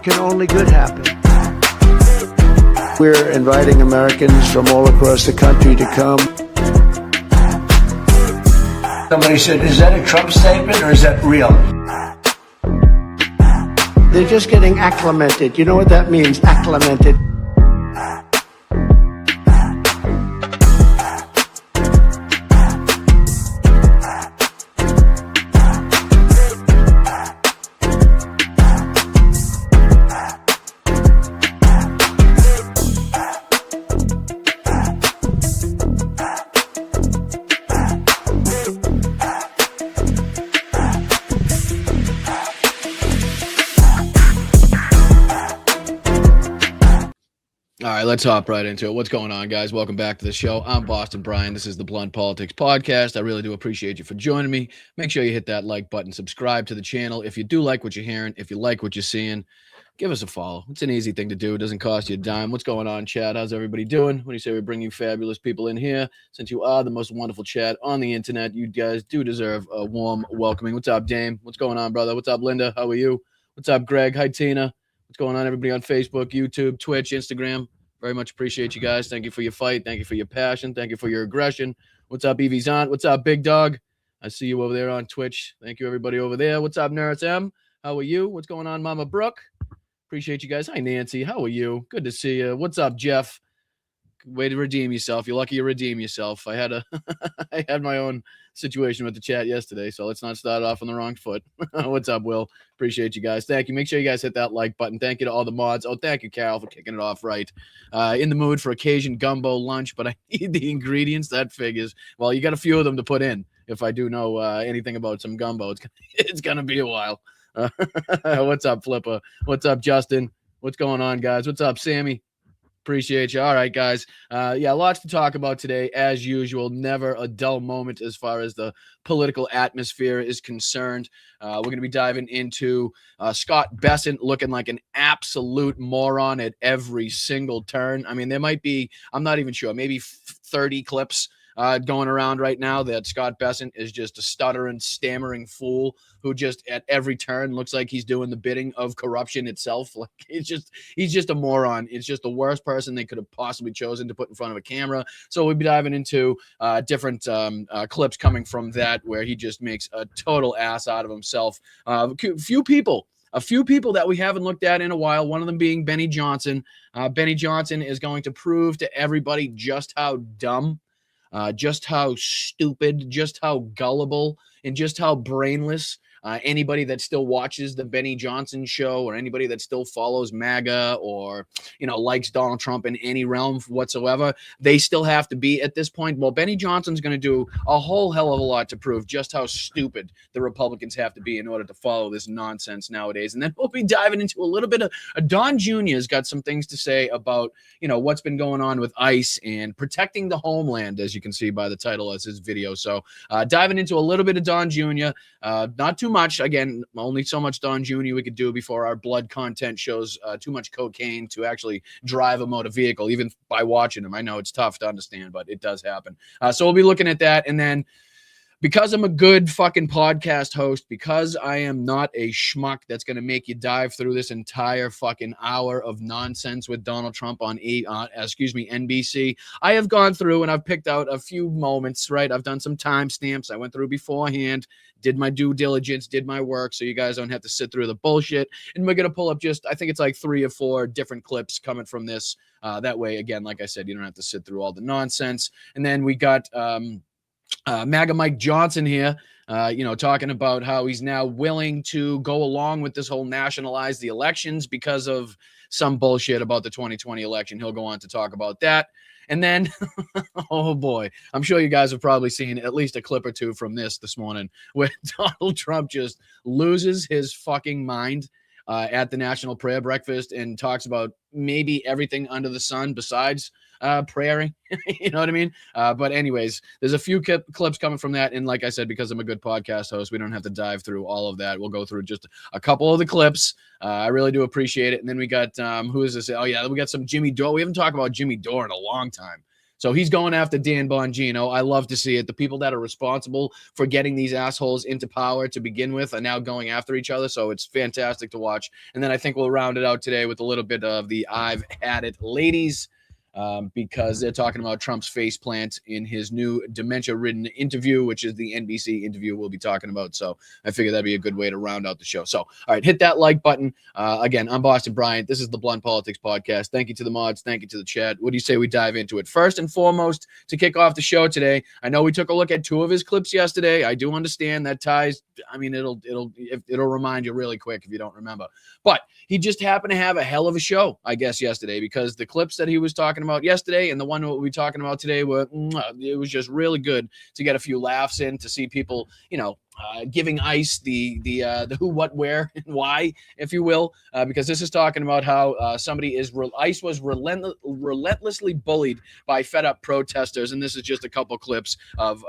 can only good happen. We're inviting Americans from all across the country to come. Somebody said, is that a Trump statement or is that real? They're just getting acclimated. You know what that means, acclimated? All right, let's hop right into it. What's going on, guys? Welcome back to the show. I'm Boston Brian. This is the Blunt Politics Podcast. I really do appreciate you for joining me. Make sure you hit that like button, subscribe to the channel. If you do like what you're hearing, if you like what you're seeing, give us a follow. It's an easy thing to do. It doesn't cost you a dime. What's going on, Chad? How's everybody doing? What do you say we bring you fabulous people in here? Since you are the most wonderful chat on the internet, you guys do deserve a warm welcoming. What's up, Dame? What's going on, brother? What's up, Linda? How are you? What's up, Greg? Hi, Tina. What's going on, everybody on Facebook, YouTube, Twitch, Instagram? Very much appreciate you guys. Thank you for your fight. Thank you for your passion. Thank you for your aggression. What's up, Evie Zant? What's up, Big Dog? I see you over there on Twitch. Thank you, everybody over there. What's up, Nurse M? How are you? What's going on, Mama Brooke? Appreciate you guys. Hi, Nancy. How are you? Good to see you. What's up, Jeff? Way to redeem yourself. You're lucky you redeem yourself. I had my own situation with the chat yesterday, so let's not start off on the wrong foot. What's up, Will? Appreciate you guys. Thank you. Make sure you guys hit that like button. Thank you to all the mods. Oh, thank you, Carol, for kicking it off right. In the mood for occasion gumbo lunch, but I need the ingredients. That figures. Well, you got a few of them to put in. If I do know anything about some gumbo, it's gonna be a while. What's up, Flipper? What's up, Justin? What's going on, guys? What's up, Sammy? Appreciate you. All right, guys. Yeah, lots to talk about today, as usual. Never a dull moment as far as the political atmosphere is concerned. We're going to be diving into Scott Bessant looking like an absolute moron at every single turn. I mean, there might be, I'm not even sure, maybe 30 clips going around right now that Scott Bessant is just a stuttering, stammering fool who just at every turn looks like he's doing the bidding of corruption itself. Like he's just a moron. It's just the worst person they could have possibly chosen to put in front of a camera. So we'll be diving into different clips coming from that where he just makes a total ass out of himself. A few people that we haven't looked at in a while, one of them being Benny Johnson. Benny Johnson is going to prove to everybody just how dumb, just how stupid, just how gullible, and just how brainless anybody that still watches the Benny Johnson show or anybody that still follows MAGA or, likes Donald Trump in any realm whatsoever, they still have to be at this point. Well, Benny Johnson's going to do a whole hell of a lot to prove just how stupid the Republicans have to be in order to follow this nonsense nowadays. And then we'll be diving into a little bit of Don Jr. has got some things to say about, what's been going on with ICE and protecting the homeland, as you can see by the title of this video. So diving into a little bit of Don Jr., not too much. Again, only so much Don Jr. we could do before our blood content shows too much cocaine to actually drive a motor vehicle, even by watching him. I know it's tough to understand, but it does happen. So we'll be looking at that. And then because I'm a good fucking podcast host, because I am not a schmuck that's going to make you dive through this entire fucking hour of nonsense with Donald Trump on NBC, I have gone through and I've picked out a few moments, right? I've done some timestamps. I went through beforehand, did my due diligence, did my work, so you guys don't have to sit through the bullshit. And we're going to pull up I think it's like 3 or 4 different clips coming from this. That way, again, like I said, you don't have to sit through all the nonsense. And then we got MAGA Mike Johnson here, talking about how he's now willing to go along with this whole nationalize the elections because of some bullshit about the 2020 election. He'll go on to talk about that. And then, oh boy, I'm sure you guys have probably seen at least a clip or two from this morning where Donald Trump just loses his fucking mind at the National Prayer Breakfast and talks about maybe everything under the sun besides praying. You know what I mean? But anyways, there's a few clips coming from that. And like I said, because I'm a good podcast host, we don't have to dive through all of that. We'll go through just a couple of the clips. I really do appreciate it. And then we got, who is this? Oh yeah, we got some Jimmy Dore. We haven't talked about Jimmy Dore in a long time. So he's going after Dan Bongino. I love to see it. The people that are responsible for getting these assholes into power to begin with are now going after each other. So it's fantastic to watch. And then I think we'll round it out today with a little bit of the I've had it ladies. Because they're talking about Trump's face plant in his new dementia-ridden interview, which is the NBC interview we'll be talking about. So I figured that'd be a good way to round out the show. So, all right, hit that like button. Again, I'm Boston Bryant. This is the Blunt Politics Podcast. Thank you to the mods. Thank you to the chat. What do you say we dive into it? First and foremost, to kick off the show today, I know we took a look at 2 of his clips yesterday. I do understand that ties. I mean, it'll remind you really quick if you don't remember. But he just happened to have a hell of a show, I guess, yesterday, because the clips that he was talking about yesterday and the one we'll be talking about today it was just really good to get a few laughs in, to see people, giving ICE the who, what, where, and why, if you will, because this is talking about how ICE was relentlessly bullied by fed up protesters, and this is just a couple clips of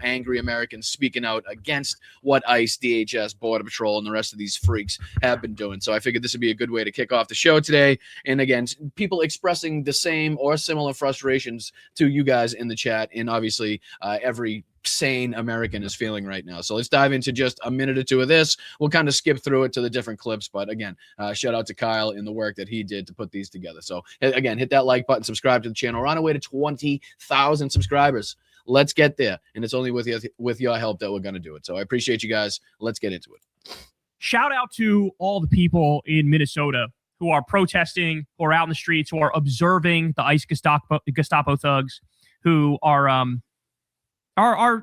angry Americans speaking out against what ICE, DHS, Border Patrol, and the rest of these freaks have been doing. So I figured this would be a good way to kick off the show today, and again, people expressing the same or similar frustrations to you guys in the chat, and obviously every sane American is feeling right now. So let's dive into just a minute or two of this. We'll kind of skip through it to the different clips, but again, shout out to Kyle in the work that he did to put these together. So again, hit that like button, subscribe to the channel. We're on our way to 20,000 subscribers. Let's get there, and it's only with your help that we're going to do it. So I appreciate you guys. Let's get into it. Shout out to all the people in Minnesota who are protesting, who are out in the streets, who are observing the ICE Gestapo thugs, who are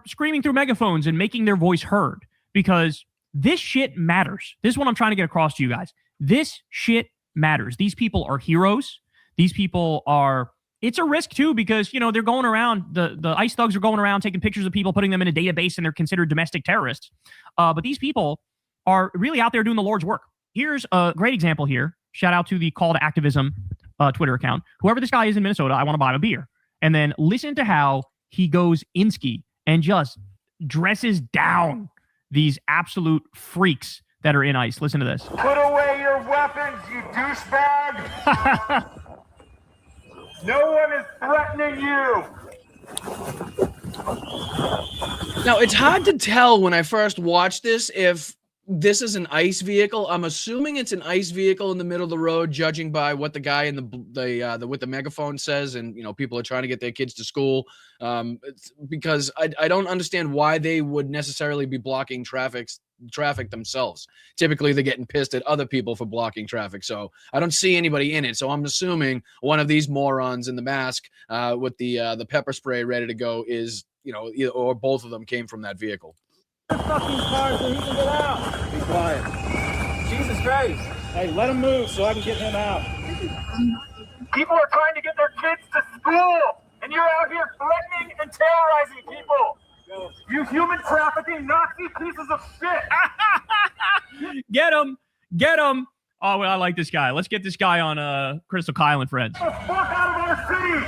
screaming through megaphones and making their voice heard, because this shit matters. This is what I'm trying to get across to you guys. This shit matters. These people are heroes. These people are, it's a risk too, because, they're going around, the ICE thugs are going around taking pictures of people, putting them in a database, and they're considered domestic terrorists. But these people are really out there doing the Lord's work. Here's a great example here. Shout out to the Call to Activism Twitter account. Whoever this guy is in Minnesota, I want to buy him a beer. And then listen to how he goes Insky and just dresses down these absolute freaks that are in ICE. Listen to this. Put away your weapons, you douchebag! No one is threatening you! Now, it's hard to tell when I first watched this if this is an ICE vehicle. I'm assuming it's an ICE vehicle in the middle of the road, judging by what the guy in the with the megaphone says, and people are trying to get their kids to school. Because I don't understand why they would necessarily be blocking traffic themselves. Typically, they're getting pissed at other people for blocking traffic. So I don't see anybody in it. So I'm assuming one of these morons in the mask with the pepper spray ready to go is either or both of them came from that vehicle. Fucking car so he can get out. Be quiet. Jesus Christ. Hey, let him move so I can get him out. People are trying to get their kids to school, and you're out here threatening and terrorizing people. You human trafficking Nazi pieces of shit. Get him. Get him. Oh, well, I like this guy. Let's get this guy on Crystal Kyle and Friends. Get the fuck out of our city.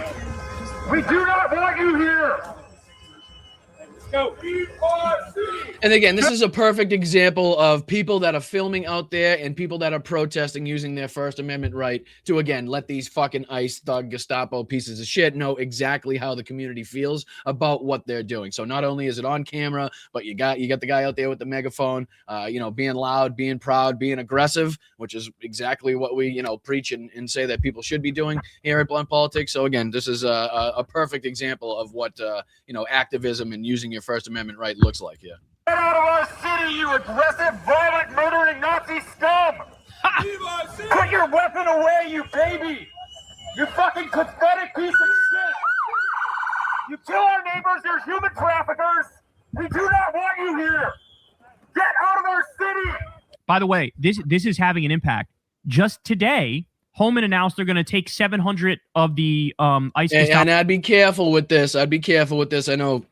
We do not want you here. Go. And again, this is a perfect example of people that are filming out there and people that are protesting using their First Amendment right to, again, let these fucking ICE thug Gestapo pieces of shit know exactly how the community feels about what they're doing. So not only is it on camera, but you got the guy out there with the megaphone, being loud, being proud, being aggressive, which is exactly what we, preach and say that people should be doing here at Blunt Politics. So again, this is a perfect example of what, activism and using your First Amendment right looks like. Yeah. Get out of our city, you aggressive, violent, murdering Nazi scum! Put your weapon away, you baby! You fucking pathetic piece of shit! You kill our neighbors, you're human traffickers! We do not want you here! Get out of our city! By the way, this is having an impact. Just today, Holman announced they're going to take 700 of the ICE. And I'd be careful with this. I know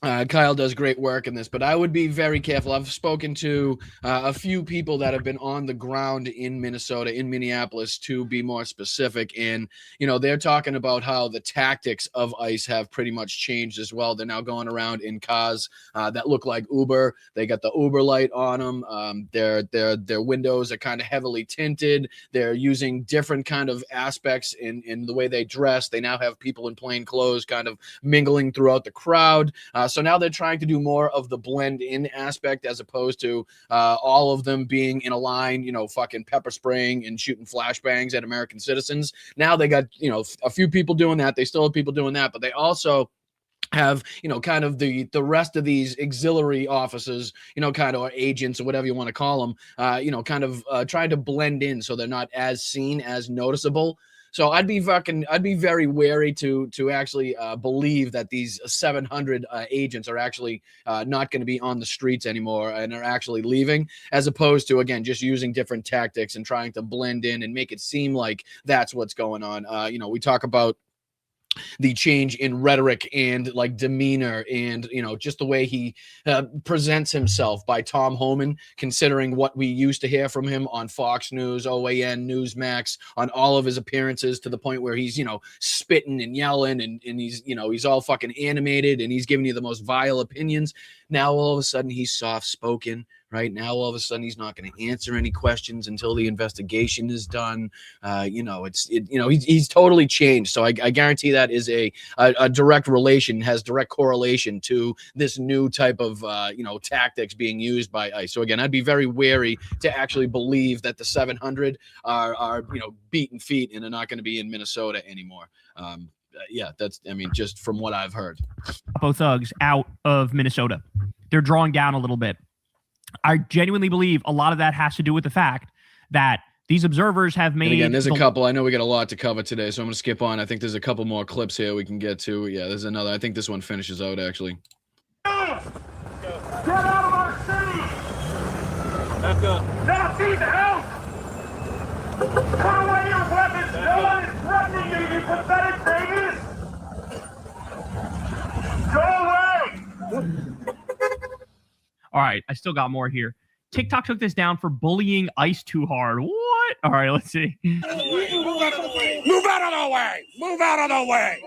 Kyle does great work in this, but I would be very careful. I've spoken to a few people that have been on the ground in Minnesota, in Minneapolis, to be more specific. And, they're talking about how the tactics of ICE have pretty much changed as well. They're now going around in cars that look like Uber. They got the Uber light on them. Their windows are kind of heavily tinted. They're using different kind of aspects in the way they dress. They now have people in plain clothes kind of mingling throughout the crowd. So now they're trying to do more of the blend in aspect as opposed to all of them being in a line, fucking pepper spraying and shooting flashbangs at American citizens. Now they got, a few people doing that. They still have people doing that, but they also have, kind of the rest of these auxiliary officers, kind of, or agents or whatever you want to call them, kind of trying to blend in so they're not as seen, as noticeable. So I'd be very wary to actually believe that these 700 agents are actually not going to be on the streets anymore and are actually leaving, as opposed to, again, just using different tactics and trying to blend in and make it seem like that's what's going on. We talk about the change in rhetoric and like demeanor and just the way he presents himself by Tom Homan, considering what we used to hear from him on Fox News, OAN, Newsmax, on all of his appearances, to the point where he's spitting and yelling and he's he's all fucking animated and he's giving you the most vile opinions. Now all of a sudden he's soft spoken. Right now, all of a sudden, he's not going to answer any questions until the investigation is done. He's totally changed. So I guarantee that is a direct relation, has direct correlation to this new type of tactics being used by ICE. So again, I'd be very wary to actually believe that the 700 are beaten feet and are not going to be in Minnesota anymore. Just from what I've heard. Both thugs out of Minnesota. They're drawing down a little bit. I genuinely believe a lot of that has to do with the fact that these observers have made. And again, there's a couple. I know we got a lot to cover today, so I'm going to skip on. I think there's a couple more clips here we can get to. Yeah, there's another. I think this one finishes out, actually. Get out of our city! Back up. Nazis out! Put away your weapons! No one is threatening you, you pathetic babies! Go away! All right, I still got more here. TikTok took this down for bullying ICE too hard. What? All right, let's see. Move out of the way! Move out of the way! Move out of the way!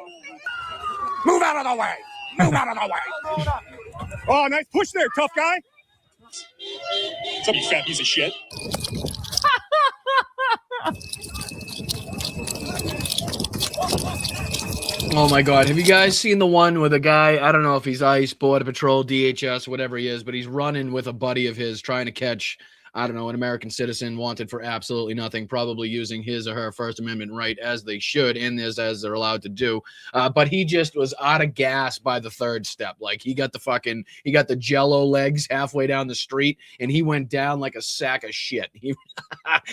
Move out of the way! Move out of the way! Oh, nice push there, tough guy! What's up, you fat piece of shit? Oh my God. Have you guys seen the one with a guy? I don't know if he's ICE, Border Patrol, DHS, whatever he is, but he's running with a buddy of his trying to catch, I don't know, an American citizen wanted for absolutely nothing, probably using his or her First Amendment right, as they should, and as they're allowed to do. But he just was out of gas by the third step. Like he got the Jello legs halfway down the street, and he went down like a sack of shit.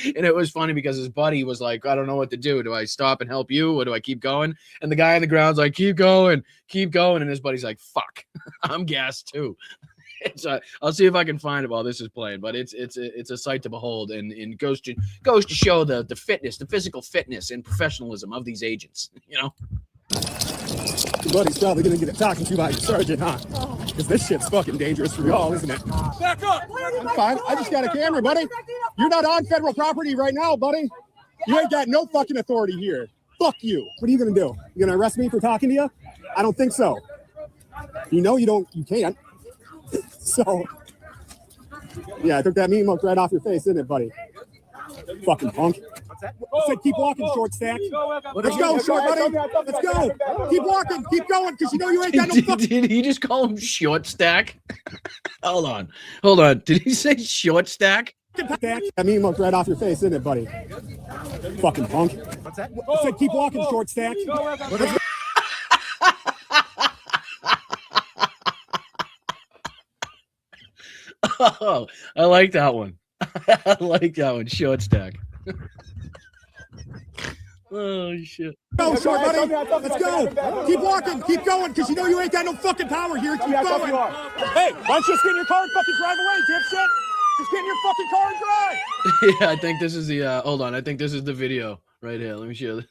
And it was funny because his buddy was like, I don't know what to do. Do I stop and help you, or do I keep going? And the guy on the ground's like, keep going. And his buddy's like, fuck, I'm gassed too. So I'll see if I can find it while this is playing, but it's a sight to behold, and goes to show the fitness, the physical fitness and professionalism of these agents. Your buddy's probably gonna get a talking to by your sergeant, huh? Because this shit's fucking dangerous for y'all, isn't it? Back up! I'm fine. I just got a camera, buddy. You're not on federal property right now, buddy. You ain't got no fucking authority here. Fuck you. What are you gonna do? You gonna arrest me for talking to you? I don't think so. You know you can't. So, yeah, I took that mean look right off your face, didn't it, buddy? Fucking punk. I said keep walking, short stack. Let's go, short buddy. Let's go. Keep walking. Keep going, because you know you ain't got no fucking... Did he just call him short stack? Hold on. Did he say short stack? That mean look right off your face, didn't it, buddy? Fucking punk. I said keep walking, short stack. Oh, I like that one. Short stack. Oh, shit. Go, short buddy. Let's go. Keep walking. Keep going, because you know you ain't got no fucking power here. Keep going. Hey, why don't you just get in your car and fucking drive away, dipshit? Just get in your fucking car and drive! Yeah, I think this is the, hold on. I think this is the video right here. Let me show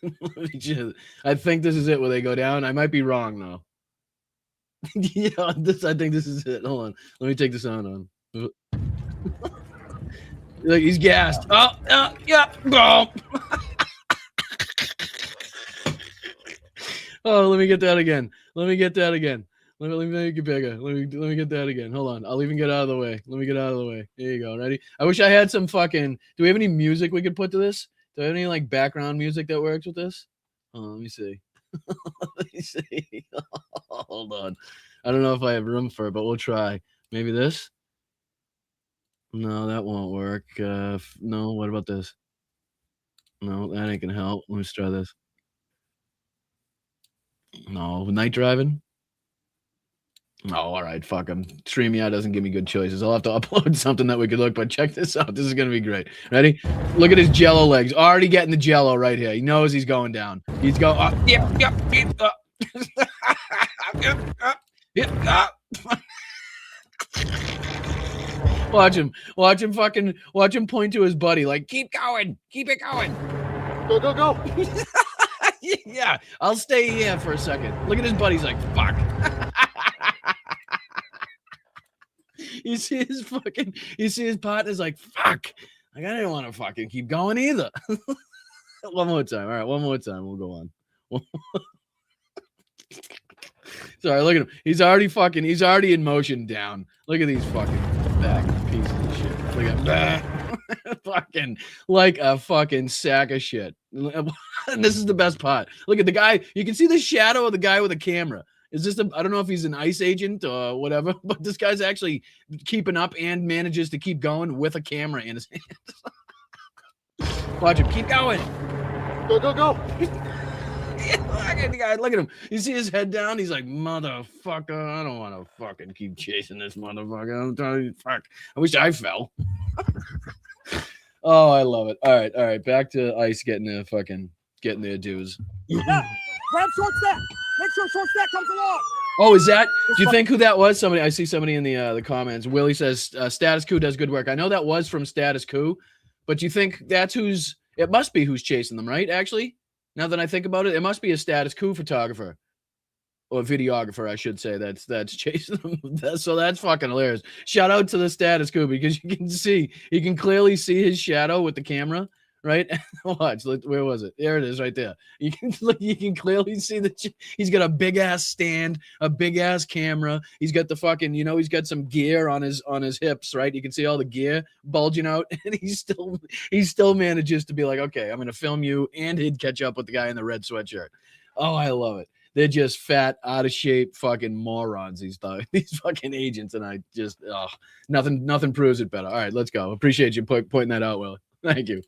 you. I think this is it where they go down. I might be wrong, though. Yeah, I think this is it. Hold on. Let me take the sound on. Like he's gassed. Oh, yeah. Boom. Oh, let me get that again. Let me get that again. Let me make it bigger. Let me get that again. Hold on. I'll even get out of the way. Let me get out of the way. There you go. Ready? I wish I had some fucking. Do we have any music we could put to this? Do I have any like background music that works with this? Oh, let me see. Let me see. Hold on. I don't know if I have room for it, but we'll try. Maybe this? No, that won't work. No, what about this? No, that ain't gonna help. Let's try this. No, night driving? Oh, all right. Fuck him. StreamYard doesn't give me good choices. I'll have to upload something that we could look, but check this out. This is gonna be great. Ready? Look at his jello legs. Already getting the jello right here. He knows he's going down. He's going up. Yep. Watch him point to his buddy like, keep going, keep it going. Go. Yeah, I'll stay here for a second. Look at his buddy's like, fuck. You see his partner's like, fuck. Like, I didn't want to fucking keep going either. One more time. All right, one more time. We'll go on. Sorry, look at him. He's already in motion down. Look at these fucking back pieces of shit. Look at that. Fucking like a fucking sack of shit. And this is the best part. Look at the guy. You can see the shadow of the guy with a camera. Is this I don't know if he's an ICE agent or whatever, but this guy's actually keeping up and manages to keep going with a camera in his hands. Watch him. Keep going. Go. Look at him. You see his head down? He's like, motherfucker, I don't want to fucking keep chasing this motherfucker. I'm telling you, fuck. I wish I fell. Oh, I love it. All right. Back to ICE getting their dues. Grab short stack. Make sure short stack comes along. Oh, is that? Do you think who that was? Somebody. I see somebody in the comments. Willie says Status Coup does good work. I know that was from Status Coup, but you think that's who's? It must be who's chasing them, right? Actually, now that I think about it, it must be a Status Coup photographer or videographer, I should say. That's chasing them. So that's fucking hilarious. Shout out to the Status Coup because you can clearly see his shadow with the camera. Right? Watch. Where was it? There it is, right there. You can clearly see he's got a big ass stand, a big ass camera. He's got the fucking, he's got some gear on his hips, right? You can see all the gear bulging out, and he still manages to be like, okay, I'm gonna film you, and he'd catch up with the guy in the red sweatshirt. Oh, I love it. They're just fat, out of shape, fucking morons. These fucking agents, and I just nothing proves it better. All right, let's go. Appreciate you pointing that out, Will. Thank you.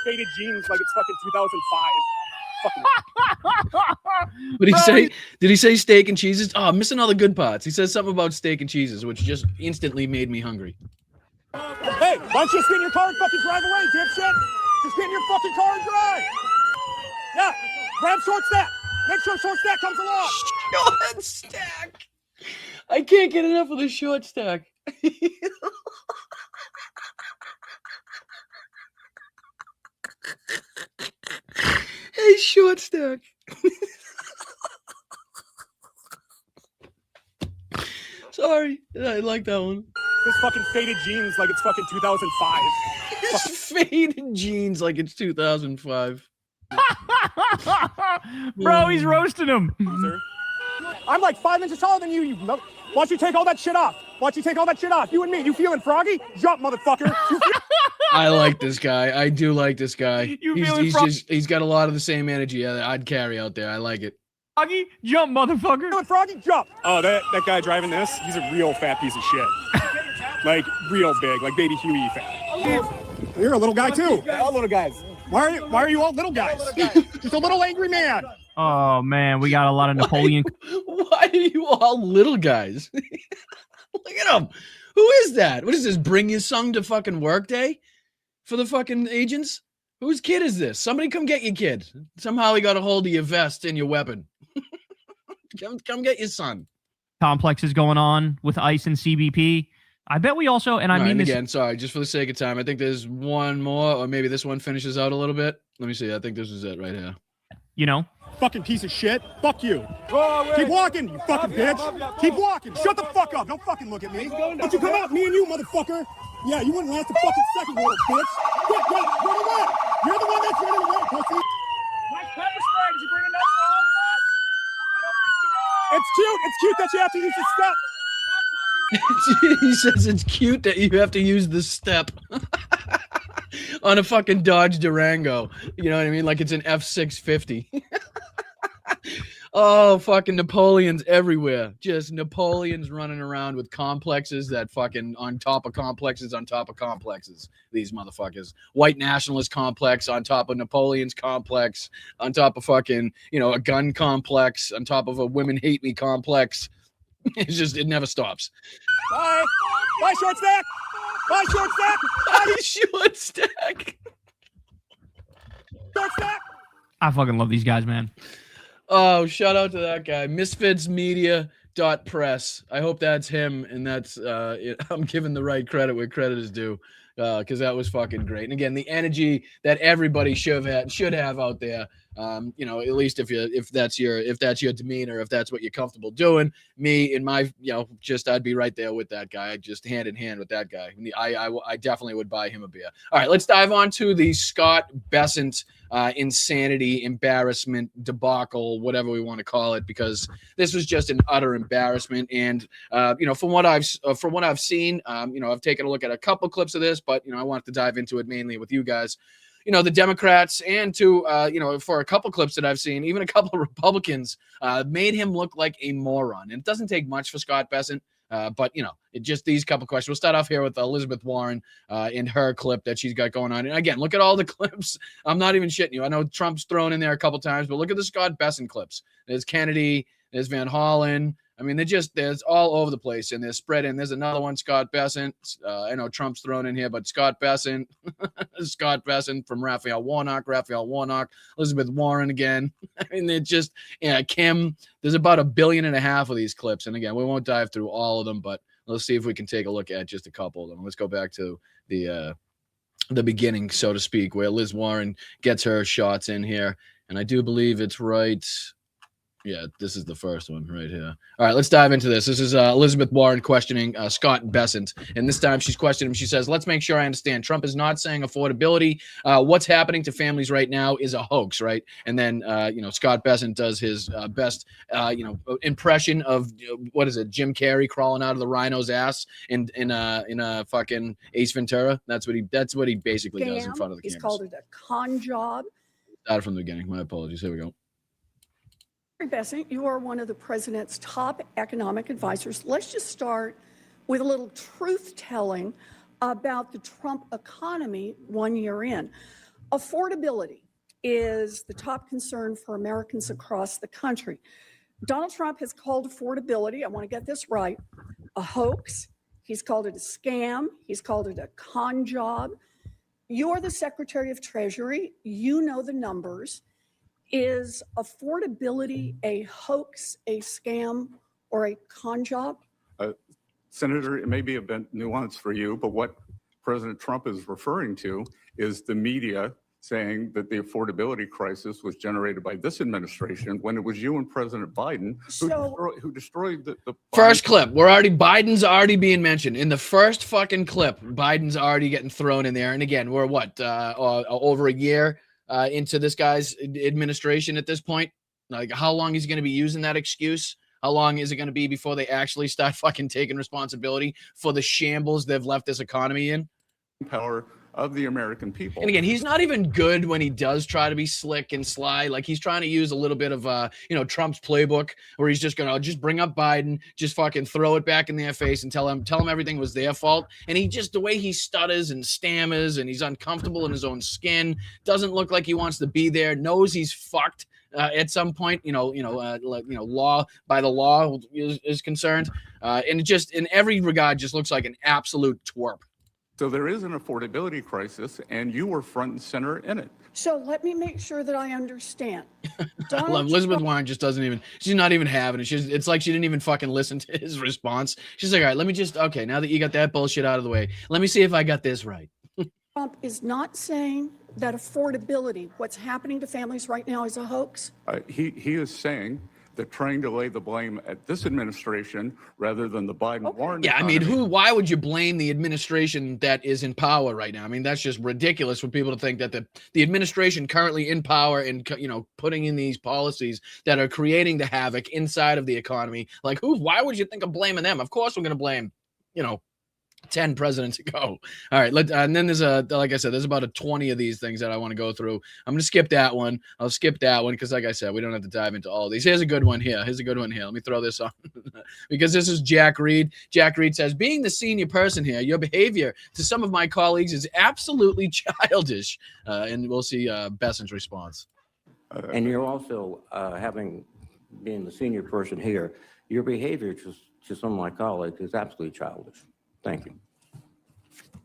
Faded jeans like it's fucking 2005. What did he say? Did he say steak and cheeses? Oh, I'm missing all the good parts. He says something about steak and cheeses, which just instantly made me hungry. Hey, why don't you just get in your car and fucking drive away, dipshit? Just get in your fucking car and drive. Yeah, grab short stack. Make sure short stack comes along. Short stack. I can't get enough of the short stack. Hey, short stack. Sorry, I like that one. This fucking faded jeans like it's fucking 2005. Faded jeans like it's 2005. Bro, he's roasting him. I'm like 5 inches taller than you. Why don't you take all that shit off? You and me, you feeling froggy? Jump, motherfucker. I like this guy. I do like this guy. He's got a lot of the same energy I'd carry out there. I like it. Froggy, jump, motherfucker. Feeling froggy? Jump. Oh, that guy driving this, he's a real fat piece of shit. Like, real big, like Baby Huey fat. You're a little guy, too. All little guys. Why are you all little guys? He's a little angry man. Oh, man, we got a lot of Napoleon. Why are you all little guys? Look at him. Who is that? What is this? Bring your son to fucking work day for the fucking agents? Whose kid is this? Somebody come get your kid. Somehow he got a hold of your vest and your weapon. Come get your son. Complexes going on with ICE and CBP. I bet we also, and I mean this again, sorry, just for the sake of time, I think there's one more, or maybe this one finishes out a little bit. Let me see. I think this is it right here. you know? Fucking piece of shit. Fuck you. Keep walking, you fucking bitch. Keep walking. Shut the fuck up. Don't fucking look at me. Don't you come out, me and you, motherfucker. Yeah, you wouldn't last a fucking second, you little bitch. Get, run away. You're the one that's running away, pussy. My pepper spray, did you bring enough for all of us? I don't think you did. It's cute. It's cute that you have to use the step. He says it's cute that you have to use the step on a fucking Dodge Durango. You know what I mean? Like it's an F-650. Oh, fucking Napoleons everywhere. Just Napoleons running around with complexes that fucking on top of complexes on top of complexes. These motherfuckers. White nationalist complex on top of Napoleon's complex, on top of fucking, you know, a gun complex, on top of a women hate me complex. It's just, it never stops. Bye. Bye, short stack. Bye, short stack. Bye, short stack. Short stack. I fucking love these guys, man. Oh, shout out to that guy. Misfitsmedia.press. I hope that's him, and that's I'm giving the right credit where credit is due, because that was fucking great. And again, the energy that everybody should have out there. You know, at least if that's your demeanor, if that's what you're comfortable doing. Me in my, you know, just I'd be right there with that guy, just hand in hand with that guy. I definitely would buy him a beer. All right, let's dive on to the Scott Bessant insanity, embarrassment, debacle, whatever we want to call it, because this was just an utter embarrassment. And you know, from what I've seen, you know, I've taken a look at a couple clips of this, but you know, I wanted to dive into it mainly with you guys. You know, the Democrats and to, you know, for a couple clips that I've seen, even a couple of Republicans made him look like a moron. And it doesn't take much for Scott Bessant, but, you know, it just these couple questions. We'll start off here with Elizabeth Warren in her clip that she's got going on. And again, look at all the clips. I'm not even shitting you. I know Trump's thrown in there a couple times, but look at the Scott Bessant clips. There's Kennedy, there's Van Hollen. I mean, there's all over the place, and they're spreading. There's another one, Scott Bessant. I know Trump's thrown in here, but Scott Bessant, Scott Bessant from Raphael Warnock, Elizabeth Warren again. I mean, they're just, yeah, Kim. There's about 1.5 billion of these clips, and again, we won't dive through all of them, but let's see if we can take a look at just a couple of them. Let's go back to the beginning, so to speak, where Liz Warren gets her shots in here, and I do believe it's right. Yeah, this is the first one right here. All right, let's dive into this. This is Elizabeth Warren questioning Scott Bessant. And this time she's questioning him. She says, let's make sure I understand. Trump is not saying affordability. What's happening to families right now is a hoax, right? And then, you know, Scott Bessant does his best, you know, impression of, what is it, Jim Carrey crawling out of the rhino's ass in fucking Ace Ventura. That's what he basically does in front of the cameras. He's called it a con job. Started from the beginning. My apologies. Here we go. Bessant, you are one of the president's top economic advisors. Let's just start with a little truth telling about the Trump economy 1 year in. Affordability is the top concern for Americans across the country. Donald Trump has called affordability, I want to get this right, a hoax. He's called it a scam. He's called it a con job. You're the Secretary of Treasury. You know the numbers. Is affordability a hoax, a scam, or a con job? Senator, it may be a bit nuanced for you, but what President Trump is referring to is the media saying that the affordability crisis was generated by this administration when it was you and President Biden who destroyed the first clip. Biden's already being mentioned in the first fucking clip. Biden's already getting thrown in there. And again, we're what, over a year into this guy's administration at this point. Like, how long is he going to be using that excuse? How long is it going to be before they actually start fucking taking responsibility for the shambles they've left this economy in? Power of the American people. And again, he's not even good when he does try to be slick and sly. Like, he's trying to use a little bit of you know, Trump's playbook, where he's just gonna just bring up Biden, just fucking throw it back in their face and tell him everything was their fault. And he just, the way he stutters and stammers and he's uncomfortable in his own skin, doesn't look like he wants to be there, knows he's fucked at some point, law by the law is concerned, and it just in every regard just looks like an absolute twerp. So there is an affordability crisis, and you were front and center in it. So let me make sure that I understand. Elizabeth Warren just doesn't even, she's not even having it. It's like she didn't even fucking listen to his response. She's like, all right, let me just, okay, now that you got that bullshit out of the way, let me see if I got this right. Trump is not saying that affordability, what's happening to families right now, is a hoax? He is saying that trying to lay the blame at this administration rather than the Biden-Warren Yeah, I mean, economy. why would you blame the administration that is in power right now? I mean, that's just ridiculous for people to think that the administration currently in power and, putting in these policies that are creating the havoc inside of the economy. Like, why would you think of blaming them? Of course we're going to blame, 10 presidents ago. All right. And then like I said, there's about 20 of these things that I want to go through. I'm going to skip that one. I'll skip that one because, like I said, we don't have to dive into all of these. Here's a good one here. Let me throw this on because this is Jack Reed. Jack Reed says, being the senior person here, your behavior to some of my colleagues is absolutely childish. And we'll see Bessant's response. And you're also being the senior person here, your behavior to some of my colleagues is absolutely childish. Thank you.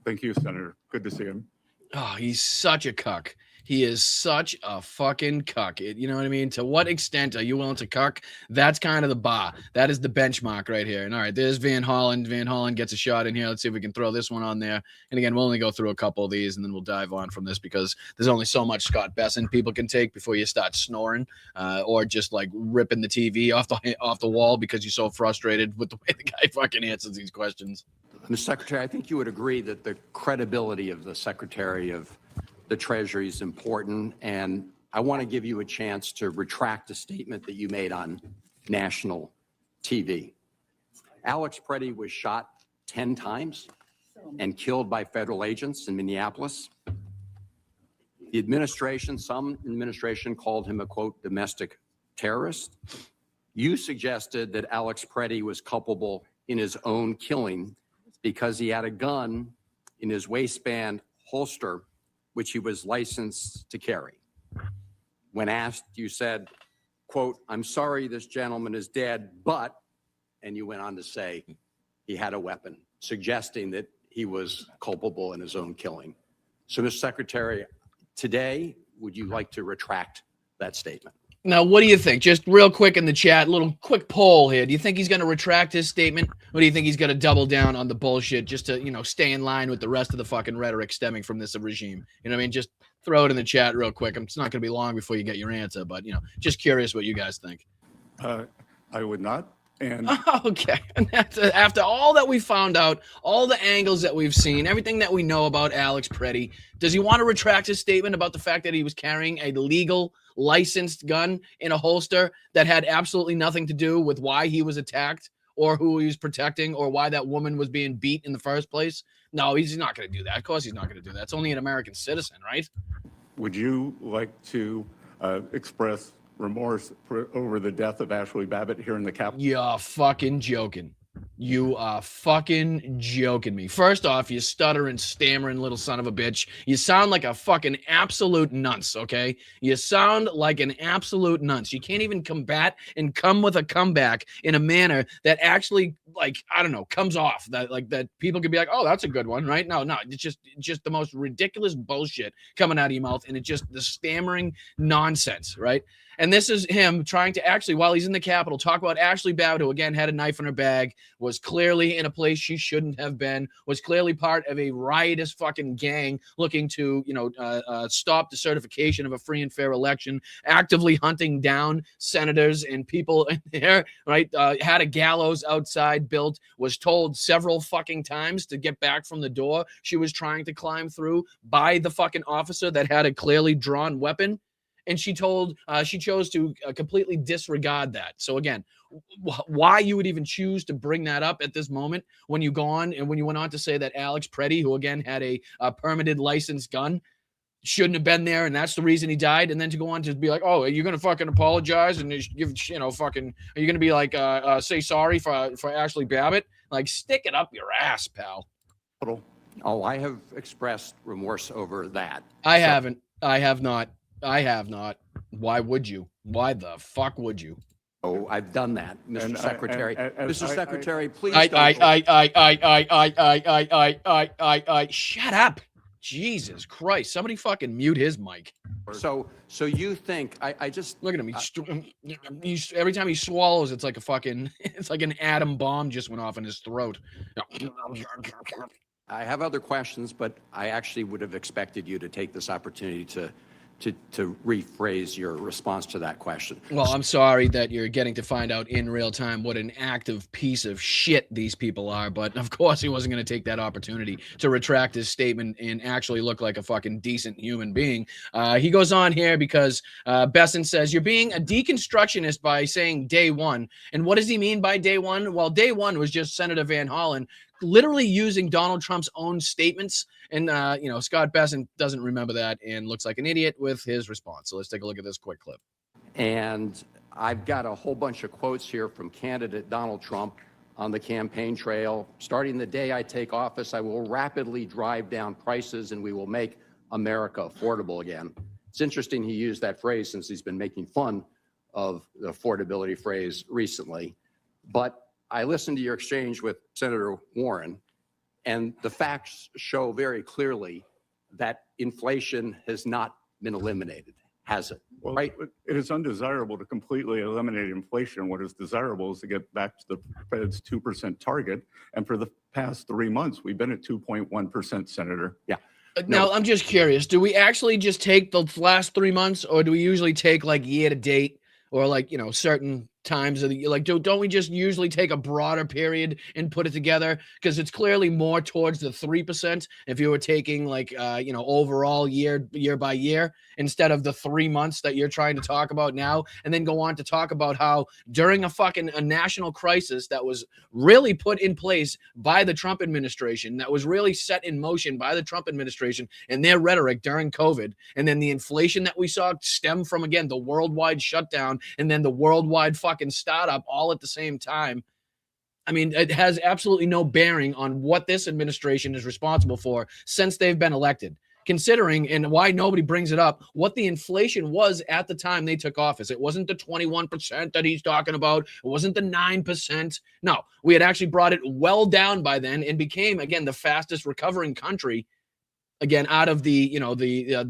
Thank you, Senator. Good to see him. Oh, he's such a cuck. He is such a fucking cuck. You know what I mean? To what extent are you willing to cuck? That's kind of the bar. That is the benchmark right here. And all right, there's Van Hollen. Van Hollen gets a shot in here. Let's see if we can throw this one on there. And again, we'll only go through a couple of these, and then we'll dive on from this because there's only so much Scott Bessant people can take before you start snoring or just like ripping the TV off the wall because you're so frustrated with the way the guy fucking answers these questions. Mr. Secretary, I think you would agree that the credibility of the Secretary of the Treasury is important, and I want to give you a chance to retract a statement that you made on national TV. Alex Preddy was shot 10 times and killed by federal agents in Minneapolis. Some administration called him a, quote, domestic terrorist. You suggested that Alex Preddy was culpable in his own killing because he had a gun in his waistband holster, which he was licensed to carry. When asked, you said, quote, I'm sorry this gentleman is dead, but, and you went on to say he had a weapon, suggesting that he was culpable in his own killing. So, Mr. Secretary, today, would you like to retract that statement? Now, what do you think? Just real quick in the chat, little quick poll here. Do you think he's going to retract his statement? Or do you think he's going to double down on the bullshit just to, stay in line with the rest of the fucking rhetoric stemming from this regime? You know what I mean? Just throw it in the chat real quick. It's not going to be long before you get your answer, but, just curious what you guys think. I would not. And okay. And after all that we found out, all the angles that we've seen, everything that we know about Alex Preddy, does he want to retract his statement about the fact that he was carrying a legal licensed gun in a holster that had absolutely nothing to do with why he was attacked or who he was protecting or why that woman was being beat in the first place? No, he's not going to do that. Of course he's not going to do that. It's only an American citizen, right? would you like to express remorse over the death of Ashley Babbitt here in the Capitol? You're fucking joking. You are fucking joking me. First off, you stuttering, stammering little son of a bitch. You sound like a fucking absolute nunce, okay? You sound like an absolute nunce. You can't even combat and come with a comeback in a manner that actually, like, I don't know, comes off. That like that people could be like, oh, that's a good one, right? No, it's just the most ridiculous bullshit coming out of your mouth, and it's just the stammering nonsense, right? And this is him trying to actually, while he's in the Capitol, talk about Ashley Babbitt, who again had a knife in her bag, was clearly in a place she shouldn't have been, was clearly part of a riotous fucking gang looking to, stop the certification of a free and fair election, actively hunting down senators and people in there, right? Had a gallows outside built, was told several fucking times to get back from the door she was trying to climb through by the fucking officer that had a clearly drawn weapon. And she chose to completely disregard that. So again, why you would even choose to bring that up at this moment when you go on and when you went on to say that Alex Preddy, who again had a permitted licensed gun, shouldn't have been there, and that's the reason he died. And then to go on to be like, oh, are you going to fucking apologize and give, are you going to be like, say sorry for Ashley Babbitt? Like, stick it up your ass, pal. Oh, I have expressed remorse over that. I haven't. I have not. Why would you? Why the fuck would you? Oh, I've done that, Mr. Secretary. Mr. Secretary, please. Shut up. Jesus Christ. Somebody fucking mute his mic. So you think I just look at him. Every time he swallows, it's like it's like an atom bomb just went off in his throat. I have other questions, but I actually would have expected you to take this opportunity to rephrase your response to that question. Well, I'm sorry that you're getting to find out in real time what an active piece of shit these people are, but of course he wasn't going to take that opportunity to retract his statement and actually look like a fucking decent human being. He goes on here because Bessant says, you're being a deconstructionist by saying day one. And what does he mean by day one? Well, day one was just Senator Van Hollen literally using Donald Trump's own statements. And, Scott Bessant doesn't remember that and looks like an idiot with his response. So let's take a look at this quick clip. And I've got a whole bunch of quotes here from candidate Donald Trump on the campaign trail. Starting the day I take office, I will rapidly drive down prices and we will make America affordable again. It's interesting he used that phrase since he's been making fun of the affordability phrase recently. But I listened to your exchange with Senator Warren, and the facts show very clearly that inflation has not been eliminated, has it? Well, right? It is undesirable to completely eliminate inflation. What is desirable is to get back to the Fed's 2% target. And for the past 3 months, we've been at 2.1%, Senator. Yeah. Now, I'm just curious. Do we actually just take the last 3 months, or do we usually take like year to date, or like, certain times of the, like, don't we just usually take a broader period and put it together? Because it's clearly more towards the 3% if you were taking like overall year by year instead of the 3 months that you're trying to talk about now, and then go on to talk about how during a national crisis that was really put in place by the Trump administration, that was really set in motion by the Trump administration and their rhetoric during COVID, and then the inflation that we saw stem from, again, the worldwide shutdown and then the worldwide fucking startup all at the same time. I mean, it has absolutely no bearing on what this administration is responsible for since they've been elected, considering, and why nobody brings it up, what the inflation was at the time they took office. It wasn't the 21% that he's talking about. It wasn't the 9%. No, we had actually brought it well down by then and became, again, the fastest recovering country, again, out of the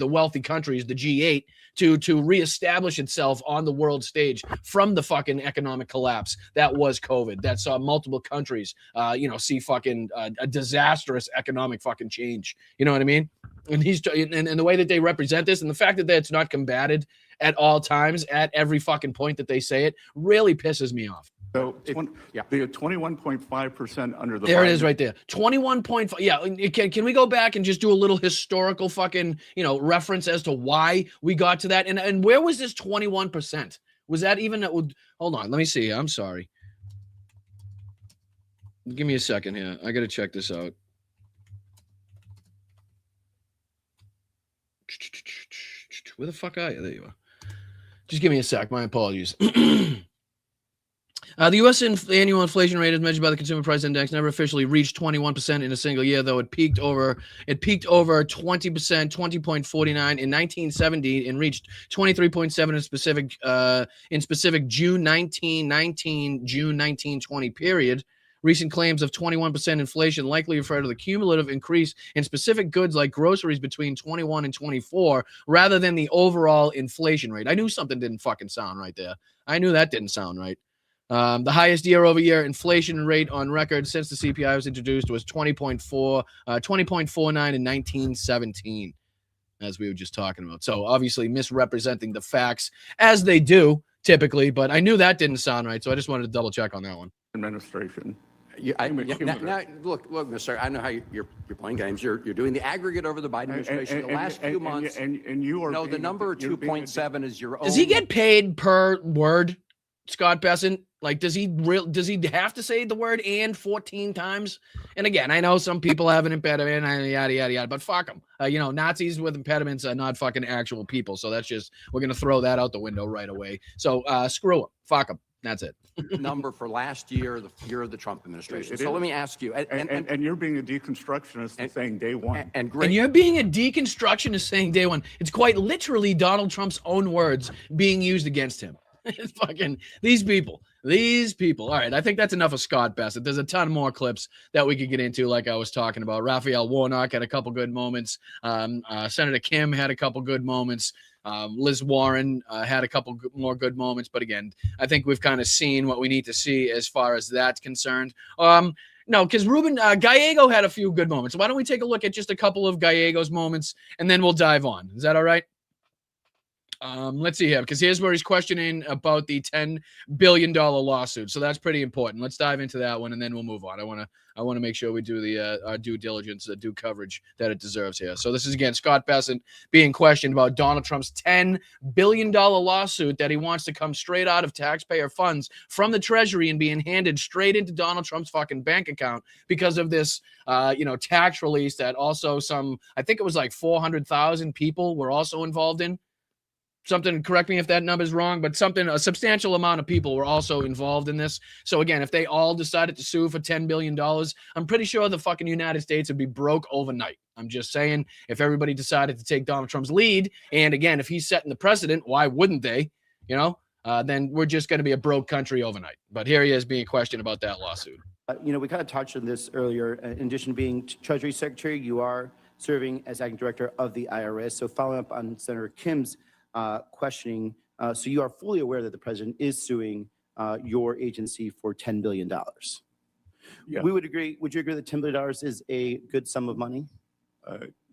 wealthy countries, the G8, to reestablish itself on the world stage from the fucking economic collapse that was COVID, that saw multiple countries, see fucking a disastrous economic fucking change. You know what I mean? And and the way that they represent this, and the fact that it's not combated at all times, at every fucking point that they say it, really pisses me off. So the 21.5% under the there it is right there. 21.5. Yeah. Can we go back and just do a little historical fucking, reference as to why we got to that? And where was this 21%? Was that even, hold on, let me see. I'm sorry. Give me a second here. I got to check this out. Where the fuck are you? There you are. Just give me a sec. My apologies. The U.S. annual inflation rate, as measured by the Consumer Price Index, never officially reached 21% in a single year, though it peaked over 20%, 20.49 in 1970, and reached 23.7 in specific June 1919, June 1920 period. Recent claims of 21% inflation likely refer to the cumulative increase in specific goods like groceries between 21 and 24, rather than the overall inflation rate. I knew something didn't fucking sound right there. I knew that didn't sound right. The highest year-over-year inflation rate on record since the CPI was introduced was 20.49 in 1917, as we were just talking about. So obviously misrepresenting the facts, as they do typically, but I knew that didn't sound right, so I just wanted to double check on that one. Administration. Now, look, mister, I know how you're playing games. You're doing the aggregate over the Biden administration. The last few months, and you are. No, the number 2.7 is your own. Does he get paid per word, Scott Bessant? Like, does he have to say the word "and" 14 times? And again, I know some people have an impediment, yada yada yada, but fuck them. Nazis with impediments are not fucking actual people. So that's just, we're gonna throw that out the window right away. So screw them, fuck them. That's it. Number for last year, the year of the Trump administration. So let me ask you, and you're being a deconstructionist and saying day one. And you're being a deconstructionist saying day one. It's quite literally Donald Trump's own words being used against him. Fucking these people. All right, I think that's enough of Scott Bessant. There's a ton more clips that we could get into, like I was talking about. Raphael Warnock had a couple good moments. Senator Kim had a couple good moments. Liz Warren had a couple more good moments. But again, I think we've kind of seen what we need to see as far as that's concerned. No, because Ruben Gallego had a few good moments. Why don't we take a look at just a couple of Gallego's moments, and then we'll dive on. Is that all right? Let's see here, because here's where he's questioning about the $10 billion lawsuit. So that's pretty important. Let's dive into that one, and then we'll move on. I want to make sure we do the our due diligence, due coverage that it deserves here. So this is, again, Scott Bessant being questioned about Donald Trump's $10 billion lawsuit that he wants to come straight out of taxpayer funds from the Treasury and being handed straight into Donald Trump's fucking bank account because of this, tax release that also I think it was like 400,000 people were also involved in. Something, correct me if that number is wrong, but a substantial amount of people were also involved in this. So again, if they all decided to sue for $10 billion, I'm pretty sure the fucking United States would be broke overnight. I'm just saying, if everybody decided to take Donald Trump's lead, and again, if he's setting the precedent, why wouldn't they? Then we're just going to be a broke country overnight. But here he is being questioned about that lawsuit. We kind of touched on this earlier. In addition to being Treasury Secretary, you are serving as acting director of the IRS. So following up on Senator Kim's questioning, so you are fully aware that the president is suing your agency for $10 billion. Yeah. Would you agree that $10 billion is a good sum of money?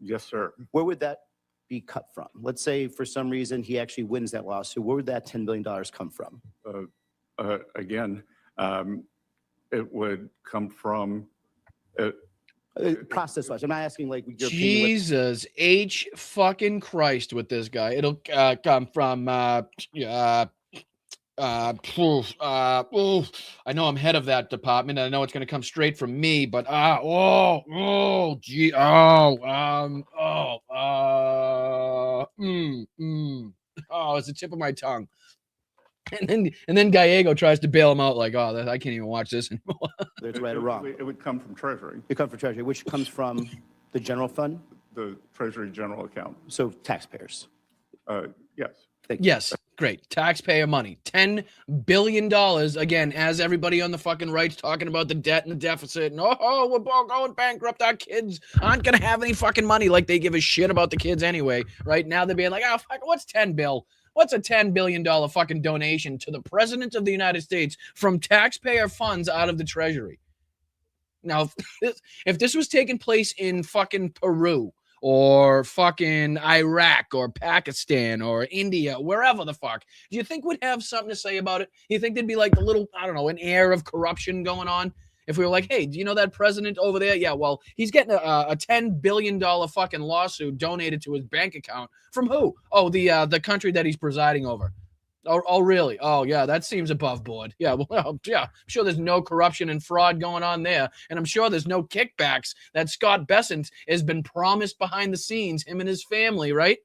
Yes, sir. Where would that be cut from? Let's say for some reason he actually wins that lawsuit. Where would that $10 billion come from? Again, it would come from process-wise. I'm not asking like your Jesus H fucking Christ with this guy. It'll come from I know I'm head of that department, and I know it's going to come straight from me, but it's the tip of my tongue. And then Gallego tries to bail him out like, I can't even watch this anymore. It's right or wrong. It would come from Treasury. It comes from Treasury, which comes from the general fund? The Treasury general account. So taxpayers. Yes. Yes, great. Taxpayer money. $10 billion. Again, as everybody on the fucking right's talking about the debt and the deficit. And, we're going bankrupt. Our kids aren't going to have any fucking money, like they give a shit about the kids anyway. Right now they're being like, fuck, what's 10 bill? What's a $10 billion fucking donation to the president of the United States from taxpayer funds out of the Treasury? Now, if this was taking place in fucking Peru or fucking Iraq or Pakistan or India, wherever the fuck, do you think we'd have something to say about it? Do you think there'd be like a little, an air of corruption going on? If we were like, hey, do you know that president over there? Yeah, well, he's getting a $10 billion fucking lawsuit donated to his bank account. From who? Oh, the country that he's presiding over. Oh, really? Oh, yeah, that seems above board. Yeah, well, yeah, I'm sure there's no corruption and fraud going on there. And I'm sure there's no kickbacks that Scott Bessant has been promised behind the scenes, him and his family, right?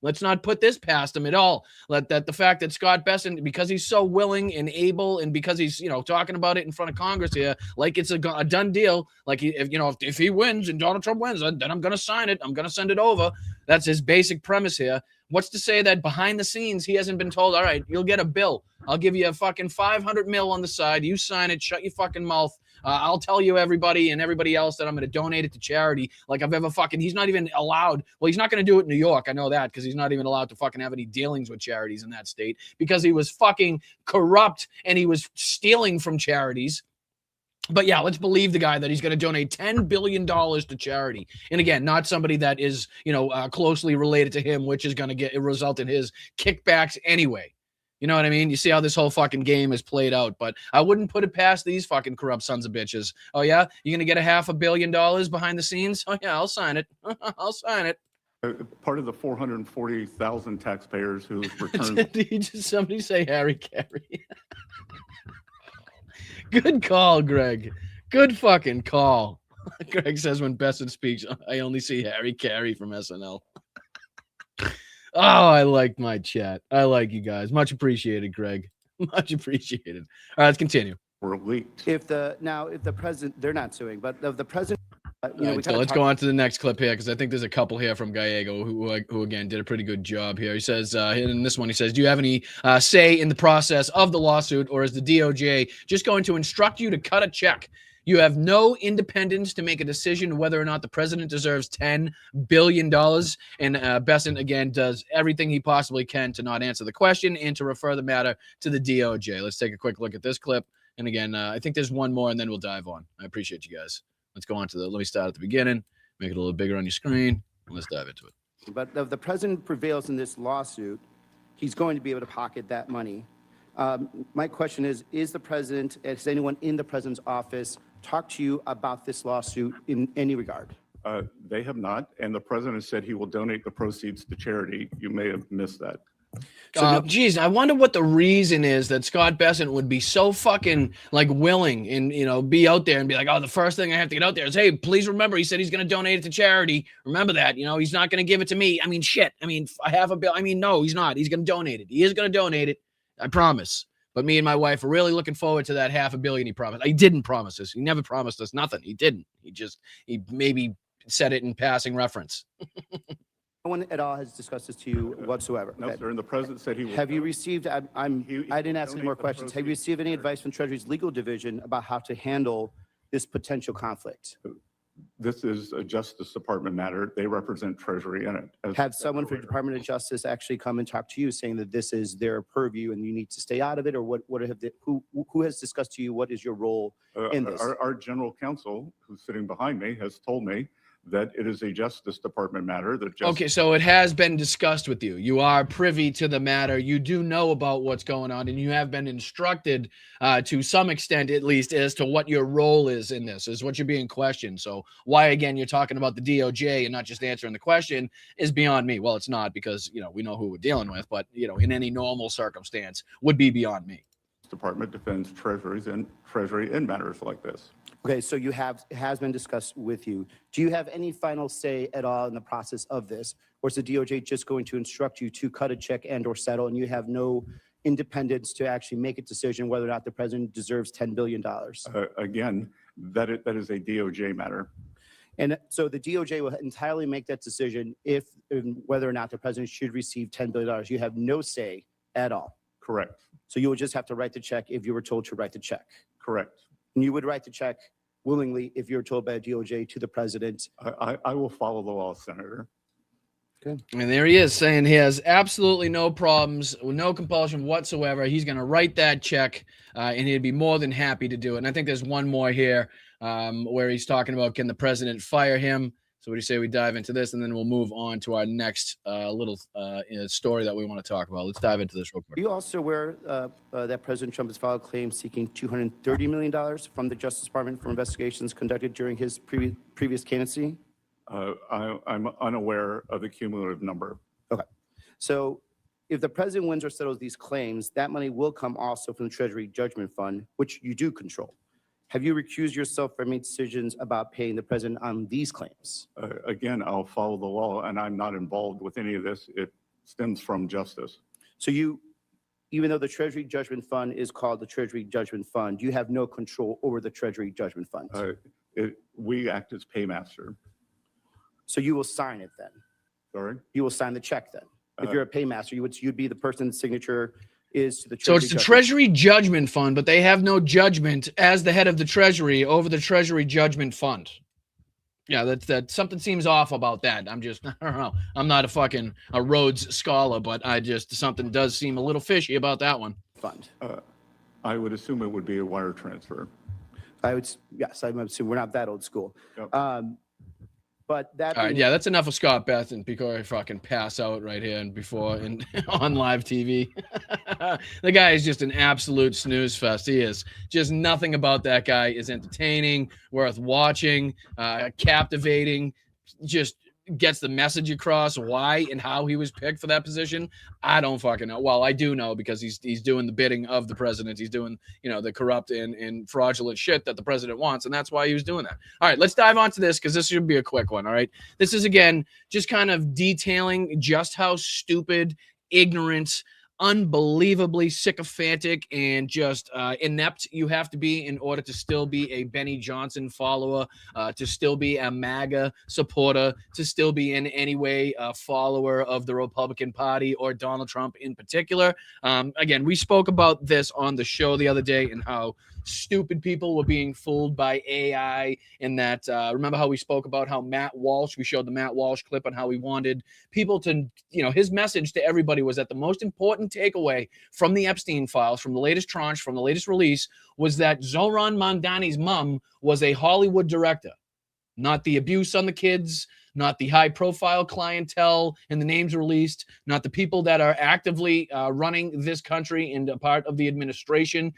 Let's not put this past him at all. The fact that Scott Bessant, because he's so willing and able, and because he's talking about it in front of Congress here, like it's a done deal. Like if he wins and Donald Trump wins, then I'm going to sign it. I'm going to send it over. That's his basic premise here. What's to say that behind the scenes he hasn't been told, all right, you'll get a bill. I'll give you a fucking 500 mil on the side. You sign it. Shut your fucking mouth. I'll tell you everybody and everybody else that I'm going to donate it to charity. Like I've ever fucking, he's not even allowed. Well, he's not going to do it in New York. I know that because he's not even allowed to fucking have any dealings with charities in that state because he was fucking corrupt and he was stealing from charities. But yeah, let's believe the guy that he's going to donate $10 billion to charity. And again, not somebody that is, closely related to him, which is going to result in his kickbacks anyway. You know what I mean? You see how this whole fucking game is played out, but I wouldn't put it past these fucking corrupt sons of bitches. Oh yeah? You're going to get a $500 million behind the scenes? Oh yeah, I'll sign it. I'll sign it. Part of the 440,000 taxpayers whose returns. Did somebody say Harry Carey? Good call, Greg. Good fucking call. Greg says when Bessant speaks, I only see Harry Carey from SNL. Oh, I like my chat. I like you guys. Much appreciated, Greg. Much appreciated. All right, let's continue. Were leaked. If the president, they're not suing, but if the president, so let's go on to the next clip here because I think there's a couple here from Gallego who again did a pretty good job here. He says in this one, he says, do you have any say in the process of the lawsuit, or is the DOJ just going to instruct you to cut a check? You have no independence to make a decision whether or not the president deserves $10 billion. And Bessant, again, does everything he possibly can to not answer the question and to refer the matter to the DOJ. Let's take a quick look at this clip, And again, I think there's one more, and then we'll dive on. I appreciate you guys. Let's go on to let me start at the beginning, make it a little bigger on your screen, and let's dive into it. But if the president prevails in this lawsuit, he's going to be able to pocket that money. My question is the president, has anyone in the president's office talked to you about this lawsuit in any regard? They have not, and the president said he will donate the proceeds to charity. You may have missed that. Geez, I wonder what the reason is that Scott Bessant would be so fucking like willing and, you know, be out there and be like, oh, the first thing I have to get out there is, hey, please remember, he said he's going to donate it to charity. Remember that, you know, he's not going to give it to me. I mean, shit. I mean, I have a bill. I mean, no, he's not. He's going to donate it. He is going to donate it. I promise. But me and my wife are really looking forward to that $500 million he promised. He didn't promise us. He never promised us nothing. He didn't. He maybe said it in passing reference. No one at all has discussed this to you whatsoever. No, sir. And the president said he will. Have you received, I didn't ask any more donate the questions. Have you proceeds received any to advice from Treasury's legal division about how to handle this potential conflict? This is a Justice Department matter. They represent Treasury in it. Have someone from the Department of Justice actually come and talk to you saying that this is their purview and you need to stay out of it? Or who has discussed to you what is your role in this? Our general counsel, who's sitting behind me, has told me that it is a Justice Department matter. Okay, so it has been discussed with you. You are privy to the matter. You do know about what's going on, and you have been instructed to some extent, at least, as to what your role is in this, is what you're being questioned. So why, again, you're talking about the DOJ and not just answering the question is beyond me. Well, it's not, because, you know, we know who we're dealing with, but, you know, in any normal circumstance would be beyond me. Department defends Treasury in matters like this. Okay, so it has been discussed with you. Do you have any final say at all in the process of this? Or is the DOJ just going to instruct you to cut a check and or settle, and you have no independence to actually make a decision whether or not the president deserves $10 billion? Again, that is a DOJ matter. And so the DOJ will entirely make that decision if and whether or not the president should receive $10 billion. You have no say at all. Correct. So you would just have to write the check if you were told to write the check. Correct. And you would write the check willingly if you're told by a DOJ to the president. I will follow the law, Senator. Okay. And there he is saying he has absolutely no problems, no compulsion whatsoever. He's going to write that check, and he'd be more than happy to do it. And I think there's one more here where he's talking about, can the president fire him? So what do you say we dive into this, and then we'll move on to our next little story that we want to talk about. Let's dive into this real quick. Are you also aware that President Trump has filed claims seeking $230 million from the Justice Department for investigations conducted during his previous candidacy? I'm unaware of the cumulative number. Okay. So if the president wins or settles these claims, that money will come also from the Treasury Judgment Fund, which you do control. Have you recused yourself from any decisions about paying the president on these claims? Again, I'll follow the law, and I'm not involved with any of this. It stems from justice. So even though the Treasury Judgment Fund is called the Treasury Judgment Fund, you have no control over the Treasury Judgment Fund. We act as paymaster. So you will sign it then? Sorry? You will sign the check then? If you're a paymaster, you'd be the person's signature is to the Treasury So it's the Treasury Judgment Fund, but they have no judgment as the head of the Treasury over the Treasury Judgment Fund. Yeah, that something seems off about that. I don't know. I'm not a Rhodes scholar, but something does seem a little fishy about that one. Fund. I would assume it would be a wire transfer. Yes, I would assume we're not that old school. Yep. But that. All right, yeah, that's enough of Scott Bessant before I fucking pass out right here and on live TV. The guy is just an absolute snooze fest. He is. Just nothing about that guy is entertaining, worth watching, captivating, just gets the message across why and how he was picked for that position. I don't fucking know. Well, I do know, because he's doing the bidding of the president. He's doing, the corrupt and fraudulent shit that the president wants, and that's why he was doing that. All right, let's dive onto this, because this should be a quick one. All right, this is, again, just kind of detailing just how stupid, ignorant, unbelievably sycophantic, and just inept you have to be in order to still be a Benny Johnson follower, to still be a MAGA supporter, to still be in any way a follower of the Republican Party or Donald Trump in particular. Again, we spoke about this on the show the other day, and how stupid people were being fooled by AI, and that remember how we spoke about how we showed the Matt Walsh clip on how he wanted people to, his message to everybody was that the most important takeaway from the Epstein files, from the latest tranche, from the latest release, was that Zohran Mamdani's mom was a Hollywood director. Not the abuse on the kids, not the high-profile clientele and the names released, not the people that are actively running this country and a part of the administration,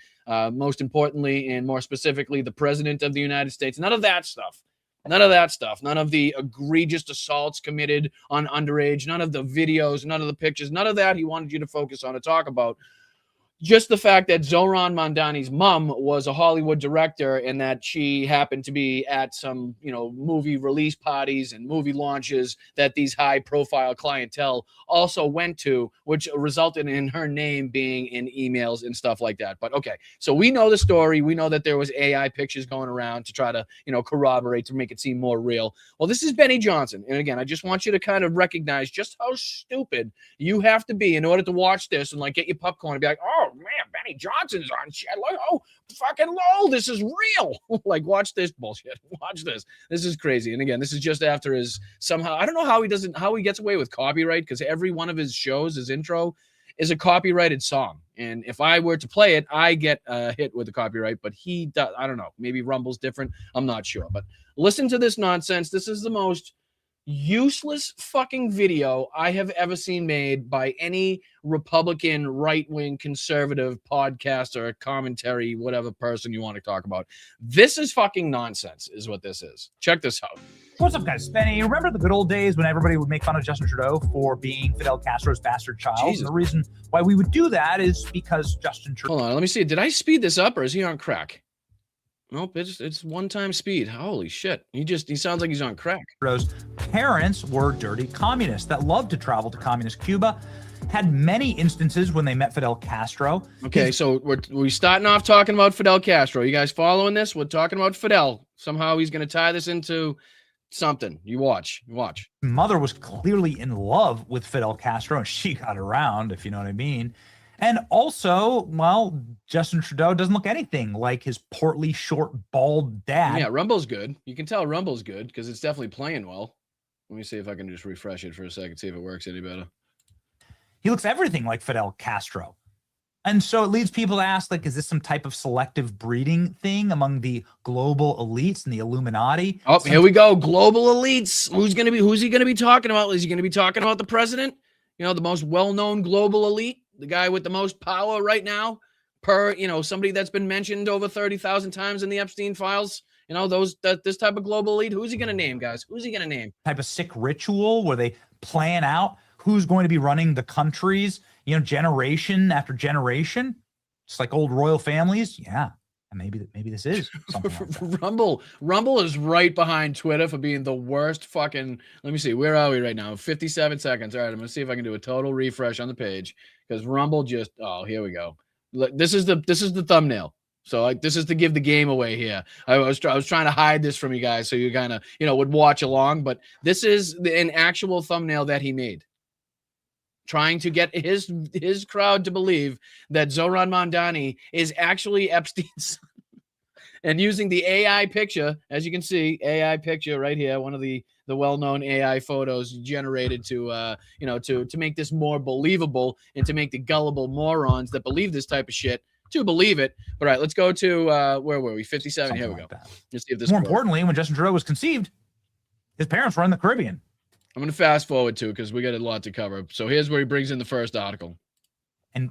most importantly and more specifically, the President of the United States. None of that stuff. None of that stuff. None of the egregious assaults committed on underage. None of the videos. None of the pictures. None of that he wanted you to focus on and talk about. Just the fact that Zohran Mamdani's mom was a Hollywood director and that she happened to be at some, movie release parties and movie launches that these high-profile clientele also went to, which resulted in her name being in emails and stuff like that. But okay, so we know the story. We know that there was AI pictures going around to try to, corroborate, to make it seem more real. Well, this is Benny Johnson. And again, I just want you to kind of recognize just how stupid you have to be in order to watch this and get your popcorn and be like, oh, man, Benny Johnson's on shit. Fucking lol, this is real. Watch this bullshit. Watch this. This is crazy. And again, this is just after his somehow, I don't know how he gets away with copyright, because every one of his shows, his intro, is a copyrighted song. And if I were to play it, I get hit with the copyright, but he does. I don't know. Maybe Rumble's different. I'm not sure. But listen to this nonsense. This is the most useless fucking video I have ever seen made by any Republican, right-wing, conservative podcaster, commentary, whatever person you want to talk about. This is fucking nonsense, is what this is. Check this out. What's up, guys? Benny, remember the good old days when everybody would make fun of Justin Trudeau for being Fidel Castro's bastard child? Jesus. And the reason why we would do that is because Justin Trudeau... Hold on, let me see. Did I speed this up, or is he on crack? Nope, it's one-time speed. Holy shit. He sounds like he's on crack. Trudeau's parents were dirty communists that loved to travel to communist Cuba, had many instances when they met Fidel Castro. Okay, so we're starting off talking about Fidel Castro. You guys following this? We're talking about Fidel. Somehow he's going to tie this into something. You watch. Mother was clearly in love with Fidel Castro, and she got around, if you know what I mean. And also, well, Justin Trudeau doesn't look anything like his portly, short, bald dad. Yeah, Rumble's good. You can tell Rumble's good because it's definitely playing well. Let me see if I can just refresh it for a second, see if it works any better. He looks everything like Fidel Castro. And so it leads people to ask, is this some type of selective breeding thing among the global elites and the Illuminati? Oh, here we go. Global elites. Who's he going to be talking about? Is he going to be talking about the president? The most well-known global elite? The guy with the most power right now, per, somebody that's been mentioned over 30,000 times in the Epstein files. This type of global elite. Who's he going to name, guys? Who's he going to name? Type of sick ritual where they plan out who's going to be running the countries, generation after generation. Just like old royal families. Yeah. And maybe this is something like that. Rumble is right behind Twitter for being the worst fucking. Let me see. Where are we right now? 57 seconds. All right. I'm going to see if I can do a total refresh on the page. Because Rumble just, here we go. This is the thumbnail. So this is to give the game away here. I was trying to hide this from you guys so you kind of would watch along, but this is an actual thumbnail that he made, trying to get his crowd to believe that Zohran Mamdani is actually Epstein's son. And using the AI picture, as you can see, AI picture right here, one of the well-known AI photos generated to make this more believable and to make the gullible morons that believe this type of shit to believe it. All right, let's go to where were we? 57. Something Here we like go. That. Let's see if this More importantly, when Justin Trudeau was conceived, his parents were in the Caribbean. I'm going to fast forward to because we got a lot to cover. So here's where he brings in the first article. And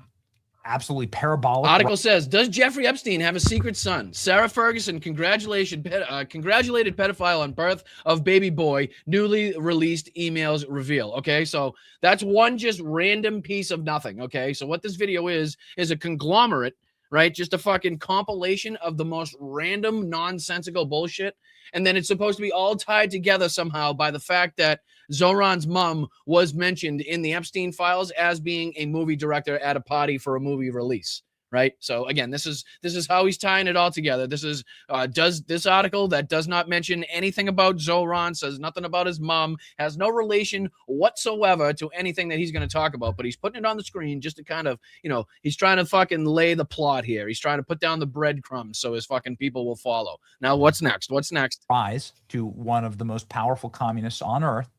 absolutely parabolic. Article says, does Jeffrey Epstein have a secret son? Sarah Ferguson congratulated pedophile on birth of baby boy. Newly released emails reveal. Okay, so that's one just random piece of nothing. Okay, so what this video is a conglomerate, right? Just a fucking compilation of the most random, nonsensical bullshit. And then it's supposed to be all tied together somehow by the fact that Zohran's mom was mentioned in the Epstein files as being a movie director at a party for a movie release. right? So again, this is how he's tying it all together. This is does this article that does not mention anything about Zoran, says nothing about his mom, has no relation whatsoever to anything that he's going to talk about, but he's putting it on the screen just to kind of, he's trying to fucking lay the plot here. He's trying to put down the breadcrumbs so his fucking people will follow. Now, what's next? Rise to one of the most powerful communists on earth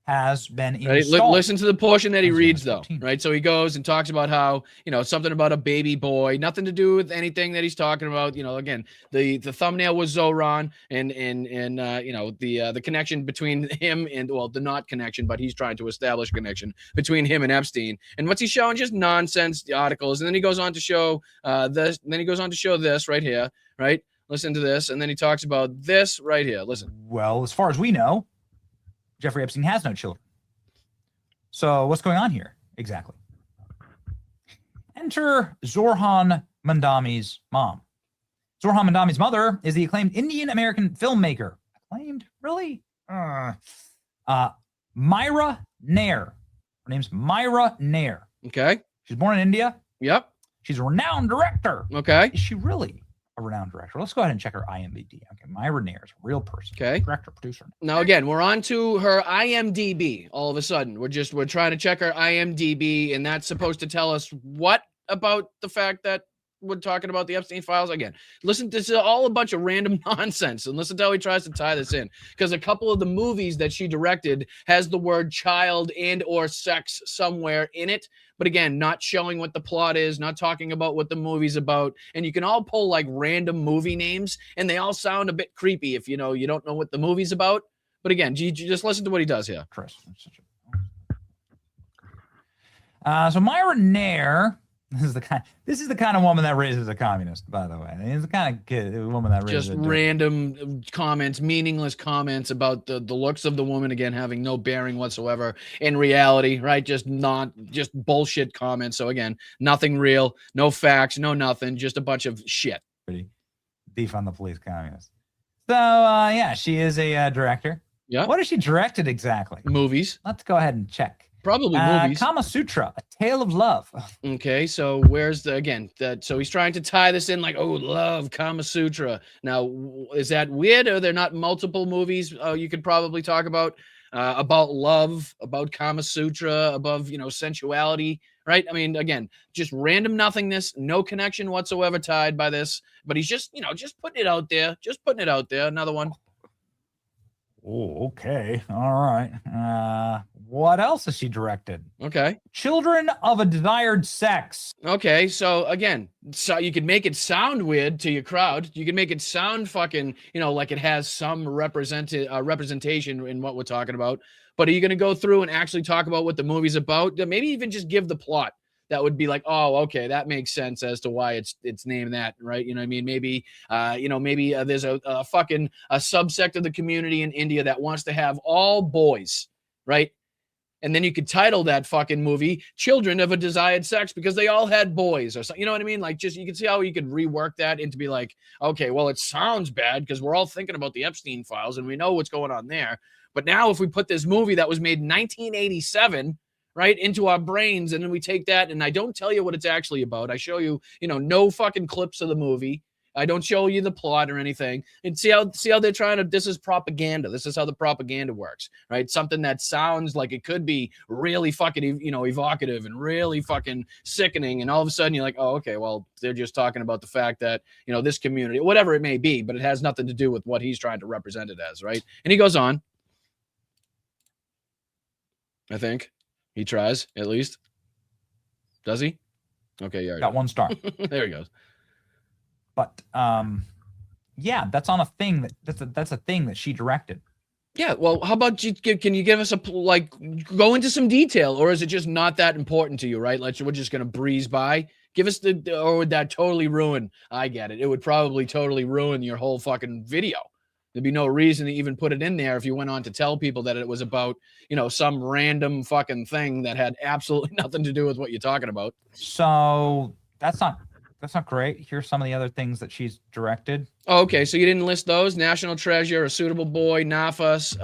has been installed. Listen to the portion that he reads, though, right? So he goes and talks about how, something about a baby boy, nothing to do with anything that he's talking about. Again, the thumbnail was Zoran and the connection between him and, well, the not connection, but he's trying to establish a connection between him and Epstein. And what's he showing? Just nonsense articles. And then he goes on to show this. And then he goes on to show this right here, right? Listen to this. And then he talks about this right here. Listen. Well, as far as we know, Jeffrey Epstein has no children. So what's going on here exactly? Enter Zorhan Mandami's mom. Zorhan Mandami's mother is the acclaimed Indian-American filmmaker. Acclaimed? Really? Myra Nair. Her name's Myra Nair. Okay. She's born in India. Yep. She's a renowned director. Okay. Is she really a renowned director? Let's go ahead and check her IMDb. Okay, Myra Nair is a real person. Okay. Director, producer. Now, again, we're on to her IMDb all of a sudden. We're trying to check her IMDb, and that's supposed to tell us what about the fact that we're talking about the Epstein files. Again, listen, this is all a bunch of random nonsense, and listen to how he tries to tie this in, because a couple of the movies that she directed has the word child and or sex somewhere in it, but again, not showing what the plot is, not talking about what the movie's about. And you can all pull like random movie names, and they all sound a bit creepy if you don't know what the movie's about. But again, you just listen to what he does here. Chris. So Myra Nair, this is the kind of woman that raises a communist, by the way. It's the kind of woman that raises just random comments, meaningless comments about the looks of the woman, again, having no bearing whatsoever in reality, right? Just bullshit comments. So again, nothing real, no facts, no nothing, just a bunch of shit. Beef on the police communist. So yeah, she is a director. Yeah. What has she directed exactly? Movies. Let's go ahead and check. Probably movies. Kama Sutra, A Tale of Love. Okay, so where's so he's trying to tie this in like, oh, love, Kama Sutra. Now, is that weird? Are there not multiple movies you could probably talk about love, about Kama Sutra, above, sensuality, right? I mean, again, just random nothingness, no connection whatsoever tied by this, but he's just putting it out there, Another one. Oh, okay. All right. What else has she directed? Okay. Children of a Desired Sex. Okay, so again, so you could make it sound weird to your crowd. You can make it sound fucking, like it has some representation in what we're talking about. But are you going to go through and actually talk about what the movie's about? Maybe even just give the plot. That would be like, oh, okay, that makes sense as to why it's named that, right? You know what I mean? Maybe, there's a subsect of the community in India that wants to have all boys, right? And then you could title that fucking movie Children of a Desired Sex because they all had boys or something. You know what I mean? Like, just, you can see how you could rework that into be like, okay, well, it sounds bad because we're all thinking about the Epstein files and we know what's going on there. But now if we put this movie that was made in 1987, right, into our brains, and then we take that and I don't tell you what it's actually about. I show you, no fucking clips of the movie. I don't show you the plot or anything. And see how they're trying to, this is propaganda. This is how the propaganda works, right? Something that sounds like it could be really fucking, evocative and really fucking sickening. And all of a sudden you're like, oh, okay, well, they're just talking about the fact that, this community, whatever it may be, but it has nothing to do with what he's trying to represent it as, right? And he goes on. I think he tries, at least. Does he? Okay, yeah. Got 1 star. There he goes. But yeah, that's on a thing that's a thing that she directed. Yeah, well, how about can you give us go into some detail, or is it just not that important to you, right? Like, we're just gonna breeze by. Give us or would that totally ruin? I get it. It would probably totally ruin your whole fucking video. There'd be no reason to even put it in there if you went on to tell people that it was about, some random fucking thing that had absolutely nothing to do with what you're talking about. So that's not great. Here's some of the other things that she's directed. Oh, okay, so you didn't list those? National Treasure, A Suitable Boy, Nafas,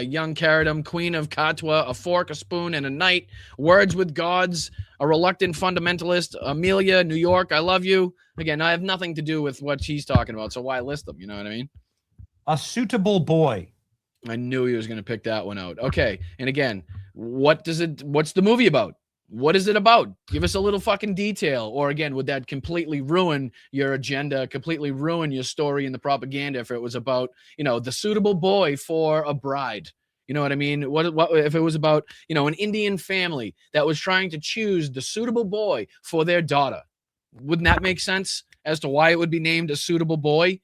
Young Caradum, Queen of Katwa, A Fork, A Spoon, and a Knight, Words with Gods, a reluctant fundamentalist. Amelia, New York, I love you. Again, I have nothing to do with what she's talking about, so why list them? You know what I mean? A suitable boy. I knew he was going to pick that one out. Okay, and again, what's the movie about? What is it about? Give us a little fucking detail. Or again, would that completely ruin your agenda, completely ruin your story and the propaganda if it was about, the suitable boy for a bride? You know what I mean? What if it was about, an Indian family that was trying to choose the suitable boy for their daughter? Wouldn't that make sense as to why it would be named a suitable boy?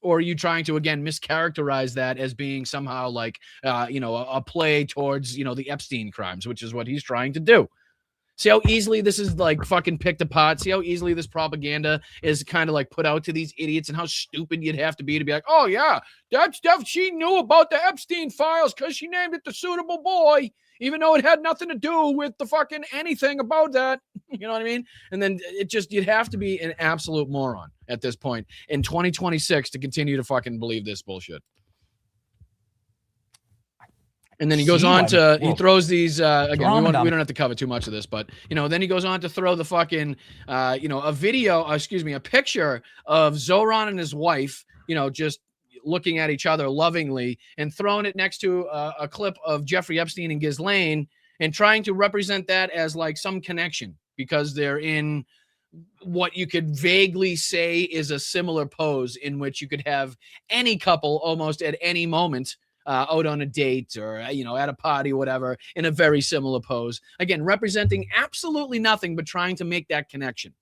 Or are you trying to, again, mischaracterize that as being somehow like, a play towards, the Epstein crimes, which is what he's trying to do? See how easily this is like fucking picked apart? See how easily this propaganda is kind of like put out to these idiots, and how stupid you'd have to be like, oh yeah, that stuff, she knew about the Epstein files because she named it the suitable boy, even though it had nothing to do with the fucking anything about that. You know what I mean? And then you'd have to be an absolute moron at this point in 2026 to continue to fucking believe this bullshit. And then he goes on to, he throws these, again, we don't have to cover too much of this, but, then he goes on to throw the fucking, a picture of Zoran and his wife, just looking at each other lovingly, and throwing it next to a clip of Jeffrey Epstein and Ghislaine, and trying to represent that as like some connection because they're in what you could vaguely say is a similar pose in which you could have any couple almost at any moment out on a date or, at a party, whatever, in a very similar pose. Again, representing absolutely nothing, but trying to make that connection.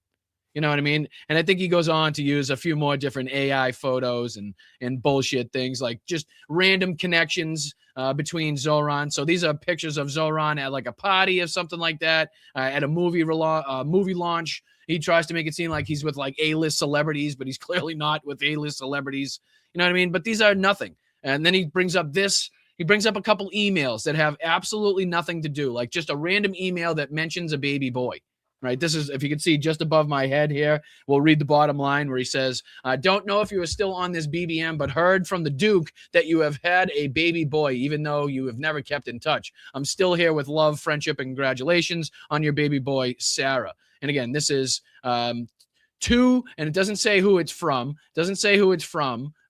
You know what I mean? And I think he goes on to use a few more different AI photos and bullshit things, like just random connections between Zoran. So these are pictures of Zoran at like a party or something like that, at a movie launch. He tries to make it seem like he's with like A-list celebrities, but he's clearly not with A-list celebrities. You know what I mean? But these are nothing. And then he brings up a couple emails that have absolutely nothing to do, like just a random email that mentions a baby boy, right? This is, if you can see just above my head here, we'll read the bottom line where he says, don't know if you are still on this BBM, but heard from the Duke that you have had a baby boy, even though you have never kept in touch. I'm still here with love, friendship, and congratulations on your baby boy, Sarah. And again, this is, and it doesn't say who it's from,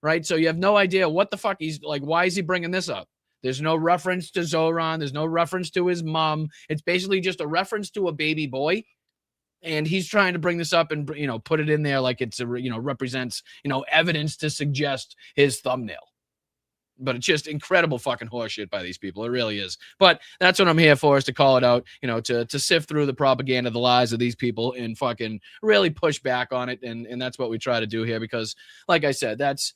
right? So you have no idea what the fuck he's like. Why is he bringing this up? There's no reference to Zoran. There's no reference to his mom. It's basically just a reference to a baby boy. And he's trying to bring this up and, put it in there like it's represents, evidence to suggest his thumbnail. But it's just incredible fucking horseshit by these people. It really is. But that's what I'm here for, is to call it out, to sift through the propaganda, the lies of these people, and fucking really push back on it. And that's what we try to do here, because like I said, that's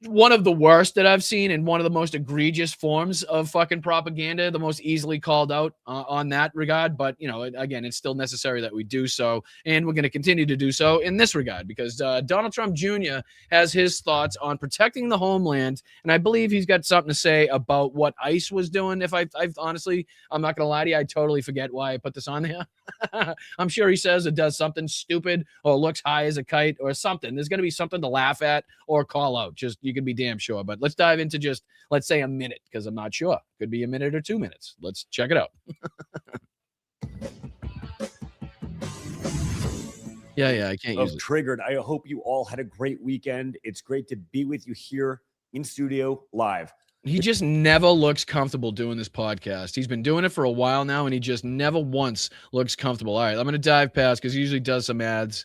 one of the worst that I've seen, and one of the most egregious forms of fucking propaganda, the most easily called out on that regard. But, again, it's still necessary that we do so. And we're going to continue to do so in this regard, because Donald Trump Jr. has his thoughts on protecting the homeland. And I believe he's got something to say about what ICE was doing. If I've honestly, I'm not going to lie to you, I totally forget why I put this on there. I'm sure he says it does something stupid or looks high as a kite or something. There's going to be something to laugh at or call out. Just, you can be damn sure. But let's dive into just, let's say, a minute, because I'm not sure. Could be a minute or 2 minutes. Let's check it out. Yeah, I can't use it. Triggered. I hope you all had a great weekend. It's great to be with you here in studio live. He just never looks comfortable doing this podcast. He's been doing it for a while now, and he just never once looks comfortable. All right, I'm going to dive past, because he usually does some ads,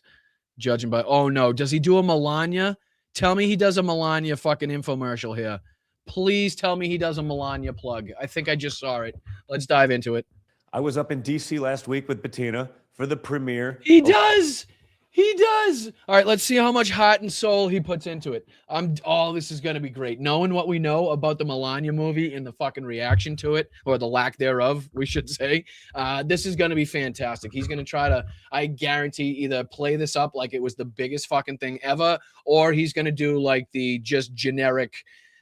judging by, oh no, does he do a Melania? Tell me he does a Melania fucking infomercial here. Please tell me he does a Melania plug. I think I just saw it. Let's dive into it. I was up in DC last week with Bettina for the premiere. He does. He does. All right, let's see how much heart and soul he puts into it. This is going to be great. Knowing what we know about the Melania movie and the fucking reaction to it, or the lack thereof, we should say, this is going to be fantastic. He's going to try to, I guarantee, either play this up like it was the biggest fucking thing ever, or he's going to do like the just generic,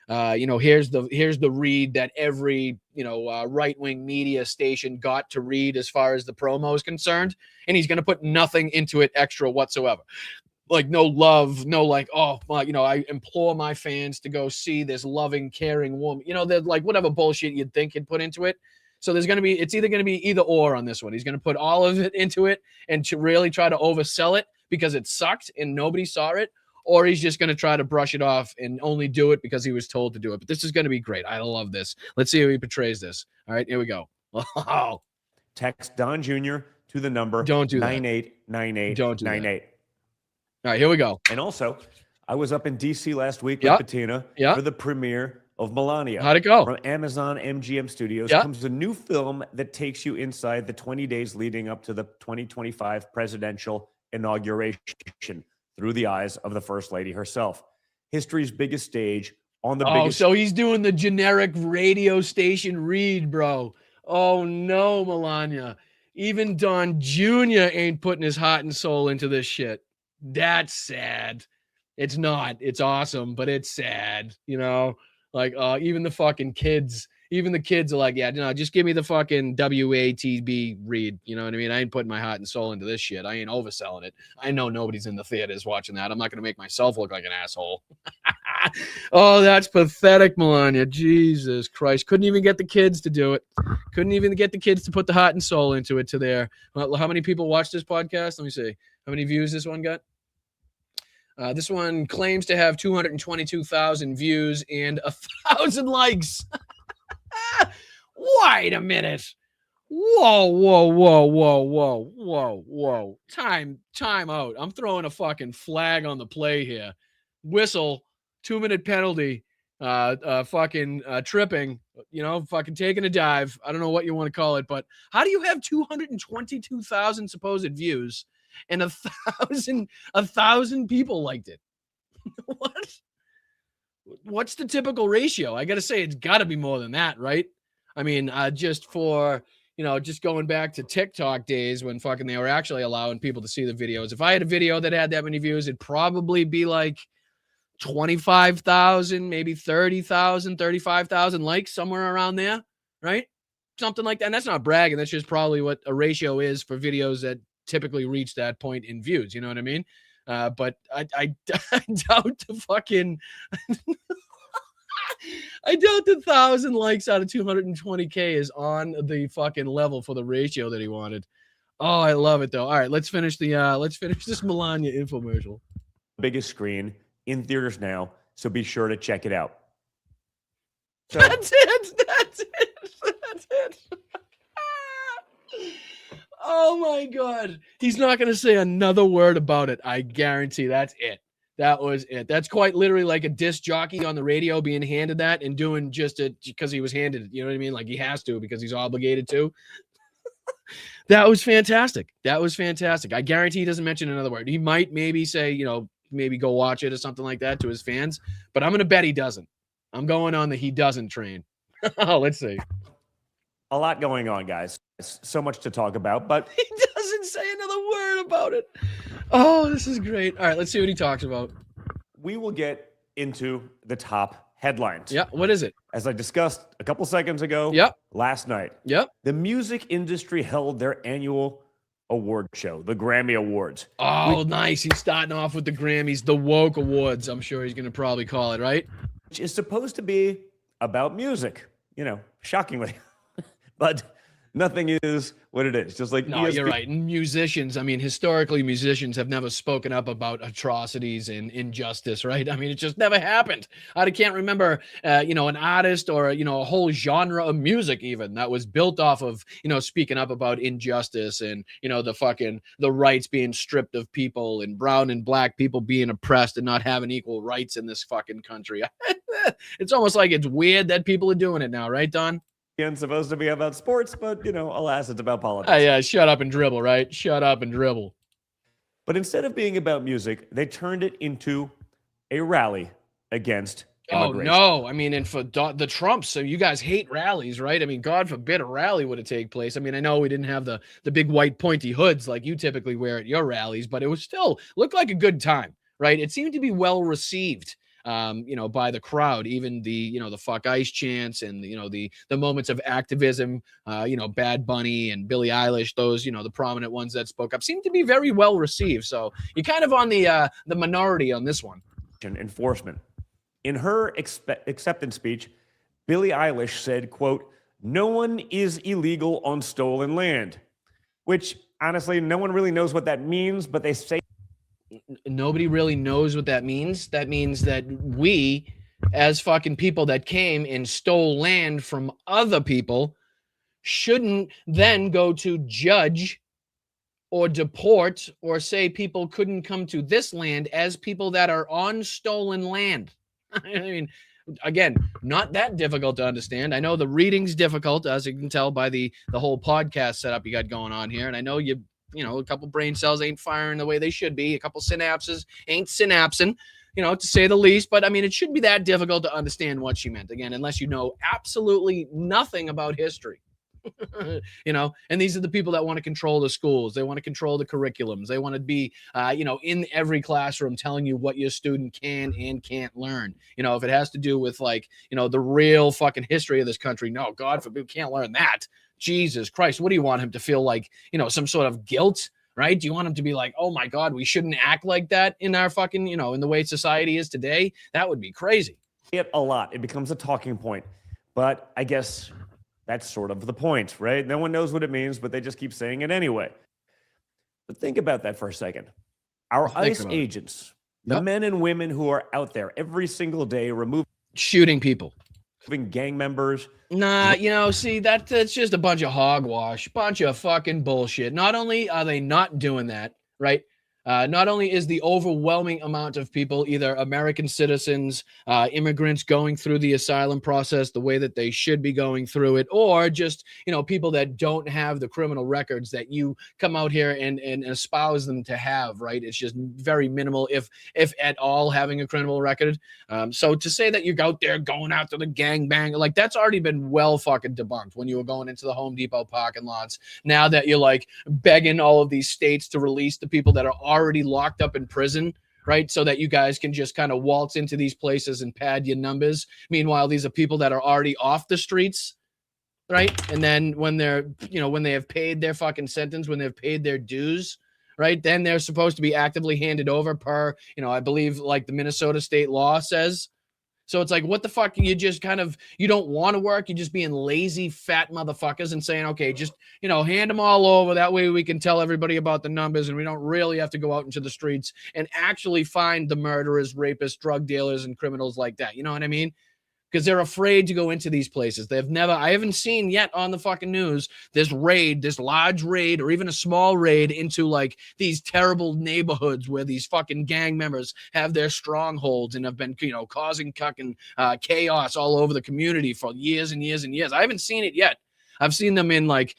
here's the read that every, right-wing media station got to read as far as the promo is concerned. And he's going to put nothing into it extra whatsoever. Like no love, no like, I implore my fans to go see this loving, caring woman. Like whatever bullshit you'd think he'd put into it. So it's either going to be either or on this one. He's going to put all of it into it and to really try to oversell it because it sucked and nobody saw it, or he's just going to try to brush it off and only do it because he was told to do it. But this is going to be great. I love this. Let's see how he portrays this. All right, here we go. Oh. Text Don Jr. to the number Don't do that. 989898. Don't do that. All right, here we go. And also, I was up in D.C. last week Yep. with Bettina Yep. for the premiere of Melania. How'd it go? From Amazon MGM Studios Yep. comes a new film that takes you inside the 20 days leading up to the 2025 presidential inauguration through the eyes of the First Lady herself. History's biggest stage on the biggest... So he's doing the generic radio station read, bro. Oh, no, Melania. Even Don Jr. ain't putting his heart and soul into this shit. That's sad. It's not. It's awesome, but it's sad, you know? Like, even the fucking kids, are like, yeah, no, just give me the fucking WATB read. You know what I mean? I ain't putting my heart and soul into this shit. I ain't overselling it. I know nobody's in the theaters watching that. I'm not going to make myself look like an asshole. Oh, that's pathetic, Melania. Jesus Christ. Couldn't even get the kids to do it. Couldn't even get the kids to put the heart and soul into it to there. How many people watch this podcast? Let me see. How many views this one got? This one claims to have 222,000 views and 1,000 likes. Wait a minute. Whoa. Time out. I'm throwing a fucking flag on the play here. Whistle, 2-minute penalty, fucking tripping, you know, fucking taking a dive. I don't know what you want to call it, but how do you have 222,000 supposed views and 1,000 people liked it? What? What's the typical ratio? I got to say, it's got to be more than that, right? I mean, just for, you know, just going back to TikTok days when fucking they were actually allowing people to see the videos. If I had a video that had that many views, it'd probably be like 25,000, maybe 30,000, 35,000 likes, somewhere around there, right? Something like that. And that's not bragging. That's just probably what a ratio is for videos that typically reach that point in views. You know what I mean? But I doubt the fucking... I doubt the 1,000 likes out of 220K is on the fucking level for the ratio that he wanted. Oh, I love it though. All right, let's finish this Melania infomercial. Biggest screen in theaters now, so be sure to check it out. So, That's it. Oh my God. He's not going to say another word about it. I guarantee that's it. That was it. That's quite literally like a disc jockey on the radio being handed that and doing just it because he was handed it. You know what I mean? Like he has to because he's obligated to. That was fantastic. I guarantee he doesn't mention another word. He might maybe say, you know, maybe go watch it or something like that to his fans, but I'm going to bet he doesn't. I'm going on the he doesn't train. Let's see. a lot going on, guys. So much to talk about, but he doesn't say another word about it. Oh, this is great. All right, let's see what he talks about. We will get into the top headlines. Yeah, what is it? As I discussed a couple seconds ago, last night, the music industry held their annual award show, the Grammy Awards. Oh, nice. He's starting off with the Grammys, the woke awards, I'm sure he's going to probably call it, right? Which is supposed to be about music, you know, shockingly. But nothing is what it is. Just like no, you're right. Musicians, I mean, historically, musicians have never spoken up about atrocities and injustice, right? I mean, it just never happened. I can't remember, you know, an artist or, you know, a whole genre of music even that was built off of, you know, speaking up about injustice and, you know, the rights being stripped of people and brown and black people being oppressed and not having equal rights in this fucking country. It's almost like it's weird that people are doing it now, right, Don? It's supposed to be about sports, but, you know, alas, it's about politics. Yeah, shut up and dribble, right? Shut up and dribble. But instead of being about music, they turned it into a rally against immigration. Oh, no. I mean, and for the Trumps, so you guys hate rallies, right? I mean, God forbid a rally would have taken place. I mean, I know we didn't have the big white pointy hoods like you typically wear at your rallies, but it was still looked like a good time, right? It seemed to be well received. You know, by the crowd, even the, you know, the fuck ICE chants and, you know, the moments of activism, you know, Bad Bunny and Billie Eilish, those, you know, the prominent ones that spoke up seem to be very well received. So you're kind of on the minority on this one. Enforcement. In her acceptance speech, Billie Eilish said, quote, No one is illegal on stolen land, which honestly, no one really knows what that means, but they say Nobody really knows what that means. That means that we, as fucking people that came and stole land from other people, shouldn't then go to judge or deport or say people couldn't come to this land as people that are on stolen land. I mean, again, not that difficult to understand. I know the reading's difficult, as you can tell by the whole podcast setup you got going on here. And I know a couple brain cells ain't firing the way they should be. A couple synapses ain't synapsing, to say the least. But I mean, it shouldn't be that difficult to understand what she meant, again, unless you know absolutely nothing about history. And these are the people that want to control the schools. They want to control the curriculums. They want to be, in every classroom telling you what your student can and can't learn. If it has to do with the real fucking history of this country, no, God forbid, we can't learn that. Jesus Christ, what do you want him to feel like, some sort of guilt, right? Do you want him to be like, oh my God, we shouldn't act like that in our fucking, in the way society is today? That would be crazy. it a lot. It becomes a talking point. But I guess that's sort of the point, right? No one knows what it means, but they just keep saying it anyway. But think about that for a second. Our ICE agents, the men and women who are out there every single day shooting people, gang members. Nah, see, that's just a bunch of hogwash, bunch of fucking bullshit. Not only are they not doing that, right? Not only is the overwhelming amount of people, either American citizens, immigrants going through the asylum process the way that they should be going through it, or just, people that don't have the criminal records that you come out here and espouse them to have, right? It's just very minimal, if at all, having a criminal record. So to say that you're out there going after the gangbang, like that's already been well fucking debunked when you were going into the Home Depot parking lots. Now that you're like begging all of these states to release the people that are already locked up in prison, right? So that you guys can just kind of waltz into these places and pad your numbers. Meanwhile, these are people that are already off the streets, right? And then when they're, when they have paid their fucking sentence, when they've paid their dues, right? Then they're supposed to be actively handed over per, I believe like the Minnesota state law says. So it's like, what the fuck? You just you don't want to work. You're just being lazy, fat motherfuckers and saying, okay, just, hand them all over. That way we can tell everybody about the numbers and we don't really have to go out into the streets and actually find the murderers, rapists, drug dealers, and criminals like that. You know what I mean? Because they're afraid to go into these places. I haven't seen yet on the fucking news this large raid, or even a small raid into like these terrible neighborhoods where these fucking gang members have their strongholds and have been, causing fucking chaos all over the community for years and years and years. I haven't seen it yet. I've seen them in like,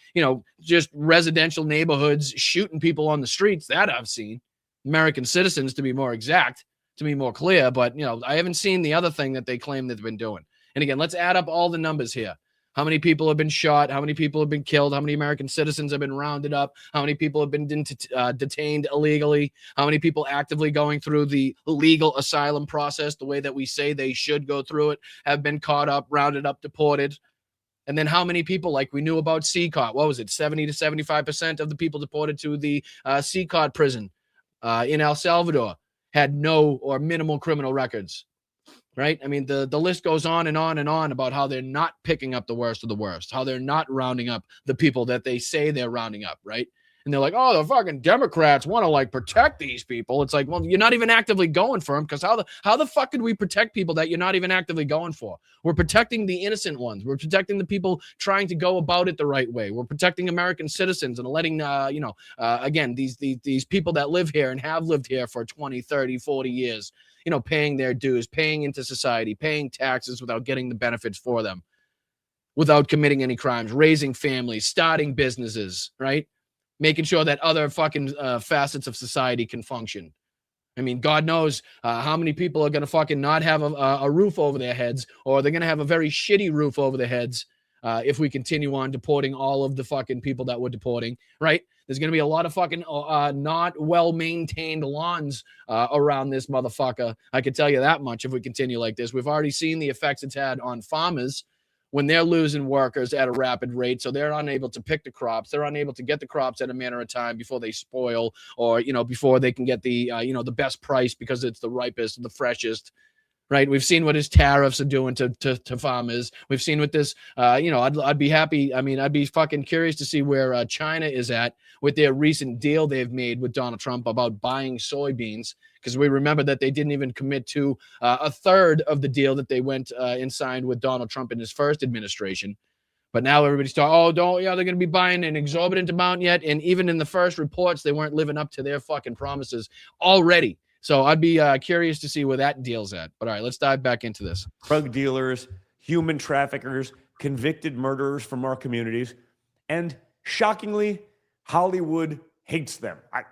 just residential neighborhoods shooting people on the streets. That I've seen. American citizens, to be more exact. To be more clear, but I haven't seen the other thing that they claim they've been doing. And again, let's add up all the numbers here. How many people have been shot? How many people have been killed? How many American citizens have been rounded up? How many people have been detained illegally? How many people actively going through the legal asylum process the way that we say they should go through it have been caught up, rounded up, deported? And then how many people, like we knew about CCOT, what was it, 70 to 75% of the people deported to the CCOT prison in El Salvador had no or minimal criminal records, right? I mean, the list goes on and on and on about how they're not picking up the worst of the worst, how they're not rounding up the people that they say they're rounding up, right? And they're like, oh, the fucking Democrats want to like protect these people. It's like, well, you're not even actively going for them, because how the fuck could we protect people that you're not even actively going for? We're protecting the innocent ones. We're protecting the people trying to go about it the right way. We're protecting American citizens and letting, again, these people that live here and have lived here for 20, 30, 40 years, paying their dues, paying into society, paying taxes without getting the benefits for them, without committing any crimes, raising families, starting businesses, right? Making sure that other fucking facets of society can function. I mean, God knows how many people are going to fucking not have a roof over their heads, or they're going to have a very shitty roof over their heads if we continue on deporting all of the fucking people that we're deporting, right? There's going to be a lot of fucking not well-maintained lawns around this motherfucker. I can tell you that much if we continue like this. We've already seen the effects it's had on farmers when they're losing workers at a rapid rate, so they're unable to pick the crops. They're unable to get the crops at a manner of time before they spoil, or, before they can get the, the best price because it's the ripest, the freshest, right? We've seen what his tariffs are doing to farmers. We've seen what this, I'd be happy. I mean, I'd be fucking curious to see where China is at with their recent deal they've made with Donald Trump about buying soybeans, because we remember that they didn't even commit to a third of the deal that they went and signed with Donald Trump in his first administration. But now everybody's talking, they're going to be buying an exorbitant amount yet. And even in the first reports, they weren't living up to their fucking promises already. So I'd be curious to see where that deal's at. But all right, let's dive back into this. Drug dealers, human traffickers, convicted murderers from our communities. And shockingly, Hollywood hates them. I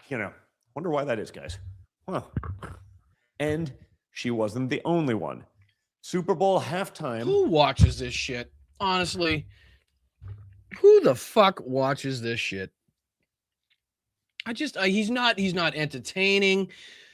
wonder why that is, guys. Well, and she wasn't the only one. Super Bowl halftime. Who watches this shit? Honestly, who the fuck watches this shit? He's not entertaining.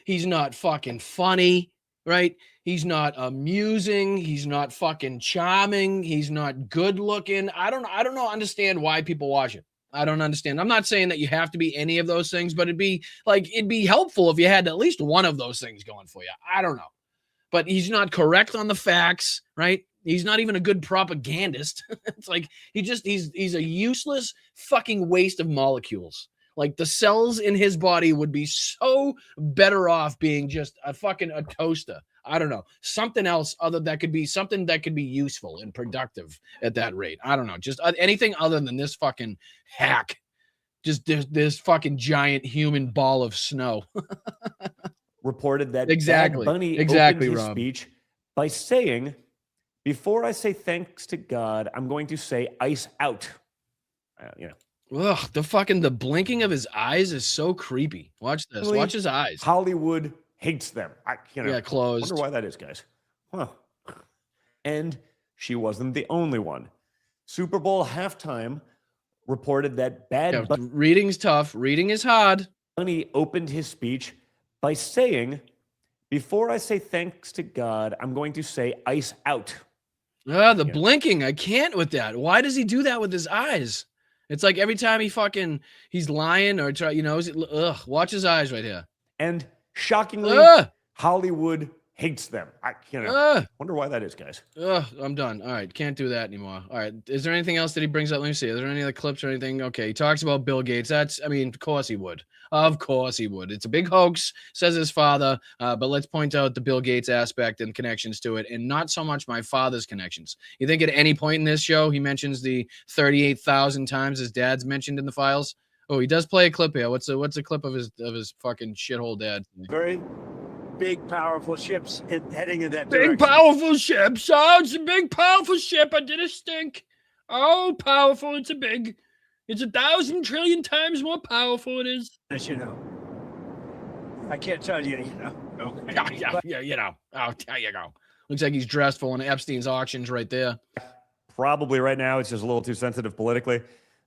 He's not fucking funny, right? He's not amusing. He's not fucking charming. He's not good looking. I don't understand why people watch it. I don't understand. I'm not saying that you have to be any of those things, but it'd be helpful if you had at least one of those things going for you. I don't know. But he's not correct on the facts, right? He's not even a good propagandist. It's like he's a useless fucking waste of molecules. Like the cells in his body would be so better off being just a toaster. I don't know. Something else that could be useful and productive at that rate. I don't know. Just anything other than this fucking hack. Just this fucking giant human ball of snow. Reported that exactly. Bad Bunny exactly, opened his Rob. speech by saying, "Before I say thanks to God, I'm going to say ice out." Ugh, the blinking of his eyes is so creepy. Watch this. Watch his eyes. Hollywood hates them. Closed. Wonder why that is, guys. Well, and she wasn't the only one. Super Bowl halftime reported that reading's tough. Reading is hard. Bunny opened his speech by saying, "Before I say thanks to God, I'm going to say ice out." Blinking. I can't with that. Why does he do that with his eyes? It's like every time he's lying or watch his eyes right here. And shockingly, Hollywood hates them. Wonder why that is, guys. I'm done. All right, can't do that anymore. All right, is there anything else that he brings up? Let me see. Is there any other clips or anything? Okay, he talks about Bill Gates. Of course he would. Of course he would. It's a big hoax, says his father. But let's point out the Bill Gates aspect and connections to it, and not so much my father's connections. You think at any point in this show he mentions the 38,000 times his dad's mentioned in the files? Oh, he does play a clip here. What's a clip of his fucking shithole dad? Very big, powerful ships heading in that direction. Big, powerful ships. Oh, it's a big, powerful ship. I did a stink. Oh, powerful. It's 1,000 trillion times more powerful it is. As you know. I can't tell you, Okay. Yeah. Oh, there you go. Looks like he's dressed for one of Epstein's auctions right there. Probably right now it's just a little too sensitive politically.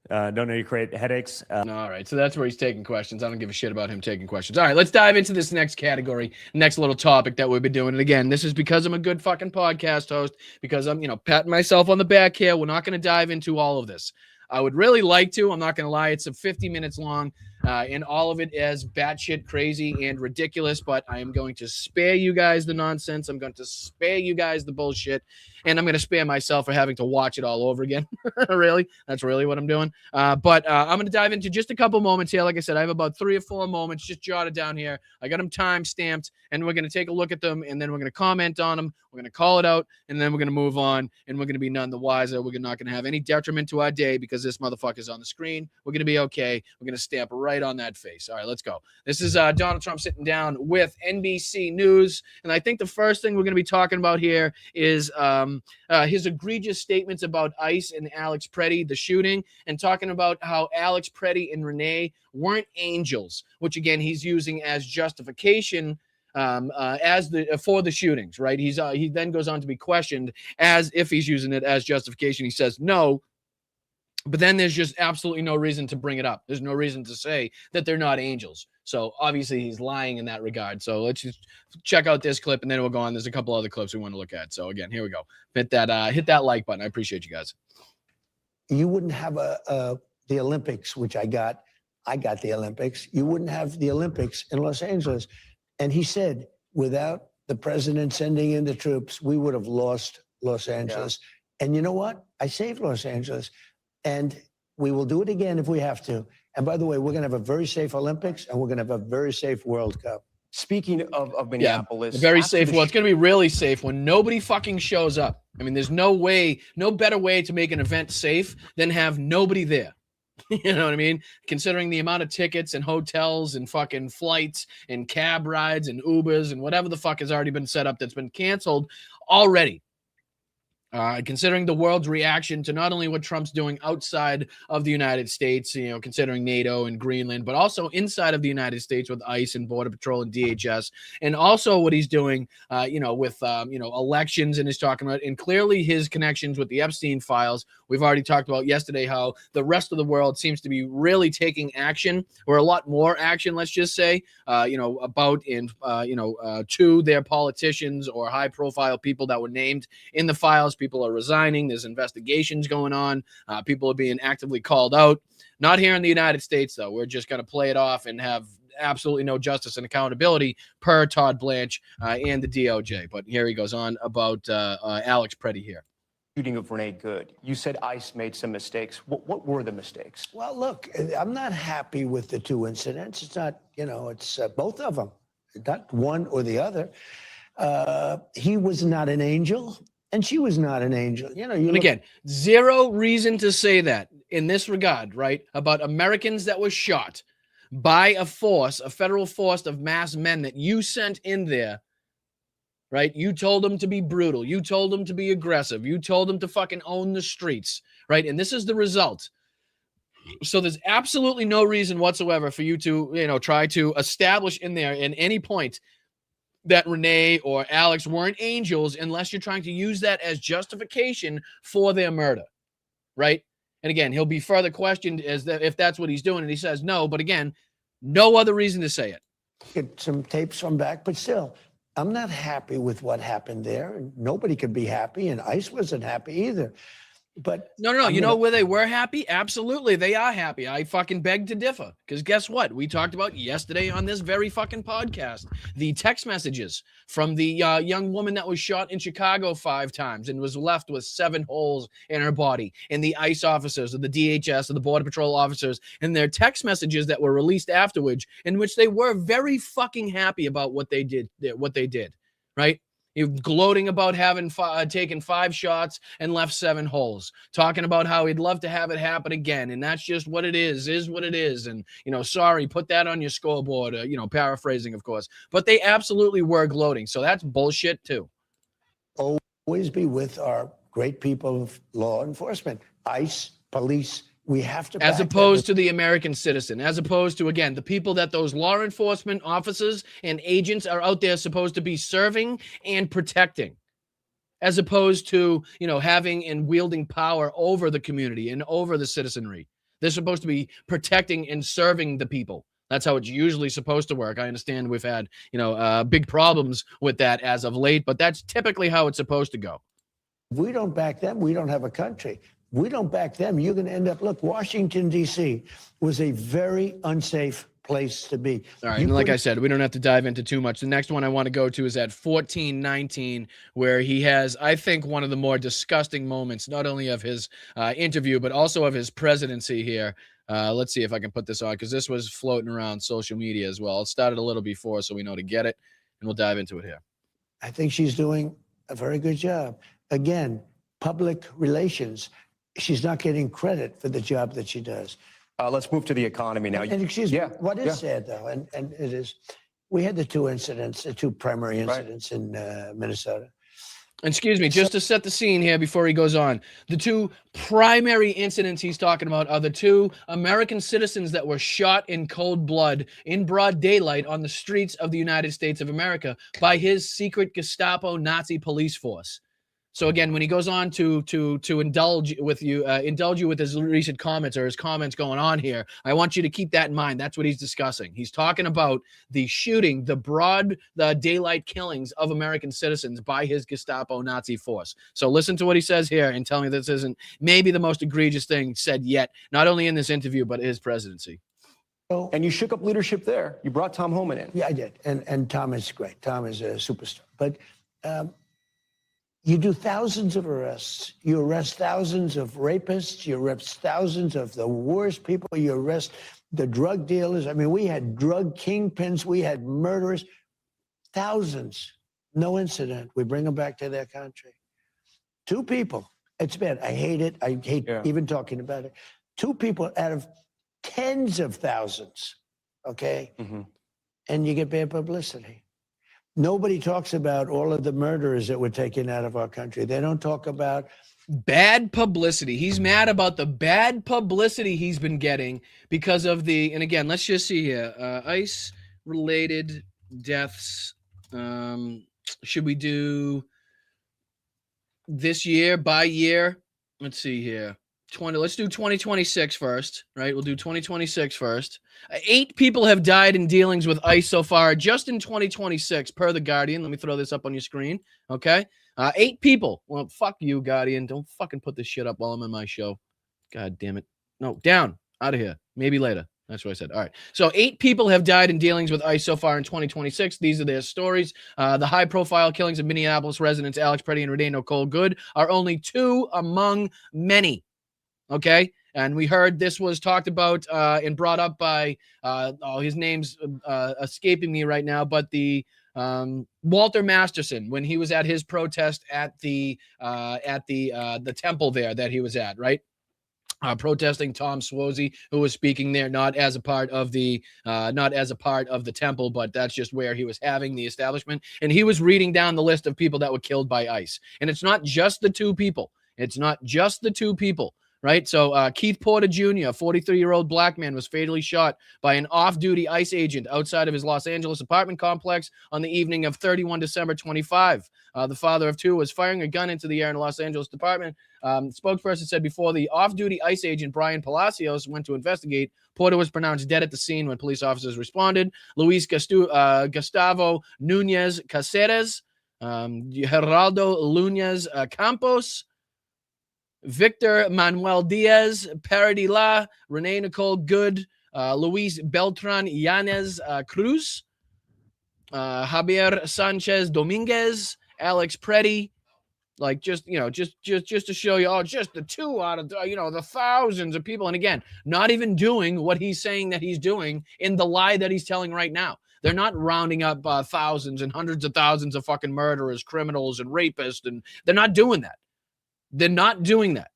Don't know you create headaches. All right, so that's where he's taking questions. I don't give a shit about him taking questions. All right, let's dive into this next category, next little topic that we've been doing. And again, this is because I'm a good fucking podcast host, because I'm, patting myself on the back here. We're not going to dive into all of this. I would really like to. I'm not going to lie. It's 50 minutes long, and all of it is batshit crazy and ridiculous, but I am going to spare you guys the nonsense. I'm going to spare you guys the bullshit, and I'm going to spare myself for having to watch it all over again. Really? That's really what I'm doing. But I'm going to dive into just a couple moments here. Like I said, I have about 3 or 4 moments just jotted down here. I got them time stamped, and we're going to take a look at them, and then we're going to comment on them. We're going to call it out, and then we're going to move on, and we're going to be none the wiser. We're not going to have any detriment to our day because this motherfucker's on the screen. We're going to be okay. We're going to stamp right on that face. All right, let's go. This is Donald Trump sitting down with NBC News, and I think the first thing we're going to be talking about here is his egregious statements about ICE and Alex Preddy, the shooting, and talking about how Alex Preddy and Renee weren't angels, which again he's using as justification for the shootings, right? He then goes on to be questioned as if he's using it as justification. He says no, but then there's just absolutely no reason to bring it up. There's no reason to say that they're not angels. So obviously he's lying in that regard. So let's just check out this clip and then we'll go on. There's a couple other clips we want to look at. So again, here we go. Hit that like button. I appreciate you guys. You wouldn't have the Olympics, which I got the Olympics. You wouldn't have the Olympics in Los Angeles. And he said, without the president sending in the troops, we would have lost Los Angeles. And you know what? I saved Los Angeles. And we will do it again if we have to. And by the way, we're going to have a very safe Olympics, and we're going to have a very safe World Cup. Speaking of Minneapolis, very safe. Well, it's going to be really safe when nobody fucking shows up. I mean, there's no better way to make an event safe than have nobody there. You know what I mean? Considering the amount of tickets and hotels and fucking flights and cab rides and Ubers and whatever the fuck has already been set up that's been canceled already. Considering the world's reaction to not only what Trump's doing outside of the United States, you know, considering NATO and Greenland, but also inside of the United States with ICE and Border Patrol and DHS, and also what he's doing, with, elections and is talking about, and clearly his connections with the Epstein files. We've already talked about yesterday how the rest of the world seems to be really taking action, or a lot more action, let's just say, to their politicians or high-profile people that were named in the files. People are resigning. There's investigations going on. People are being actively called out. Not here in the United States, though. We're just going to play it off and have absolutely no justice and accountability per Todd Blanche and the DOJ. But here he goes on about Alex Preddy here. Shooting of Renee Good. You said ICE made some mistakes. What were the mistakes? Well, look, I'm not happy with the two incidents. It's not, it's both of them, not one or the other. He was not an angel. And she was not an angel. And again, zero reason to say that in this regard, right? About Americans that were shot by a federal force of mass men that you sent in there, right? You told them to be brutal. You told them to be aggressive. You told them to fucking own the streets, right? And this is the result. So there's absolutely no reason whatsoever for you to, try to establish in there in any point that Renee or Alex weren't angels, unless you're trying to use that as justification for their murder, right? And again, he'll be further questioned as if that's what he's doing, and he says no. But again, no other reason to say it. Get some tapes from back, but still, I'm not happy with what happened there. Nobody could be happy, and ICE wasn't happy either. But no. You know where they were happy? Absolutely, they are happy. I fucking beg to differ. Because guess what? We talked about yesterday on this very fucking podcast the text messages from the young woman that was shot in Chicago 5 times and was left with 7 holes in her body. And the ICE officers, or the DHS, or the Border Patrol officers, and their text messages that were released afterwards, in which they were very fucking happy about what they did. Right? You're gloating about having taken 5 shots and left 7 holes, talking about how he'd love to have it happen again. And that's just what it is what it is. And, sorry, put that on your scoreboard, paraphrasing, of course. But they absolutely were gloating. So that's bullshit, too. Always be with our great people of law enforcement, ICE, police. We have to, as opposed to the American citizen, as opposed to, again, the people that those law enforcement officers and agents are out there supposed to be serving and protecting, as opposed to, having and wielding power over the community and over the citizenry. They're supposed to be protecting and serving the people. That's how it's usually supposed to work. I understand we've had, big problems with that as of late, but that's typically how it's supposed to go. If we don't back them, we don't have a country. We don't back them, you're going to end up, look, Washington, D.C. was a very unsafe place to be. All right, and like I said, we don't have to dive into too much. The next one I want to go to is at 14:19, where he has, I think, one of the more disgusting moments, not only of his interview, but also of his presidency here. Let's see if I can put this on, because this was floating around social media as well. It started a little before, so we know to get it, and we'll dive into it here. I think she's doing a very good job. Again, public relations. She's not getting credit for the job that she does. Let's move to the economy now. And excuse me, what is sad, though, and it is, we had the 2 primary incidents in Minnesota. Excuse me, just to set the scene here before he goes on. The 2 primary incidents he's talking about are the 2 American citizens that were shot in cold blood in broad daylight on the streets of the United States of America by his secret Gestapo Nazi police force. So again, when he goes on to indulge you with his recent comments, or his comments going on here, I want you to keep that in mind. That's what he's discussing. He's talking about the shooting, the daylight killings of American citizens by his Gestapo Nazi force. So listen to what he says here and tell me this isn't maybe the most egregious thing said yet, not only in this interview, but his presidency. And you shook up leadership there. You brought Tom Homan in. Yeah, I did. And Tom is great. Tom is a superstar. But you do thousands of arrests. You arrest thousands of rapists. You arrest thousands of the worst people. You arrest the drug dealers. I mean, we had drug kingpins. We had murderers. Thousands. No incident. We bring them back to their country. 2 people. It's bad. I hate it. I hate even talking about it. 2 people out of tens of thousands. Okay? And you get bad publicity. Nobody talks about all of the murderers that were taken out of our country. They don't talk about bad publicity. He's mad about the bad publicity he's been getting because of the, and again, let's just see here. ICE-related deaths. Should we do this year by year? Let's see here. Let's do 2026 first, right? We'll do 2026 first. 8 people have died in dealings with ICE so far, just in 2026, per The Guardian. Let me throw this up on your screen, okay? 8 people. Well, fuck you, Guardian. Don't fucking put this shit up while I'm in my show. God damn it. No, down. Out of here. Maybe later. That's what I said. All right. So 8 people have died in dealings with ICE so far in 2026. These are their stories. The high-profile killings of Minneapolis residents Alex Preddy and Renee Nicole Good are only 2 among many. Okay, and we heard this was talked about and brought up by his name's escaping me right now, but the Walter Masterson, when he was at his protest at the temple there that he was at, right? Protesting Tom Suozzi, who was speaking there, not as a part of the temple, but that's just where he was having the establishment. And he was reading down the list of people that were killed by ICE, and it's not just the 2 people. It's not just the 2 people. Right. So Keith Porter Jr., a 43-year-old black man, was fatally shot by an off-duty ICE agent outside of his Los Angeles apartment complex on the evening of 31 December 25. The father of 2 was firing a gun into the air in a Los Angeles apartment. Spokesperson said before the off-duty ICE agent, Brian Palacios, went to investigate, Porter was pronounced dead at the scene when police officers responded. Luis Gustavo Nunez Caceres, Geraldo Nunez Campos, Victor Manuel Diaz, Paradila, Renee Nicole Good, Luis Beltran Yanez Cruz, Javier Sanchez Dominguez, Alex Preddy. Like, just to show you, just the 2 out of, the thousands of people. And again, not even doing what he's saying that he's doing in the lie that he's telling right now. They're not rounding up thousands and hundreds of thousands of fucking murderers, criminals, and rapists. And they're not doing that. They're not doing that.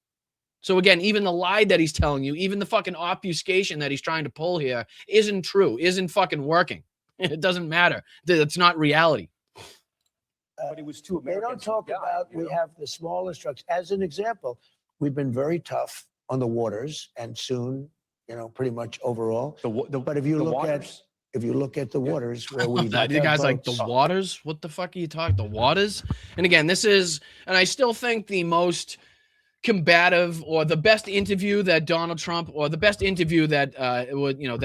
So again, even the lie that he's telling you, even the fucking obfuscation that he's trying to pull here isn't true, isn't fucking working. It doesn't matter. It's not reality. But it was 2 Americans. They don't talk about, we have the smallest trucks. As an example, we've been very tough on the waters and soon, pretty much overall. But if you look at the waters where we the guy's like, the waters? What the fuck are you talking? The waters? And again, this is, and I still think the most combative or the best interview that Donald Trump that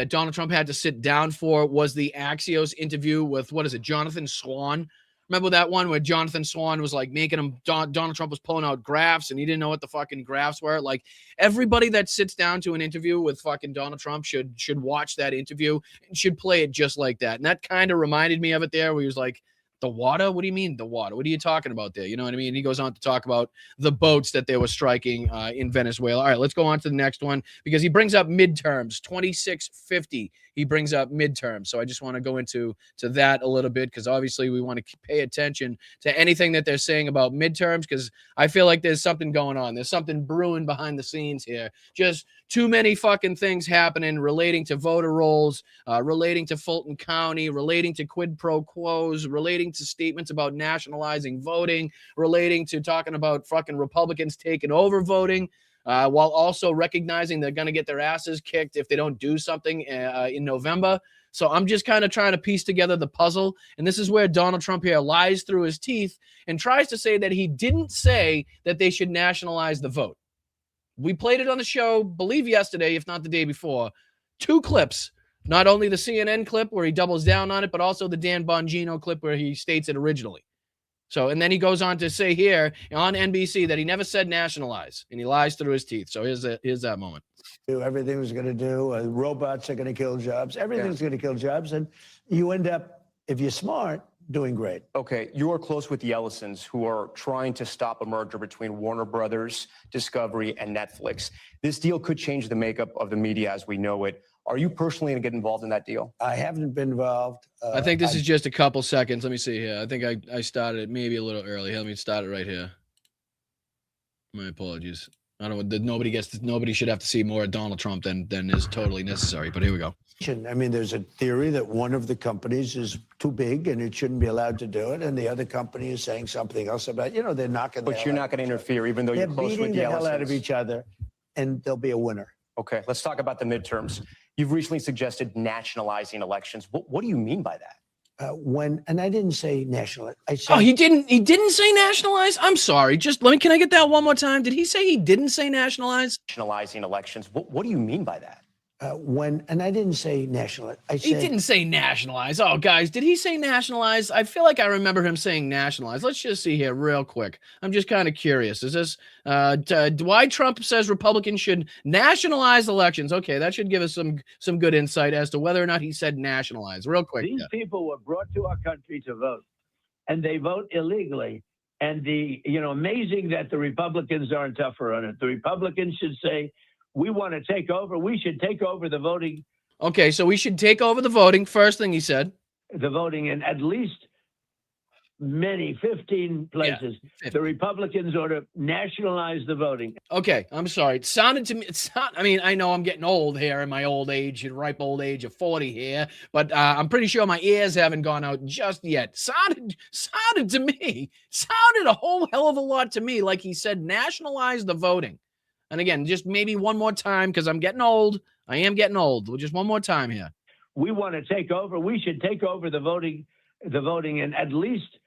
Donald Trump had to sit down for was the Axios interview with, Jonathan Swan. Remember that one where Jonathan Swan was like making him, Donald Trump was pulling out graphs and he didn't know what the fucking graphs were. Like, everybody that sits down to an interview with fucking Donald Trump should watch that interview and should play it just like that. And that kind of reminded me of it there, where he was like, the water? What do you mean the water? What are you talking about there? You know what I mean? And he goes on to talk about the boats that they were striking in Venezuela. All right, let's go on to the next one, because he brings up midterms, 2650. He brings up midterms. So I just want to go into that a little bit, because obviously we want to pay attention to anything that they're saying about midterms, because I feel like there's something going on. There's something brewing behind the scenes here. Just too many fucking things happening relating to voter rolls, relating to Fulton County, relating to quid pro quos, relating to statements about nationalizing voting, relating to talking about fucking Republicans taking over voting, while also recognizing they're going to get their asses kicked if they don't do something in November. So I'm just kind of trying to piece together the puzzle. And this is where Donald Trump here lies through his teeth and tries to say that he didn't say that they should nationalize the vote. We played it on the show, believe yesterday, if not the day before, 2 clips. Not only the CNN clip where he doubles down on it, but also the Dan Bongino clip where he states it originally. So, and then he goes on to say here on NBC that he never said nationalize, and he lies through his teeth. So here's that moment. Everything was going to do. Robots are going to kill jobs. Everything's going to kill jobs. And you end up, if you're smart, doing great. Okay, you are close with the Ellisons, who are trying to stop a merger between Warner Brothers, Discovery, and Netflix. This deal could change the makeup of the media as we know it. Are you personally going to get involved in that deal? I haven't been involved. I think this is just a couple seconds. Let me see here. I think I started it maybe a little early. Let me start it right here. My apologies. I don't. Nobody should have to see more of Donald Trump than is totally necessary. But here we go. I mean, there's a theory that one of the companies is too big and it shouldn't be allowed to do it, and the other company is saying something else about, they're knocking. But you're not going to interfere, even though you're close with the beating the hell out of Ellisons. each other, and there'll be a winner. Okay, let's talk about the midterms. You've recently suggested nationalizing elections. What do you mean by that? And I didn't say national. I said, Oh, he didn't say nationalize? I'm sorry. Can I get that one more time? Did he say he didn't say nationalize? Nationalizing elections. What do you mean by that? and I didn't say national. I said He didn't say nationalize. Oh, guys, did he say nationalize? I feel like I remember him saying nationalize. Let's just see here real quick. I'm just kind of curious. Is this why Trump says Republicans should nationalize elections? Okay, that should give us some good insight as to whether or not he said nationalize. Real quick. These people were brought to our country to vote, and they vote illegally. And amazing that the Republicans aren't tougher on it. The Republicans should say, we want to take over. We should take over the voting. Okay, so we should take over the voting. First thing he said. The voting in at least 15 places. Yeah, the Republicans ought to nationalize the voting. Okay, I'm sorry. It sounded to me, I know I'm getting old here in my old age, ripe old age of 40 here, but I'm pretty sure my ears haven't gone out just yet. Sounded to me, sounded a whole hell of a lot to me like he said nationalize the voting. And again, just maybe one more time, because I'm getting old. I am getting old. Just one more time here. We want to take over. We should take over the voting in at least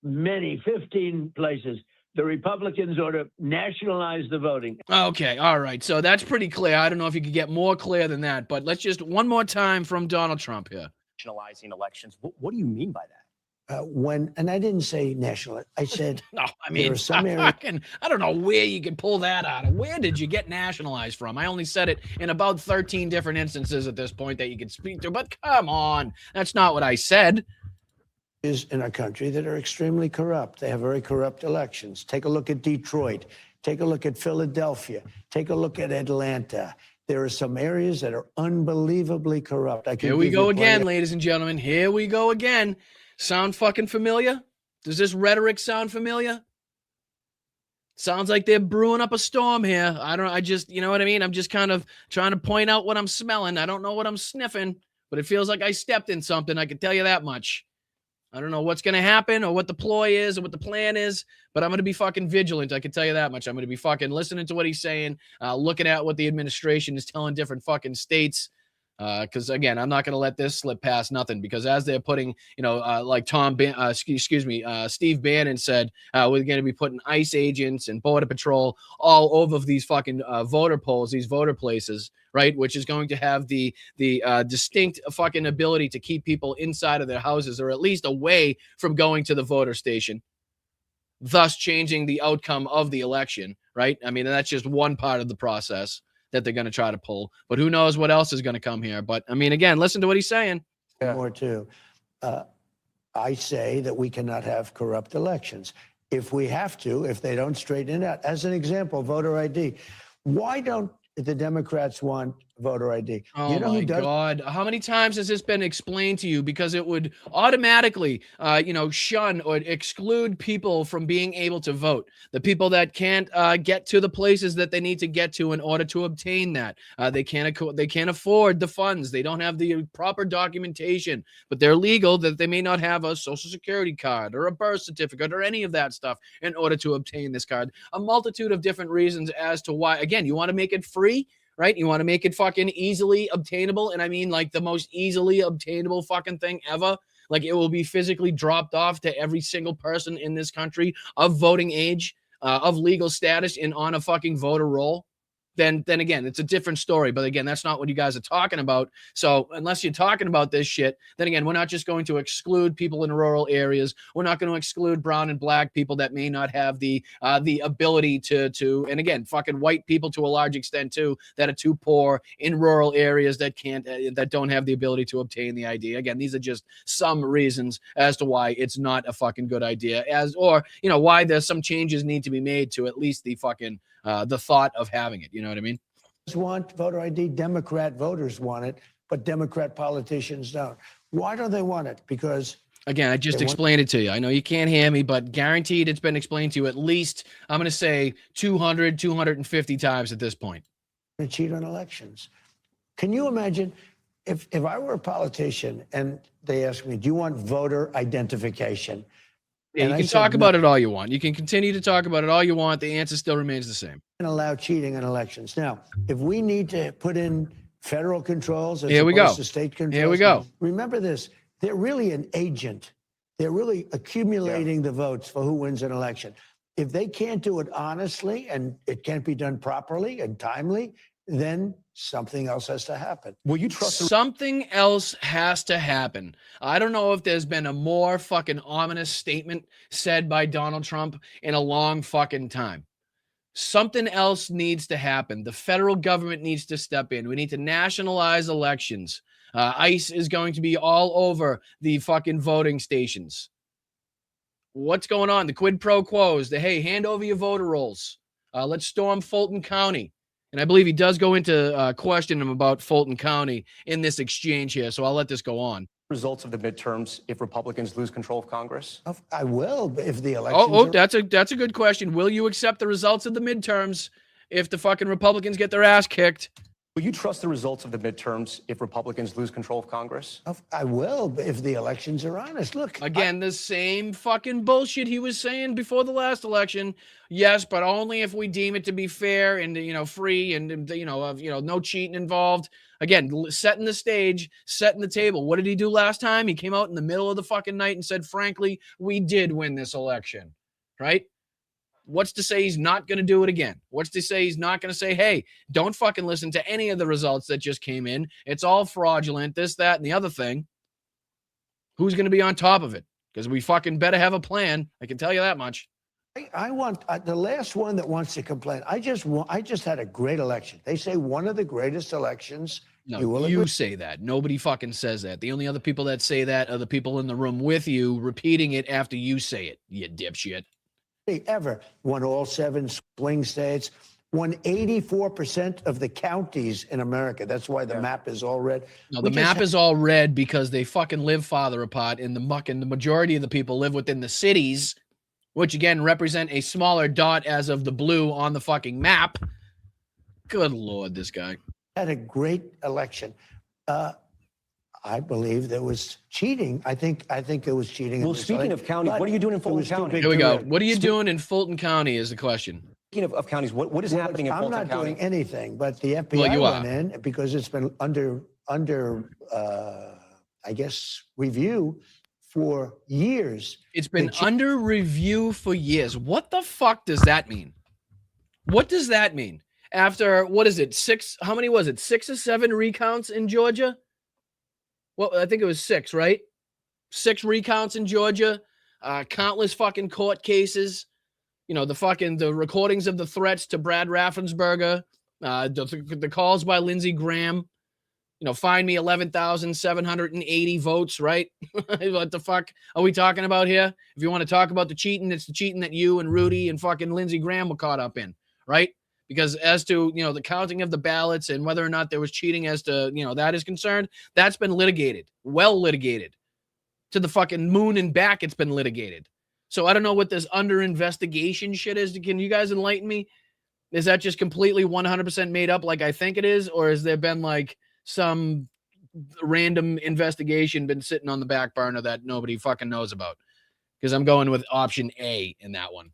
15 places. The Republicans ought to nationalize the voting. Okay, all right. So that's pretty clear. I don't know if you could get more clear than that, but let's just one more time from Donald Trump here. Nationalizing elections. What do you mean by that? And I didn't say national. I said no. There are some areas. I don't know where you can pull that out of. Where did you get nationalized from? I only said it in about 13 different instances at this point that you could speak to. But come on, that's not what I said. Is in our country that are extremely corrupt. They have very corrupt elections. Take a look at Detroit. Take a look at Philadelphia. Take a look at Atlanta. There are some areas that are unbelievably corrupt. Here we go again, ladies and gentlemen. Here we go again. Sound fucking familiar? Does this rhetoric sound familiar? Sounds like they're brewing up a storm here. You know what I mean? I'm just kind of trying to point out what I'm smelling. I don't know what I'm sniffing, but it feels like I stepped in something. I can tell you that much. I don't know what's going to happen or what the ploy is or what the plan is, but I'm going to be fucking vigilant. I can tell you that much. I'm going to be fucking listening to what he's saying, looking at what the administration is telling different fucking states. Because again, I'm not going to let this slip past nothing. Because as they're putting, like Steve Bannon said, we're going to be putting ICE agents and Border Patrol all over these fucking voter polls, these voter places, right? Which is going to have the distinct fucking ability to keep people inside of their houses or at least away from going to the voter station, thus changing the outcome of the election, right? I mean, that's just one part of the process that they're going to try to pull, but who knows what else is going to come here. But I mean, again, listen to what he's saying. More too. I say that we cannot have corrupt elections. If we have to, if they don't straighten it out, as an example, voter ID. Why don't the Democrats want voter ID? Oh my God. How many times has this been explained to you? Because it would automatically, shun or exclude people from being able to vote. The people that can't get to the places that they need to get to in order to obtain that. They can't afford the funds. They don't have the proper documentation, but they're legal that they may not have a social security card or a birth certificate or any of that stuff in order to obtain this card. A multitude of different reasons as to why. Again, you want to make it free? Right? You want to make it fucking easily obtainable. And I mean, like the most easily obtainable fucking thing ever. Like it will be physically dropped off to every single person in this country of voting age, of legal status and on a fucking voter roll. then again, it's a different story. But again, that's not what you guys are talking about. So unless you're talking about this shit, then again, we're not just going to exclude people in rural areas. We're not going to exclude brown and black people that may not have the ability to, and again, fucking white people to a large extent too, that are too poor in rural areas that can't, that don't have the ability to obtain the ID. Again, these are just some reasons as to why it's not a fucking good idea, or why there's some changes need to be made to at least the fucking the thought of having it. You know what I mean? Want voter ID. Democrat voters want it, but Democrat politicians don't. Why don't they want it? Because again, I just explained it to you. I know you can't hear me, but guaranteed it's been explained to you at least, I'm going to say 200, 250 times at this point. To cheat on elections. Can you imagine if I were a politician and they asked me, do you want voter identification? Yeah, you can talk about it all you want. You can continue to talk about it all you want. The answer still remains the same. And allow cheating in elections. Now, if we need to put in federal controls as Here we go. opposed to state controls. Here we go. Remember this. They're really an agent. They're really accumulating the votes for who wins an election. If they can't do it honestly and it can't be done properly and timely, then something else has to happen. Will you trust something else has to happen? I don't know if there's been a more fucking ominous statement said by Donald Trump in a long fucking time. Something else needs to happen. The federal government needs to step in. We need to nationalize elections. ICE is going to be all over the fucking voting stations. What's going on? The quid pro quos, hey, hand over your voter rolls. Let's storm Fulton County. And I believe he does go into question him about Fulton County in this exchange here. So I'll let this go on. Results of the midterms if Republicans lose control of Congress? I will if the elections Oh, that's a good question. Will you accept the results of the midterms if the fucking Republicans get their ass kicked? Will you trust the results of the midterms if Republicans lose control of Congress? I will if the elections are honest. Look, again, the same fucking bullshit he was saying before the last election. Yes, but only if we deem it to be fair and free and no cheating involved. Again, setting the stage, setting the table. What did he do last time? He came out in the middle of the fucking night and said, "Frankly, we did win this election." Right? What's to say he's not going to do it again? What's to say he's not going to say, hey, don't fucking listen to any of the results that just came in. It's all fraudulent, this, that, and the other thing. Who's going to be on top of it? Because we fucking better have a plan. I can tell you that much. I want the last one that wants to complain. I just had a great election. They say one of the greatest elections. No, you say that. Nobody fucking says that. The only other people that say that are the people in the room with you repeating it after you say it, you dipshit. Ever won all 7 swing states, won 84% of the counties in America. That's why the map is all red. No, the map is all red because they fucking live farther apart in the muck, and the majority of the people live within the cities, which again represent a smaller dot as of the blue on the fucking map. Good Lord, this guy had a great election. I believe there was cheating. I think there was cheating. Well, speaking of counties, what are you doing in Fulton County? Here we go. What are you doing in Fulton County is the question. Speaking of counties, what is happening in Fulton County? I'm not doing anything, but the FBI went in because it's been under I guess, review for years. It's been under review for years. What the fuck does that mean? What does that mean? After, what is it, 6, how many was it, 6 or 7 recounts in Georgia? Well, I think it was 6, right? 6 recounts in Georgia, countless fucking court cases, the recordings of the threats to Brad Raffensperger, the calls by Lindsey Graham, find me 11,780 votes, right? What the fuck are we talking about here? If you want to talk about the cheating, it's the cheating that you and Rudy and fucking Lindsey Graham were caught up in, right? Because as to, the counting of the ballots and whether or not there was cheating as to, that is concerned, that's been litigated, well litigated. To the fucking moon and back, it's been litigated. So I don't know what this under investigation shit is. Can you guys enlighten me? Is that just completely 100% made up like I think it is? Or has there been like some random investigation been sitting on the back burner that nobody fucking knows about? Because I'm going with option A in that one.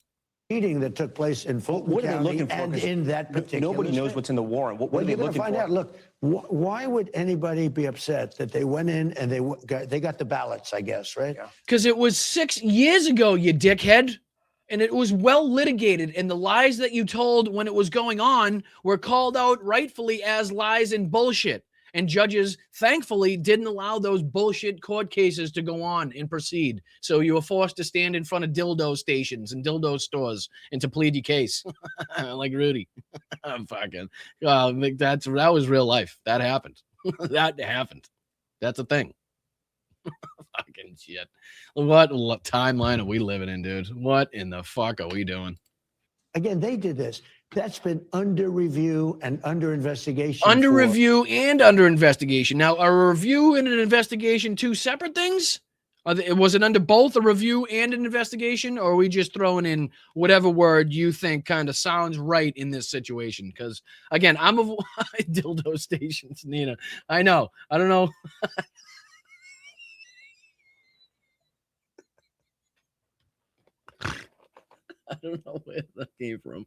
Meeting that took place in Fulton County and in that particular nobody knows what's in the warrant. What are they looking for? Find out. Look, why would anybody be upset that they went in and they got the ballots? I guess, right? Because it was 6 years ago, you dickhead. And it was well litigated, and the lies that you told when it was going on were called out rightfully as lies and bullshit. And judges, thankfully, didn't allow those bullshit court cases to go on and proceed. So you were forced to stand in front of dildo stations and dildo stores and to plead your case, like Rudy. I'm fucking. That was real life. That happened. That happened. That's a thing. Fucking shit. What timeline are we living in, dude? What in the fuck are we doing? Again, they did this. That's been under review and under investigation. Under review and under investigation. Now, are a review and an investigation two separate things? Was it under both a review and an investigation, or are we just throwing in whatever word you think kind of sounds right in this situation? Because, again, I'm a dildo stations, Nina. I know. I don't know. I don't know where that came from.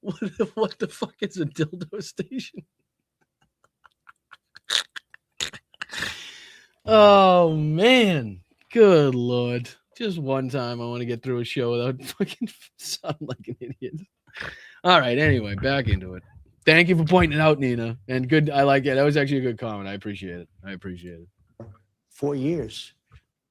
What the fuck is a dildo station? Oh, man. Good Lord. Just one time I want to get through a show without fucking sounding like an idiot. All right. Anyway, back into it. Thank you for pointing it out, Nina. And good. I like it. That was actually a good comment. I appreciate it. 4 years.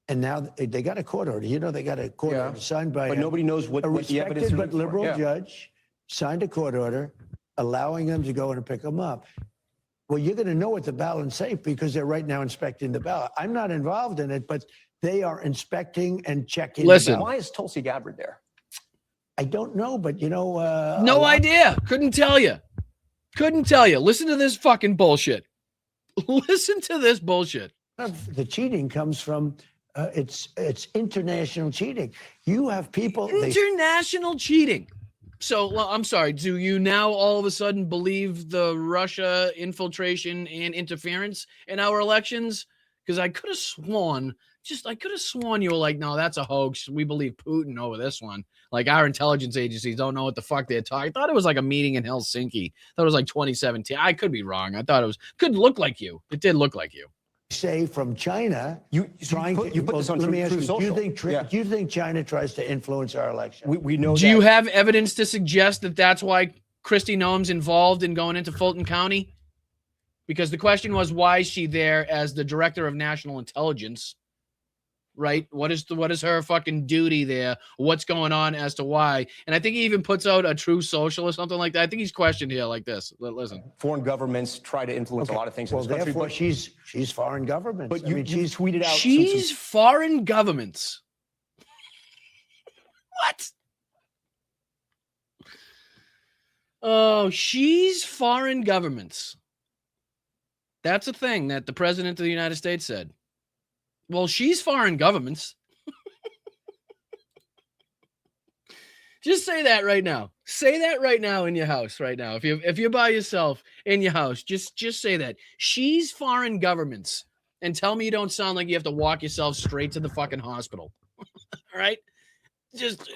And now they got a court order. You know, they got a court order signed by But nobody knows what a the evidence respected but is for. liberal Yeah. judge signed a court order allowing them to go in and pick them up. Well, you're going to know what the ballots say because they're right now inspecting the ballot. I'm not involved in it, but they are inspecting and checking. Listen. Why is Tulsi Gabbard there? I don't know, but you know, No idea. Couldn't tell you. Listen to this fucking bullshit. Listen to this bullshit. The cheating comes from it's international cheating. You have people International cheating. So, well, I'm sorry. Do you now all of a sudden believe the Russia infiltration and interference in our elections? Because I could have sworn you were like, no, that's a hoax. We believe Putin over this one. Like our intelligence agencies don't know what the fuck they're talking. I thought it was like a meeting in Helsinki. I thought it was like 2017. I could be wrong. I thought it could look like you. It did look like you. say from China. You put this on let me Truth ask you, Social. do you think China tries to influence our election? We know. Do you have evidence to suggest that that's why Kristi Noem's involved in going into Fulton County? Because the question was, why is she there as the director of national intelligence? Right? What is her fucking duty there? What's going on as to why? And I think he even puts out a True Social or something like that. I think he's questioned here like this. Listen. Foreign governments try to influence a lot of things in this country. Therefore, But she's foreign government. But she's tweeted out. She's foreign governments. What? Oh, she's foreign governments. That's a thing that the president of the United States said. Well, she's foreign governments. Just say that right now. Say that right now in your house right now. If you're by yourself in your house, just say that. She's foreign governments. And tell me you don't sound like you have to walk yourself straight to the fucking hospital. All right? Just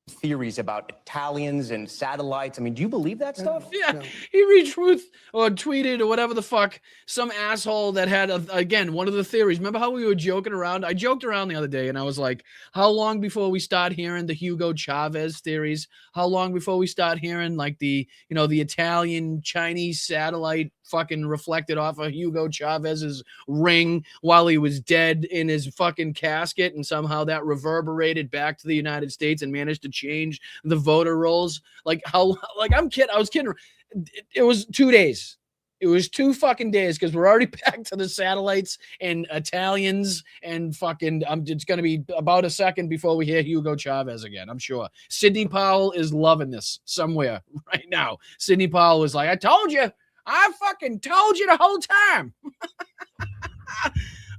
theories about Italians and satellites. I mean, do you believe that stuff? Yeah, he retweeted or tweeted or whatever the fuck, some asshole that had, again, one of the theories. Remember how we were joking around? I joked around the other day and I was like, how long before we start hearing the Hugo Chavez theories? How long before we start hearing like the Italian Chinese satellite fucking reflected off of Hugo Chavez's ring while he was dead in his fucking casket, and somehow that reverberated back to the United States and managed to change the voter rolls? Like how, like I was kidding. It was 2 days. It was 2 fucking days because we're already back to the satellites and Italians and fucking, it's going to be about a second before we hear Hugo Chavez again, I'm sure. Sidney Powell is loving this somewhere right now. Sidney Powell is like, I told you. I fucking told you the whole time.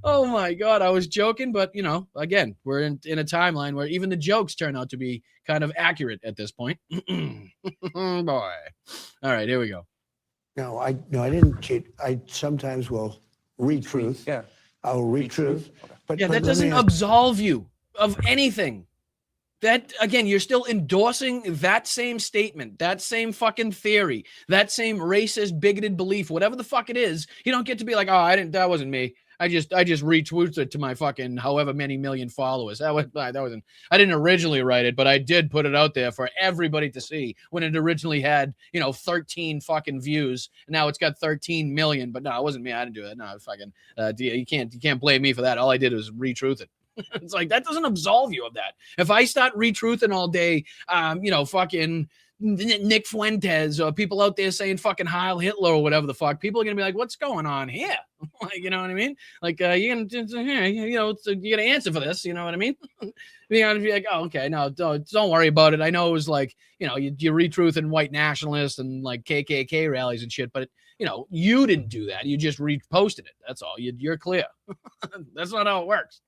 Oh my God. I was joking, but again, we're in a timeline where even the jokes turn out to be kind of accurate at this point. Boy. All right, here we go. No, I didn't cheat. I sometimes will read truth. Yeah. I'll read truth. But that doesn't absolve you of anything. That, again, you're still endorsing that same statement, that same fucking theory, that same racist, bigoted belief, whatever the fuck it is. You don't get to be like, oh, that wasn't me. I just retweeted it to my fucking however many million followers. That wasn't. I didn't originally write it, but I did put it out there for everybody to see when it originally had 13 fucking views. Now it's got 13 million. But no, it wasn't me. I didn't do it. No, fucking. You can't blame me for that. All I did was retruth it. It's like that doesn't absolve you of that. If I start retruthing all day, fucking Nick Fuentes or people out there saying fucking Heil Hitler or whatever the fuck, people are gonna be like, "What's going on here?" Like, you know what I mean? Like, you're gonna answer for this. You know what I mean? You're gonna be like, "Oh, okay, no, don't worry about it." I know it was like, you're retruthing white nationalists and like KKK rallies and shit, but you didn't do that. You just reposted it. That's all. You're clear. That's not how it works.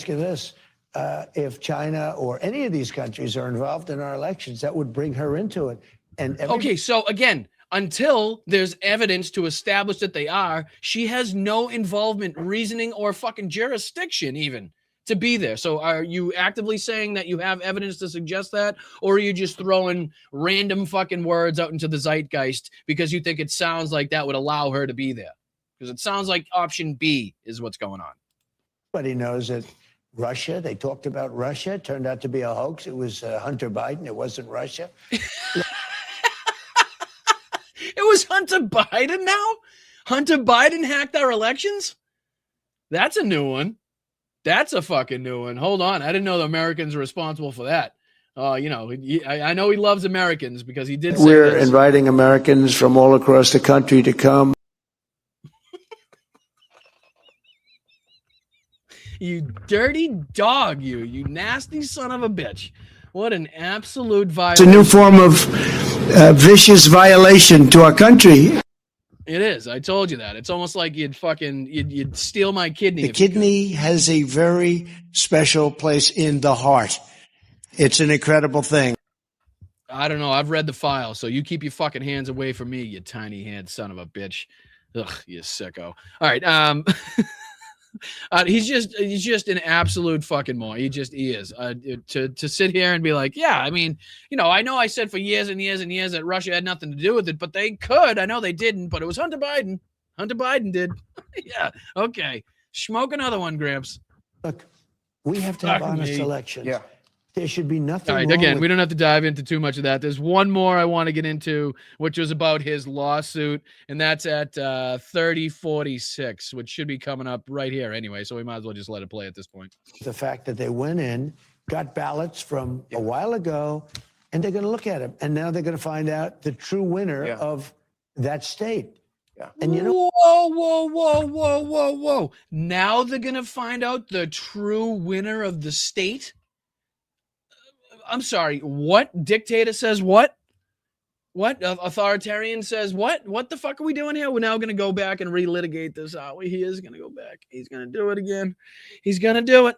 Look at this. If China or any of these countries are involved in our elections, that would bring her into it. And okay, so again, until there's evidence to establish that they are, she has no involvement, reasoning, or fucking jurisdiction even to be there. So are you actively saying that you have evidence to suggest that, or are you just throwing random fucking words out into the zeitgeist because you think it sounds like that would allow her to be there? Because it sounds like option B is what's going on. Everybody knows that Russia, they talked about Russia. It turned out to be a hoax. It was Hunter Biden. It wasn't Russia. It was Hunter Biden now? Hunter Biden hacked our elections? That's a new one. That's a fucking new one. Hold on. I didn't know the Americans are responsible for that. I know he loves Americans because he did say We're this. inviting Americans from all across the country to come. You dirty dog, you nasty son of a bitch. What an absolute It's violation. a new form of vicious violation to our country. It is. I told you that. It's almost like you'd steal my kidney. The kidney has a very special place in the heart. It's an incredible thing. I don't know. I've read the file, so you keep your fucking hands away from me, you tiny hand son of a bitch. Ugh, you sicko. All right. He's just an absolute fucking moron. He is. To sit here and be like, yeah, I mean, I know I said for years and years and years that Russia had nothing to do with it, but they could. I know they didn't, but it was Hunter Biden. Hunter Biden did. Yeah. Okay. Smoke another one, Gramps. Look, we have to have honest elections. Yeah. There should be nothing All right, wrong again, with we don't have to dive into too much of that. There's one more I want to get into, which was about his lawsuit, and that's at 3046, which should be coming up right here anyway, so we might as well just let it play at this point. the fact that they went in, got ballots from a while ago, and they're going to look at them. And now they're going to find out the true winner of that state. Yeah. And Whoa. Now they're going to find out the true winner of the state? I'm sorry, what? Dictator says what? What? Authoritarian says what? What the fuck are we doing here? We're now going to go back and relitigate this, are we? He is going to go back. He's going to do it again. He's going to do it.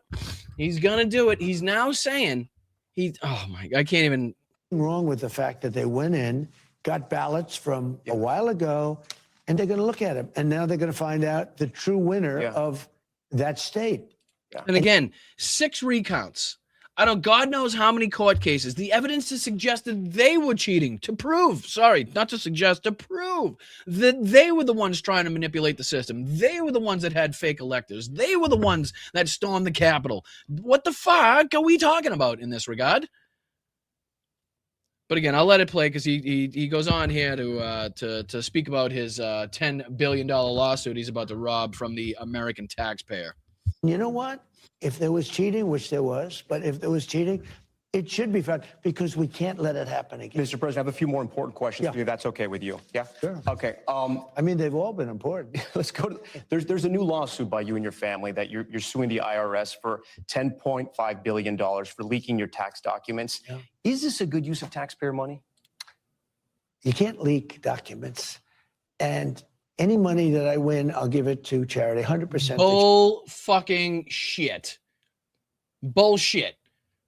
He's going to do it. He's now saying, I can't even. Wrong with the fact that they went in, got ballots from a while ago, and they're going to look at them. And now they're going to find out the true winner of that state. And again, 6 recounts. I don't, God knows how many court cases. The evidence has suggested they were cheating to prove, not to suggest, to prove that they were the ones trying to manipulate the system. They were the ones that had fake electors. They were the ones that stormed the Capitol. What the fuck are we talking about in this regard? But again, I'll let it play because he goes on here to speak about his $10 billion lawsuit he's about to rob from the American taxpayer. You know what? If there was cheating, which there was, but if there was cheating, it should be found because we can't let it happen again. Mr. President, I have a few more important questions for you. That's okay with you? Yeah? Sure. Okay. I mean, they've all been important. Let's go to, there's a new lawsuit by you and your family that you're suing the IRS for $10.5 billion for leaking your tax documents. Yeah. Is this a good use of taxpayer money? You can't leak documents. And any money that I win, I'll give it to charity, 100%. Bull fucking shit. Bullshit.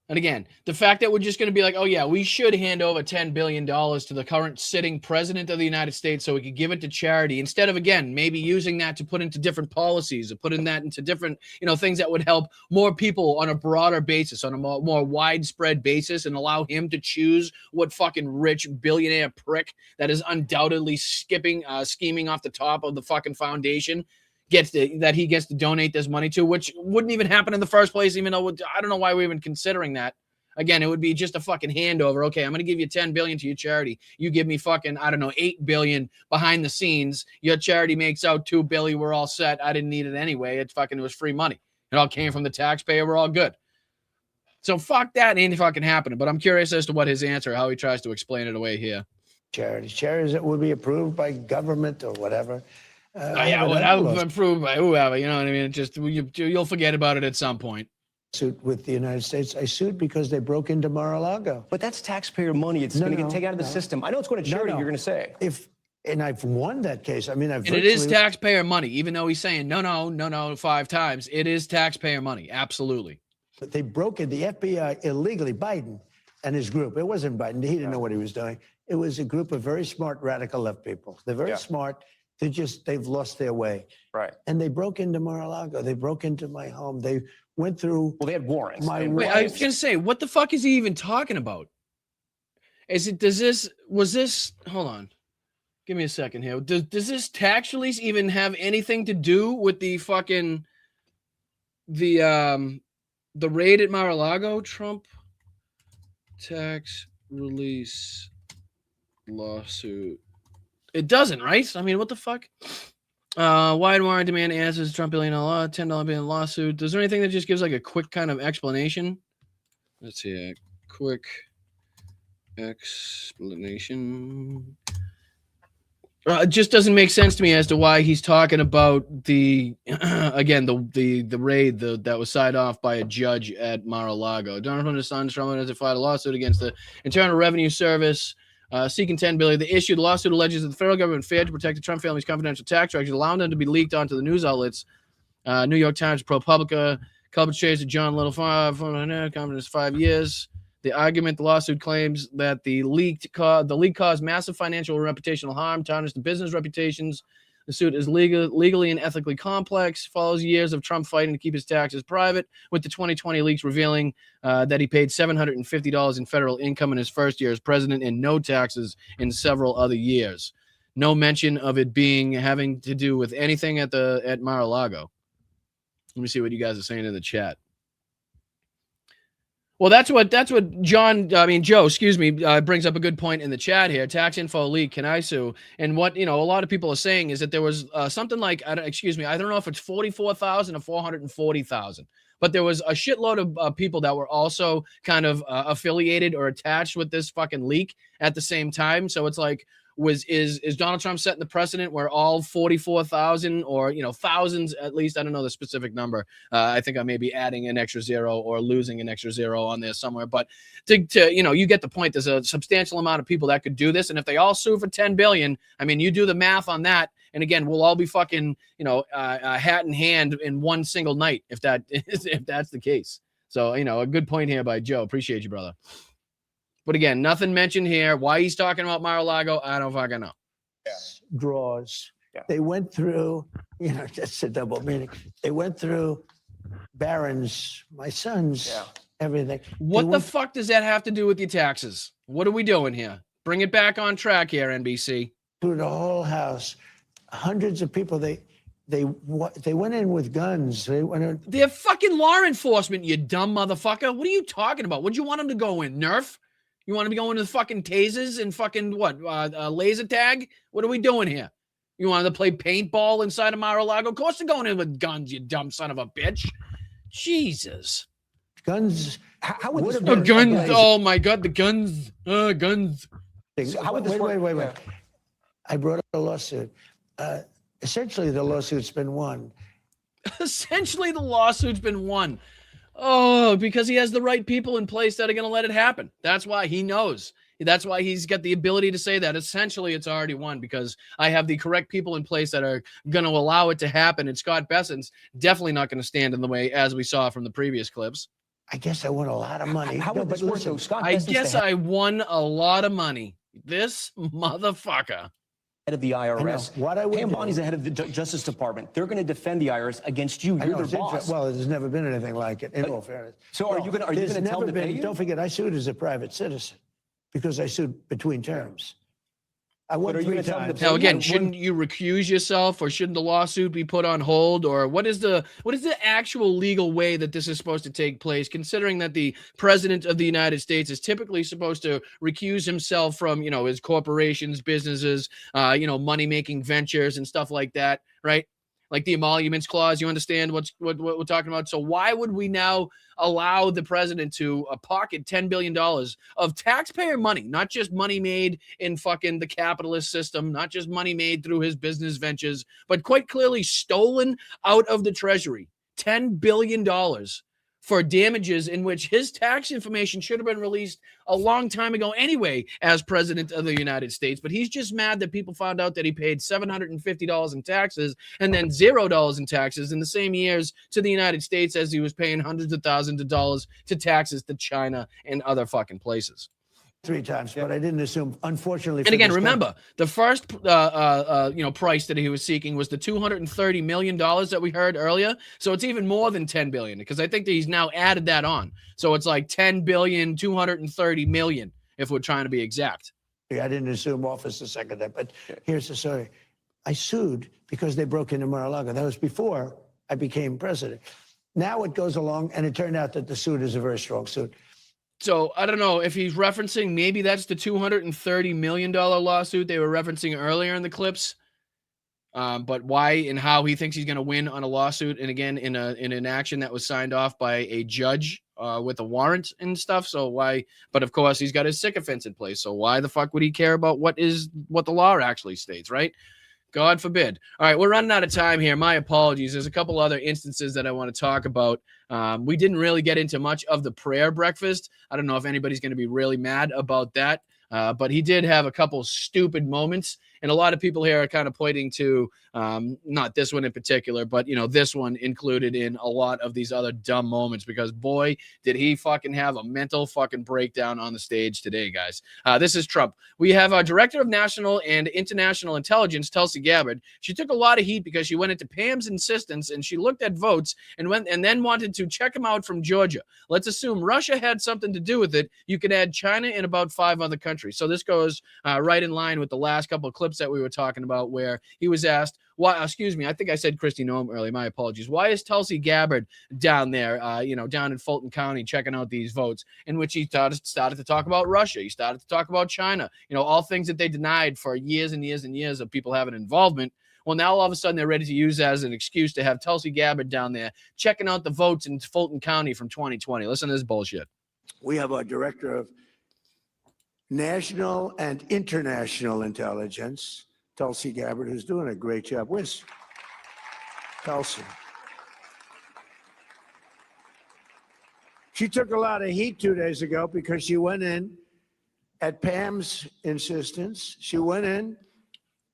And again, the fact that we're just going to be like, oh yeah, we should hand over $10 billion to the current sitting president of the United States so we could give it to charity instead of, again, maybe using that to put into different policies or putting that into different, things that would help more people on a broader basis, on a more widespread basis and allow him to choose what fucking rich billionaire prick that is undoubtedly scheming off the top of the fucking foundation that he gets to donate this money to, which wouldn't even happen in the first place, even though I don't know why we're even considering that. Again, it would be just a fucking handover. Okay, I'm going to give you $10 billion to your charity. You give me fucking, I don't know, $8 billion behind the scenes. Your charity makes out $2 billion. We're all set. I didn't need it anyway. It was free money. It all came from the taxpayer. We're all good. So fuck that ain't fucking happening. But I'm curious as to what his answer, how he tries to explain it away here. Charities that would be approved by government or whatever. Approved by whoever. You know what I mean? Just you'll forget about it at some point. Suit with the United States. I sued because they broke into Mar-a-Lago. But that's taxpayer money. It's going to get taken out of the system. I know it's going to charity, you're going to say. And I've won that case. I mean, and it is taxpayer money, even though he's saying no 5 times. It is taxpayer money. Absolutely. But they broke in the FBI illegally, Biden and his group. It wasn't Biden. He didn't know what he was doing. It was a group of very smart radical left people. They're very smart. They've lost their way. Right. And they broke into Mar-a-Lago. They broke into my home. They went through. Well, they had warrants. Wait, I was gonna say, what the fuck is he even talking about? Hold on. Give me a second here. Does this tax release even have anything to do with the fucking the raid at Mar-a-Lago? Trump tax release lawsuit. It doesn't, right? I mean, what the fuck? Wide warrant demand answers Trump $1 billion law, $10 billion lawsuit. Is there anything that just gives like a quick kind of explanation? Let's see, a quick explanation. It just doesn't make sense to me as to why he's talking about the again the raid that was signed off by a judge at Mar-a-Lago. Donald Trump's son Trump has filed a lawsuit against the Internal Revenue Service. Seeking $10 billion. The issue, the lawsuit alleges that the federal government failed to protect the Trump family's confidential tax records, allowing them to be leaked onto the news outlets. New York Times, ProPublica, culprit traced to John Little, confidence 5 years. The argument, the lawsuit claims that the leak caused massive financial and reputational harm, tarnished the business reputations. The suit is legally and ethically complex, follows years of Trump fighting to keep his taxes private, with the 2020 leaks revealing that he paid $750 in federal income in his first year as president and no taxes in several other years. No mention of it having to do with anything at Mar-a-Lago. Let me see what you guys are saying in the chat. Well, that's what Joe, brings up a good point in the chat here. Tax info leak, can I sue? And what, a lot of people are saying is that there was something like, I don't know if it's 44,000 or 440,000, but there was a shitload of people that were also kind of affiliated or attached with this fucking leak at the same time. So it's like, is Donald Trump setting the precedent where all 44,000 or thousands at least, I don't know the specific number, I think I may be adding an extra zero or losing an extra zero on there somewhere, but to you get the point. There's a substantial amount of people that could do this, and if they all sue for 10 billion, I mean, you do the math on that, and again, we'll all be fucking hat in hand in one single night if that's the case. So a good point here by Joe. Appreciate you, brother. But again, nothing mentioned here. Why he's talking about Mar-a-Lago, I don't fucking know. Draws. Yeah. They went through, that's a double meaning. They went through Barron's, my son's, everything. What the fuck does that have to do with your taxes? What are we doing here? Bring it back on track here, NBC. Through the whole house, hundreds of people. They went in with guns. They're fucking law enforcement, you dumb motherfucker. What are you talking about? What'd you want them to go in? Nerf? You want to be going to the fucking tasers and fucking laser tag? What are we doing here? You wanted to play paintball inside of Mar-a-Lago? Of course they're going in with guns, you dumb son of a bitch. Jesus. Guns. How would this work? Guns. Oh my God, the guns. Guns. How would this work? Wait. I brought up a lawsuit. Essentially, the lawsuit's been won. Essentially, the lawsuit's been won. Oh, because he has the right people in place that are going to let it happen. That's why he knows. That's why he's got the ability to say that. Essentially, it's already won because I have the correct people in place that are going to allow it to happen. And Scott Bessant's definitely not going to stand in the way, as we saw from the previous clips. I guess I won a lot of money. How would this work, though, Scott? I guess I won a lot of money. This motherfucker. Head of the IRS. Pam Bonnie's the head of the Justice Department. They're going to defend the IRS against you. You're their boss. Well, there's never been anything like it, in all fairness. So are you going to tell them to pay you? Don't forget, I sued as a private citizen because I sued between terms. I won But are you 3 gonna tell them times. to Now, plead? again, shouldn't you recuse yourself, or shouldn't the lawsuit be put on hold, or what is the actual legal way that this is supposed to take place? Considering that the president of the United States is typically supposed to recuse himself from, his corporations, businesses, money making ventures and stuff like that, right? Like the emoluments clause. You understand what we're talking about? So why would we now allow the president to pocket $10 billion of taxpayer money, not just money made in fucking the capitalist system, not just money made through his business ventures, but quite clearly stolen out of the treasury, $10 billion for damages in which his tax information should have been released a long time ago anyway as president of the United States. But he's just mad that people found out that he paid $750 in taxes and then $0 in taxes in the same years to the United States as he was paying hundreds of thousands of dollars to taxes to China and other fucking places. 3 times, but I didn't assume, unfortunately. And again, remember, the first price that he was seeking was the $230 million that we heard earlier. So it's even more than $10 billion, because I think that he's now added that on. So it's like $10,230 million, if we're trying to be exact. I didn't assume office the second time, but here's the story. I sued because they broke into Mar-a-Lago. That was before I became president. Now it goes along, and it turned out that the suit is a very strong suit. So I don't know if he's referencing, maybe that's the $230 million lawsuit they were referencing earlier in the clips. But why and how he thinks he's going to win on a lawsuit, and again in an action that was signed off by a judge with a warrant and stuff. So why? But of course he's got his sycophants in place. So why the fuck would he care about what the law actually states, right? God forbid. All right, we're running out of time here. My apologies. There's a couple other instances that I want to talk about. We didn't really get into much of the prayer breakfast. I don't know if anybody's going to be really mad about that. But he did have a couple stupid moments. And a lot of people here are kind of pointing to not this one in particular, but, this one included in a lot of these other dumb moments, because, boy, did he fucking have a mental fucking breakdown on the stage today, guys. This is Trump. We have our Director of National and International Intelligence, Tulsi Gabbard. She took a lot of heat because she went into Pam's insistence and she looked at votes and then wanted to check him out from Georgia. Let's assume Russia had something to do with it. You could add China and about 5 other countries. So this goes right in line with the last couple of clips that we were talking about, where he was asked, why, excuse me, I think I said Kristi Noem earlier, my apologies. Why is Tulsi Gabbard down there, down in Fulton County checking out these votes, in which he started to talk about Russia. He started to talk about China, all things that they denied for years and years and years of people having involvement. Well, now all of a sudden they're ready to use that as an excuse to have Tulsi Gabbard down there checking out the votes in Fulton County from 2020. Listen to this bullshit. We have our Director of National and International Intelligence, Tulsi Gabbard, who's doing a great job. Where's Tulsi? She took a lot of heat 2 days ago because she went in at Pam's insistence. She went in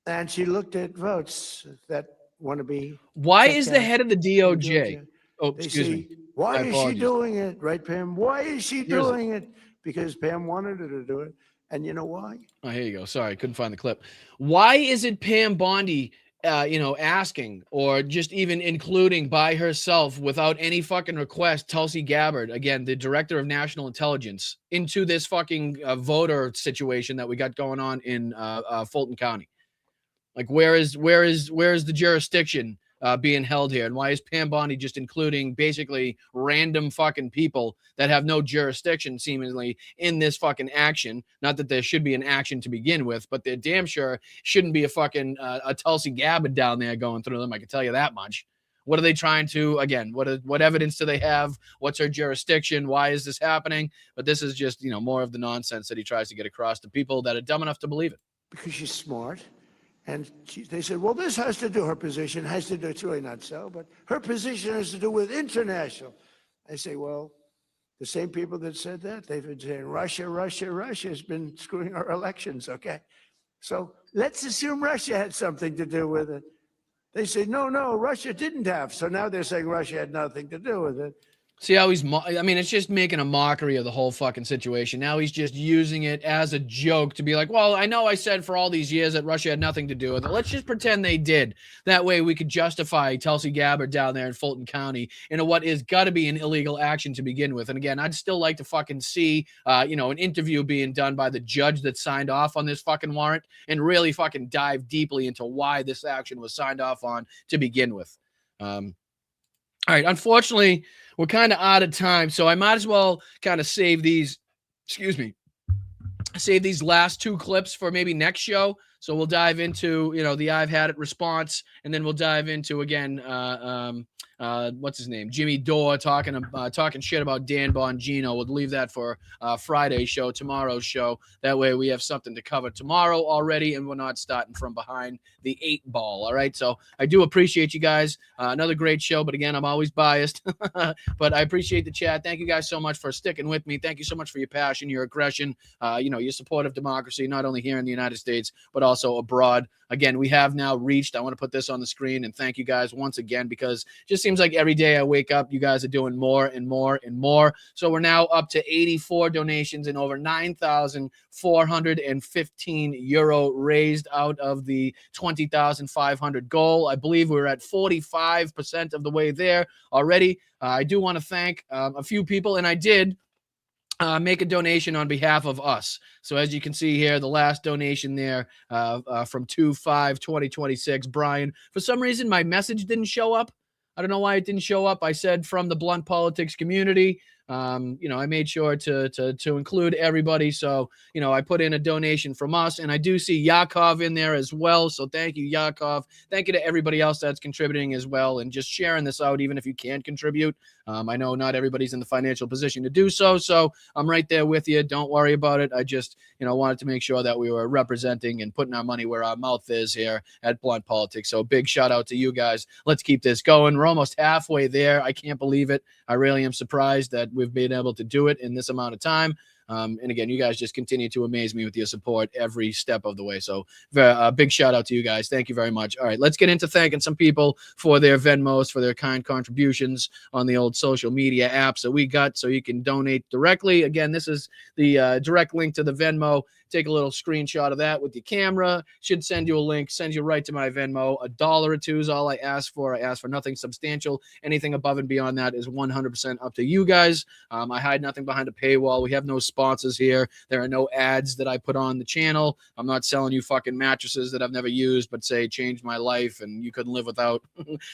and she looked at votes that want to be. Why is the head of the DOJ? Oh, excuse me. Why is she doing it, right, Pam? Why is she doing it? Because Pam wanted her to do it. And you know why? Oh, here you go. Sorry, couldn't find the clip. Why is it Pam Bondi, asking or just even including by herself without any fucking request, Tulsi Gabbard, again, the Director of National Intelligence, into this fucking voter situation that we got going on in Fulton County? Like, where is the jurisdiction being held here? And why is Pam Bondi just including basically random fucking people that have no jurisdiction seemingly in this fucking action? Not that there should be an action to begin with, but there damn sure shouldn't be a fucking a Tulsi Gabbard down there going through them. I can tell you that much. What are they trying to, again, what evidence do they have? What's her jurisdiction? Why is this happening? But this is just, more of the nonsense that he tries to get across to people that are dumb enough to believe it. Because she's smart. And they said, well, this has to do, her position has to do, it's really not so, but her position has to do with international. I say, well, the same people that said that, they've been saying Russia has been screwing our elections, okay? So let's assume Russia had something to do with it. They say, no, Russia didn't have. So now they're saying Russia had nothing to do with it. See how he's, I mean, it's just making a mockery of the whole fucking situation. Now he's just using it as a joke to be like, well, I know I said for all these years that Russia had nothing to do with it. Let's just pretend they did. That way we could justify Tulsi Gabbard down there in Fulton County in what is got to be an illegal action to begin with. And again, I'd still like to fucking see, an interview being done by the judge that signed off on this fucking warrant and really fucking dive deeply into why this action was signed off on to begin with. All right, unfortunately, we're kind of out of time, so I might as well kind of save these, save these last two clips for maybe next show. So we'll dive into, the I've had it response, and then we'll dive into, again, what's his name? Jimmy Dore talking shit about Dan Bongino. We'll leave that for Friday's show, tomorrow's show. That way we have something to cover tomorrow already, and we're not starting from behind the 8 ball. All right. So I do appreciate you guys. Another great show, but again, I'm always biased, but I appreciate the chat. Thank you guys so much for sticking with me. Thank you so much for your passion, your aggression, your support of democracy, not only here in the United States, but also abroad. Again, we have now reached, I want to put this on the screen and thank you guys once again, because it just seems like every day I wake up, you guys are doing more and more and more. So we're now up to 84 donations and over 9,415 euro raised out of the 20,500 goal. I believe we're at 45% of the way there already. I do want to thank a few people, and I did make a donation on behalf of us. So as you can see here, the last donation there from 2/5/2026, Brian, for some reason, my message didn't show up. I don't know why it didn't show up. I said from the Blunt Politics community. I made sure to include everybody. So, I put in a donation from us, and I do see Yakov in there as well. So thank you, Yakov. Thank you to everybody else that's contributing as well, and just sharing this out, even if you can't contribute. I know not everybody's in the financial position to do so. So I'm right there with you. Don't worry about it. I just, wanted to make sure that we were representing and putting our money where our mouth is here at Blunt Politics. So big shout out to you guys. Let's keep this going. We're almost halfway there. I can't believe it. I really am surprised that we've been able to do it in this amount of time. And again, you guys just continue to amaze me with your support every step of the way. So big shout out to you guys. Thank you very much. All right, let's get into thanking some people for their Venmos, for their kind contributions on the old social media apps that we got, so you can donate directly. Again, this is the direct link to the Venmo. Take a little screenshot of that with your camera. Should send you a link, send you right to my Venmo. $1 or $2 is all I ask for. I ask for nothing substantial. Anything above and beyond that is 100% up to you guys. I hide nothing behind a paywall. We have no sponsors here. There are no ads that I put on the channel. I'm not selling you fucking mattresses that I've never used, but say changed my life and you couldn't live without.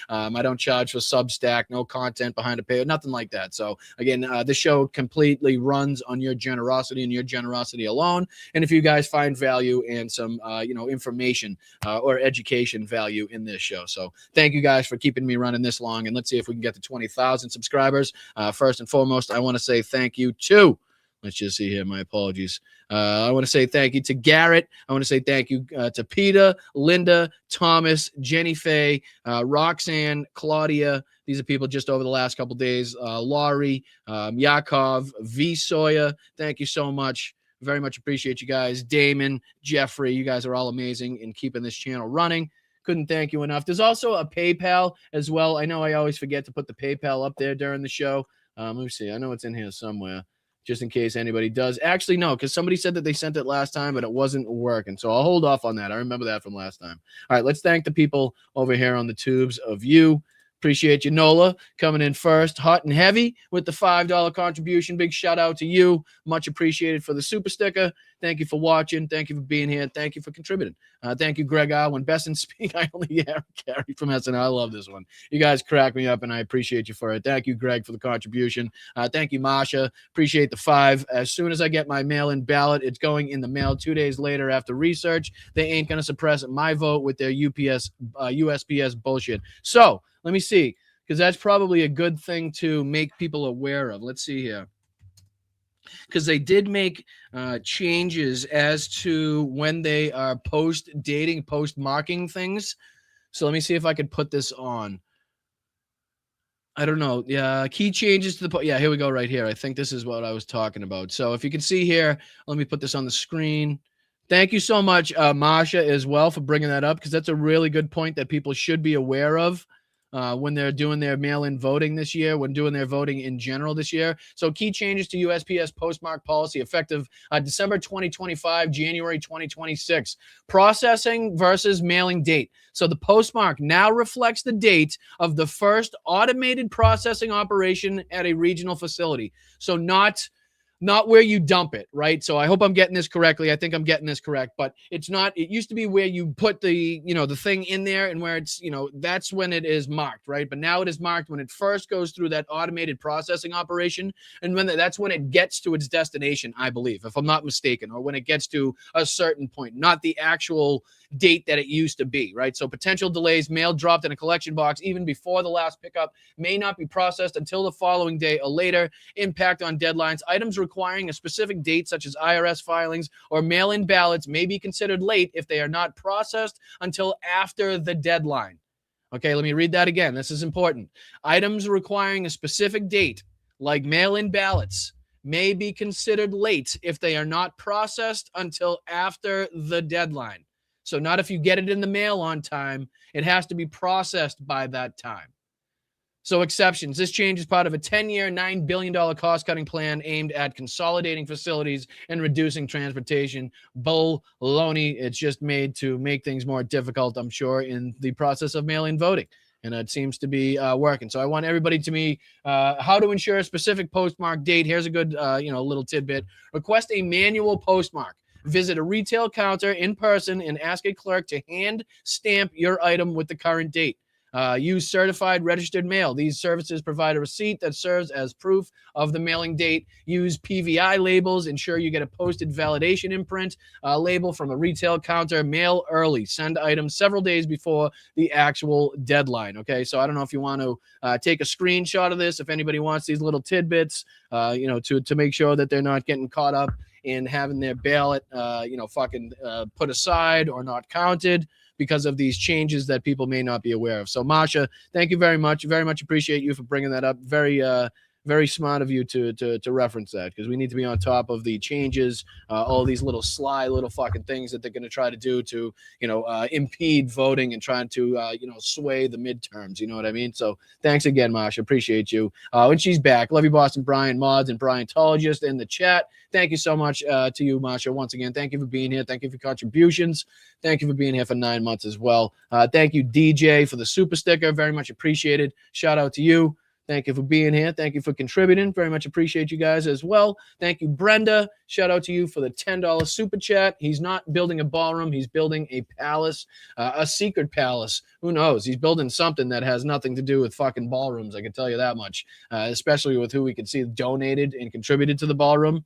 I don't charge for Substack, no content behind a paywall, nothing like that. So again, this show completely runs on your generosity and your generosity alone. And if you guys find value and some, information or education value in this show. So thank you guys for keeping me running this long. And let's see if we can get to 20,000 subscribers. First and foremost, I want to say thank you to, let's just see here. My apologies. I want to say thank you to Garrett. I want to say thank you to Peter, Linda, Thomas, Jenny Faye, Roxanne, Claudia. These are people just over the last couple days. Laurie, Yakov, V. Sawyer. Thank you so much. Very much appreciate you guys. Damon, Jeffrey, you guys are all amazing in keeping this channel running. Couldn't thank you enough. There's also a PayPal as well. I know I always forget to put the PayPal up there during the show. Let me see. I know it's in here somewhere, just in case anybody does. Actually, no, because somebody said that they sent it last time, but it wasn't working. So I'll hold off on that. I remember that from last time. All right, let's thank the people over here on the tubes of you. Appreciate you, Nola, coming in first, hot and heavy with the $5 contribution. Big shout out to you. Much appreciated for the super sticker. Thank you for watching. Thank you for being here. Thank you for contributing. Thank you, Greg. When Bessant speak, I only hear Carrie from SNL. I love this one. You guys crack me up, and I appreciate you for it. Thank you, Greg, for the contribution. Thank you, Masha. Appreciate the $5. As soon as I get my mail-in ballot, it's going in the mail 2 days later after research. They ain't going to suppress my vote with their USPS bullshit. So let me see, because that's probably a good thing to make people aware of. Let's see here. Because they did make changes as to when they are post-dating, post-marking things. So let me see if I could put this on. I don't know. Yeah, key changes to the yeah, here we go right here. I think this is what I was talking about. So if you can see here, let me put this on the screen. Thank you so much, Masha, as well, for bringing that up, because that's a really good point that people should be aware of. when they're doing their mail-in voting this year, when doing their voting in general this year. So key changes to USPS postmark policy effective December 2025, January 2026. Processing versus mailing date. So the postmark now reflects the date of the first automated processing operation at a regional facility. So not where you dump it, right? So I hope I'm getting this correctly. I think I'm getting this correct, but it's not, it used to be where you put the, the thing in there and where it's, that's when it is marked, right? But now it is marked when it first goes through that automated processing operation. And that's when it gets to its destination, I believe, if I'm not mistaken, or when it gets to a certain point, not the actual date that it used to be, right? So potential delays, mail dropped in a collection box even before the last pickup may not be processed until the following day or later. Impact on deadlines. Items requiring a specific date, such as IRS filings or mail-in ballots, may be considered late if they are not processed until after the deadline. Okay, let me read that again. This is important. Items requiring a specific date, like mail-in ballots, may be considered late if they are not processed until after the deadline. So not if you get it in the mail on time, it has to be processed by that time. So exceptions. This change is part of a 10-year, $9 billion cost-cutting plan aimed at consolidating facilities and reducing transportation. Baloney. It's just made to make things more difficult, I'm sure, in the process of mail-in voting. And it seems to be working. So I want everybody to me, how to ensure a specific postmark date. Here's a good, little tidbit. Request a manual postmark. Visit a retail counter in person and ask a clerk to hand stamp your item with the current date. Use certified registered mail. These services provide a receipt that serves as proof of the mailing date. Use PVI labels. Ensure you get a posted validation imprint label from a retail counter. Mail early. Send items several days before the actual deadline. Okay, so I don't know if you want to take a screenshot of this. If anybody wants these little tidbits, to make sure that they're not getting caught up in having their ballot, put aside or not counted because of these changes that people may not be aware of. So, Masha, thank you very much. Very much appreciate you for bringing that up. Very smart of you to reference that, because we need to be on top of the changes, all these little sly little fucking things that they're going to try to do to, impede voting and trying to, sway the midterms. You know what I mean? So thanks again, Masha. Appreciate you. And she's back. Love you, Boston Brian Mods and Briantologist in the chat. Thank you so much to you, Masha. Once again, thank you for being here. Thank you for contributions. Thank you for being here for 9 months as well. Thank you, DJ, for the super sticker. Very much appreciated. Shout out to you. Thank you for being here. Thank you for contributing. Very much appreciate you guys as well. Thank you, Brenda. Shout out to you for the $10 super chat. He's not building a ballroom. He's building a palace, a secret palace. Who knows? He's building something that has nothing to do with fucking ballrooms. I can tell you that much, especially with who we can see donated and contributed to the ballroom.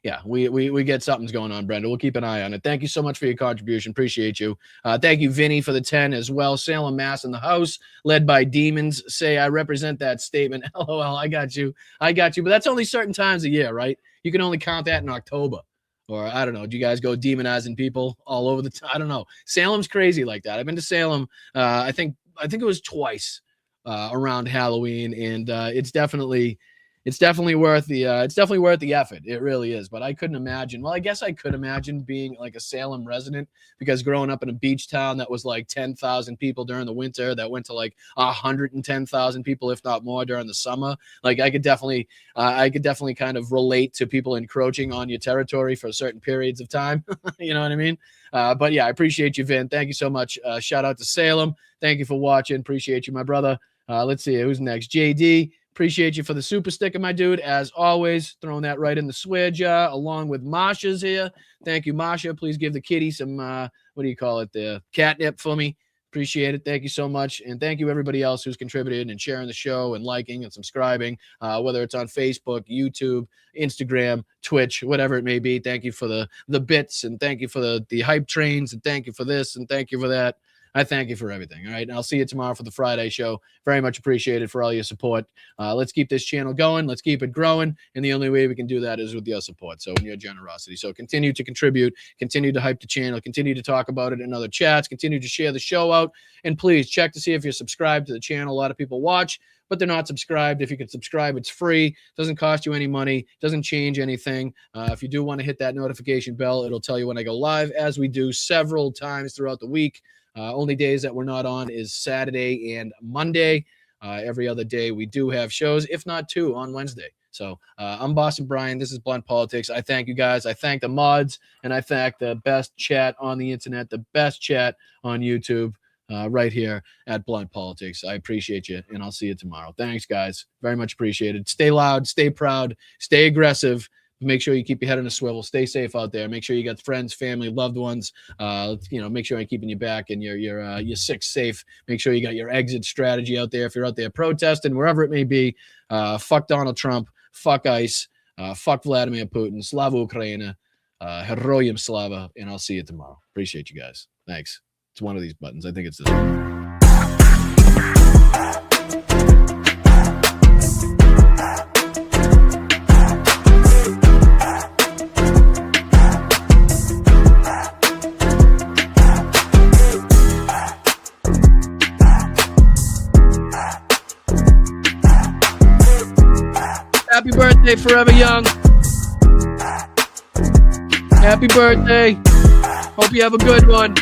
Yeah, we get something's going on, Brenda. We'll keep an eye on it. Thank you so much for your contribution. Appreciate you. Thank you, Vinny, for the 10 as well. Salem, Mass in the house, led by demons. Say, I represent that statement. LOL, I got you. But that's only certain times a year, right? You can only count that in October. Or I don't know. Do you guys go demonizing people all over the time? I don't know. Salem's crazy like that. I've been to Salem. I think it was twice around Halloween, and it's definitely worth the effort. It really is. But I couldn't imagine. Well, I guess I could imagine being like a Salem resident, because growing up in a beach town that was like 10,000 people during the winter, that went to like 110,000 people, if not more, during the summer. Like I could definitely kind of relate to people encroaching on your territory for certain periods of time. You know what I mean? But yeah, I appreciate you, Vin. Thank you so much. Shout out to Salem. Thank you for watching. Appreciate you, my brother. Let's see who's next. JD. Appreciate you for the super sticker, my dude. As always, throwing that right in the swear jar, along with Masha's here. Thank you, Masha. Please give the kitty some, the catnip for me. Appreciate it. Thank you so much. And thank you, everybody else who's contributed and sharing the show and liking and subscribing, whether it's on Facebook, YouTube, Instagram, Twitch, whatever it may be. Thank you for the bits, and thank you for the hype trains, and thank you for this, and thank you for that. I thank you for everything. All right. And I'll see you tomorrow for the Friday show. Very much appreciated for all your support. Let's keep this channel going. Let's keep it growing. And the only way we can do that is with your support. So, and your generosity. So continue to contribute, continue to hype the channel, continue to talk about it in other chats, continue to share the show out. And please check to see if you're subscribed to the channel. A lot of people watch, but they're not subscribed. If you can subscribe, it's free. Doesn't cost you any money. Doesn't change anything. If you do want to hit that notification bell, it'll tell you when I go live, as we do several times throughout the week. Only days that we're not on is Saturday and Monday. Every other day we do have shows, if not 2 on Wednesday. So I'm Boston Brian. This is Blunt Politics. I thank you guys. I thank the mods, and I thank the best chat on the internet, the best chat on YouTube, right here at Blunt Politics. I appreciate you, and I'll see you tomorrow. Thanks, guys. Very much appreciated. Stay loud, stay proud, stay aggressive. Make sure you keep your head on a swivel. Stay safe out there. Make sure you got friends, family, loved ones. Make sure you're keeping your back and your six safe. Make sure you got your exit strategy out there. If you're out there protesting, wherever it may be, fuck Donald Trump, fuck ICE, fuck Vladimir Putin, Slava Ukraina, Heroyam Slava, and I'll see you tomorrow. Appreciate you guys. Thanks. It's one of these buttons. I think it's this one. Happy birthday, Forever Young. Happy birthday. Hope you have a good one.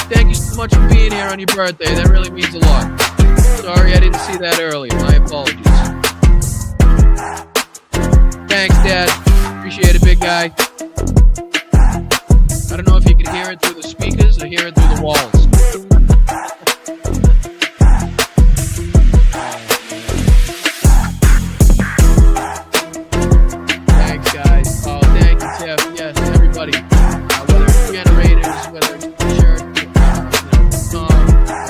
Thank you so much for being here on your birthday. That really means a lot. Sorry I didn't see that earlier. My apologies. Thanks, Dad. Appreciate it, big guy. I don't know if you can hear it through the speakers or hear it through the walls. Yes, everybody. Whether it's generators, whether it's t-shirts,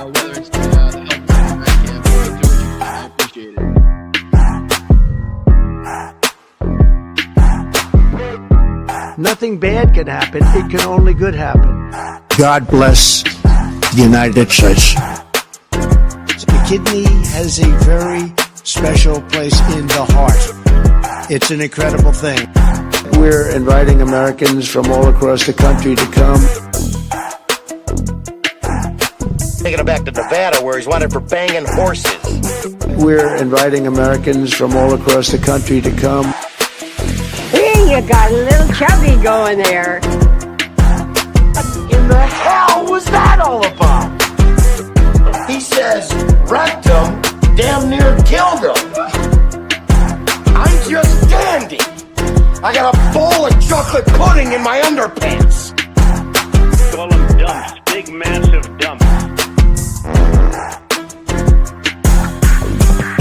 whether it's the help camp, do what you can. I appreciate it. Nothing bad can happen. It can only good happen. God bless the United States. The kidney has a very special place in the heart. It's an incredible thing. We're inviting Americans from all across the country to come. Taking him back to Nevada where he's wanted for banging horses. We're inviting Americans from all across the country to come. Hey, you got a little chubby going there. What in the hell was that all about? He says rectum damn near killed him. I'm just dandy. I got a bowl of chocolate pudding in my underpants. Call them dumps, big massive dumps.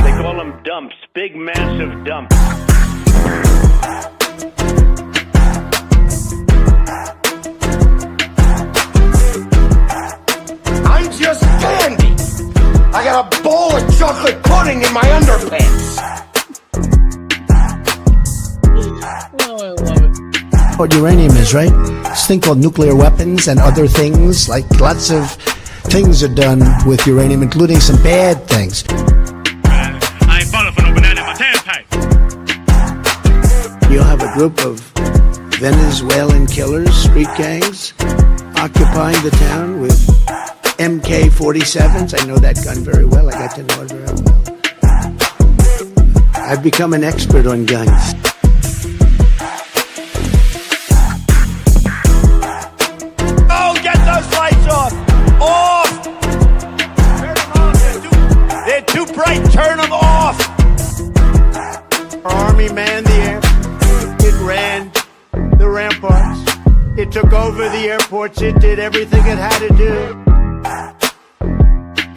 They call them dumps, big massive dumps. I'm just dandy. I got a bowl of chocolate pudding in my underpants. Oh, I love it. What uranium is, right? This thing called nuclear weapons and other things, like lots of things are done with uranium, including some bad things. I ain't falling for no banana in my tailpipe. You'll have a group of Venezuelan killers, street gangs, occupying the town with MK-47s. I know that gun very well. I got to know it very well. I've become an expert on guns. Off! Turn them off. They're too bright. Turn them off. Our army manned the air. It ran the ramparts. It took over the airports. It did everything it had to do.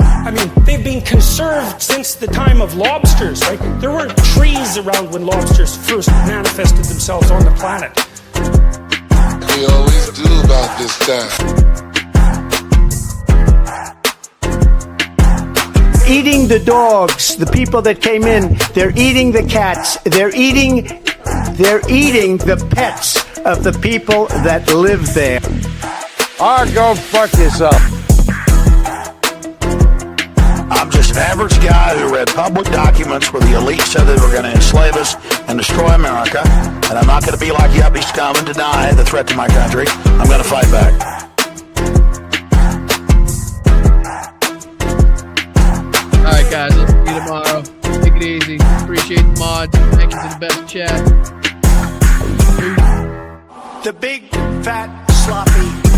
I mean, they've been conserved since the time of lobsters, right? There weren't trees around when lobsters first manifested themselves on the planet. We always do about this time. Eating the dogs, the people that came in, they're eating the cats, they're eating the pets of the people that live there. Go fuck yourself. I'm just an average guy who read public documents where the elite said they were going to enslave us and destroy America, and I'm not going to be like yuppie scum and deny the threat to my country. I'm going to fight back. All right, guys, let's see you tomorrow. Take it easy. Appreciate the mods. Thank you to the best chat. The big, fat, sloppy